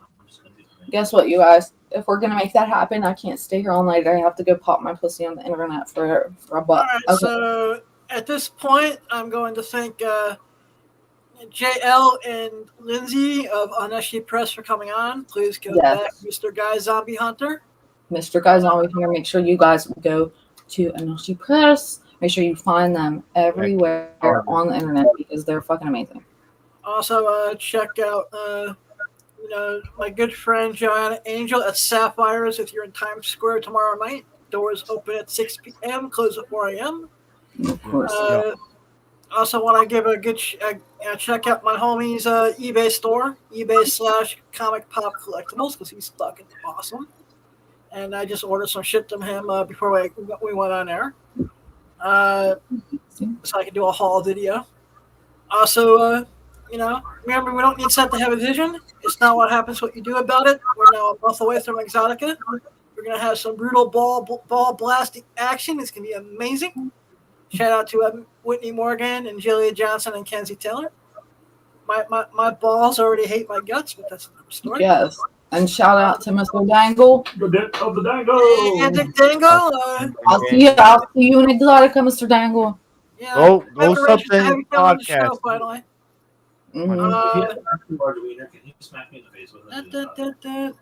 guess what, you guys? If we're gonna make that happen, I can't stay here all night. I have to go pop my pussy on the internet for a buck. All right, so at this point, I'm going to thank JL and Lindsay of Onishi Press for coming on. Please go back, Mr. Guy Zombie Hunter. Mr. Guy's always here. Make sure you guys go to Onishi Press. Make sure you find them everywhere on the internet because they're fucking amazing. Also, check out my good friend Joanna Angel at Sapphires if you're in Times Square tomorrow night. Doors open at 6 p.m., close at 4 a.m. Of course. Also want to give a good check out my homie's eBay store, eBay/Comic Pop Collectibles, because he's fucking awesome. And I just ordered some shit from him before we went on air. So I can do a haul video. Also, remember, we don't need set to have a vision. It's not what happens, what you do about it. We're now a month away from Exotica. We're going to have some brutal ball blasting action. It's going to be amazing. Shout out to Whitney Morgan and Julia Johnson and Kenzie Taylor. My balls already hate my guts, but that's another story. Yes. And shout out to Mr. Dangle. The dick of the dango. Yeah, Dick Dango. I'll see you in Exotica, Mr. Dangle. Yeah. Go Congratulations sub to to have his you come on the show, podcast. finally. Mhm. If you have an actual large wiener, can you smack me in the face with it?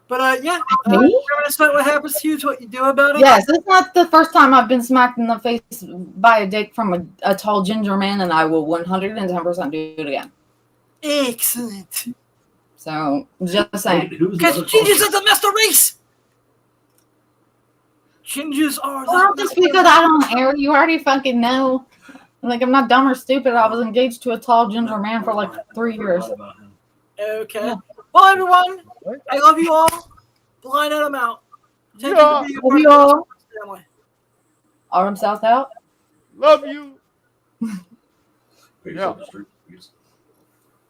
But yeah, Me? that's not what happens to you. It's what you do about it. Yes, it's not the first time I've been smacked in the face by a dick from a tall ginger man, and I will 110% do it again. Excellent. So, just saying. Because gingers are the master race. Gingers are the Well, I'll just speak of that on air. You already fucking know. Like, I'm not dumb or stupid. I was engaged to a tall ginger man for like 3 years. Okay. Yeah. Well, everyone, I love you all. Blind Adam out. Thank you for being a Love part you of all. this family. Autumn South out. Love you. Yeah.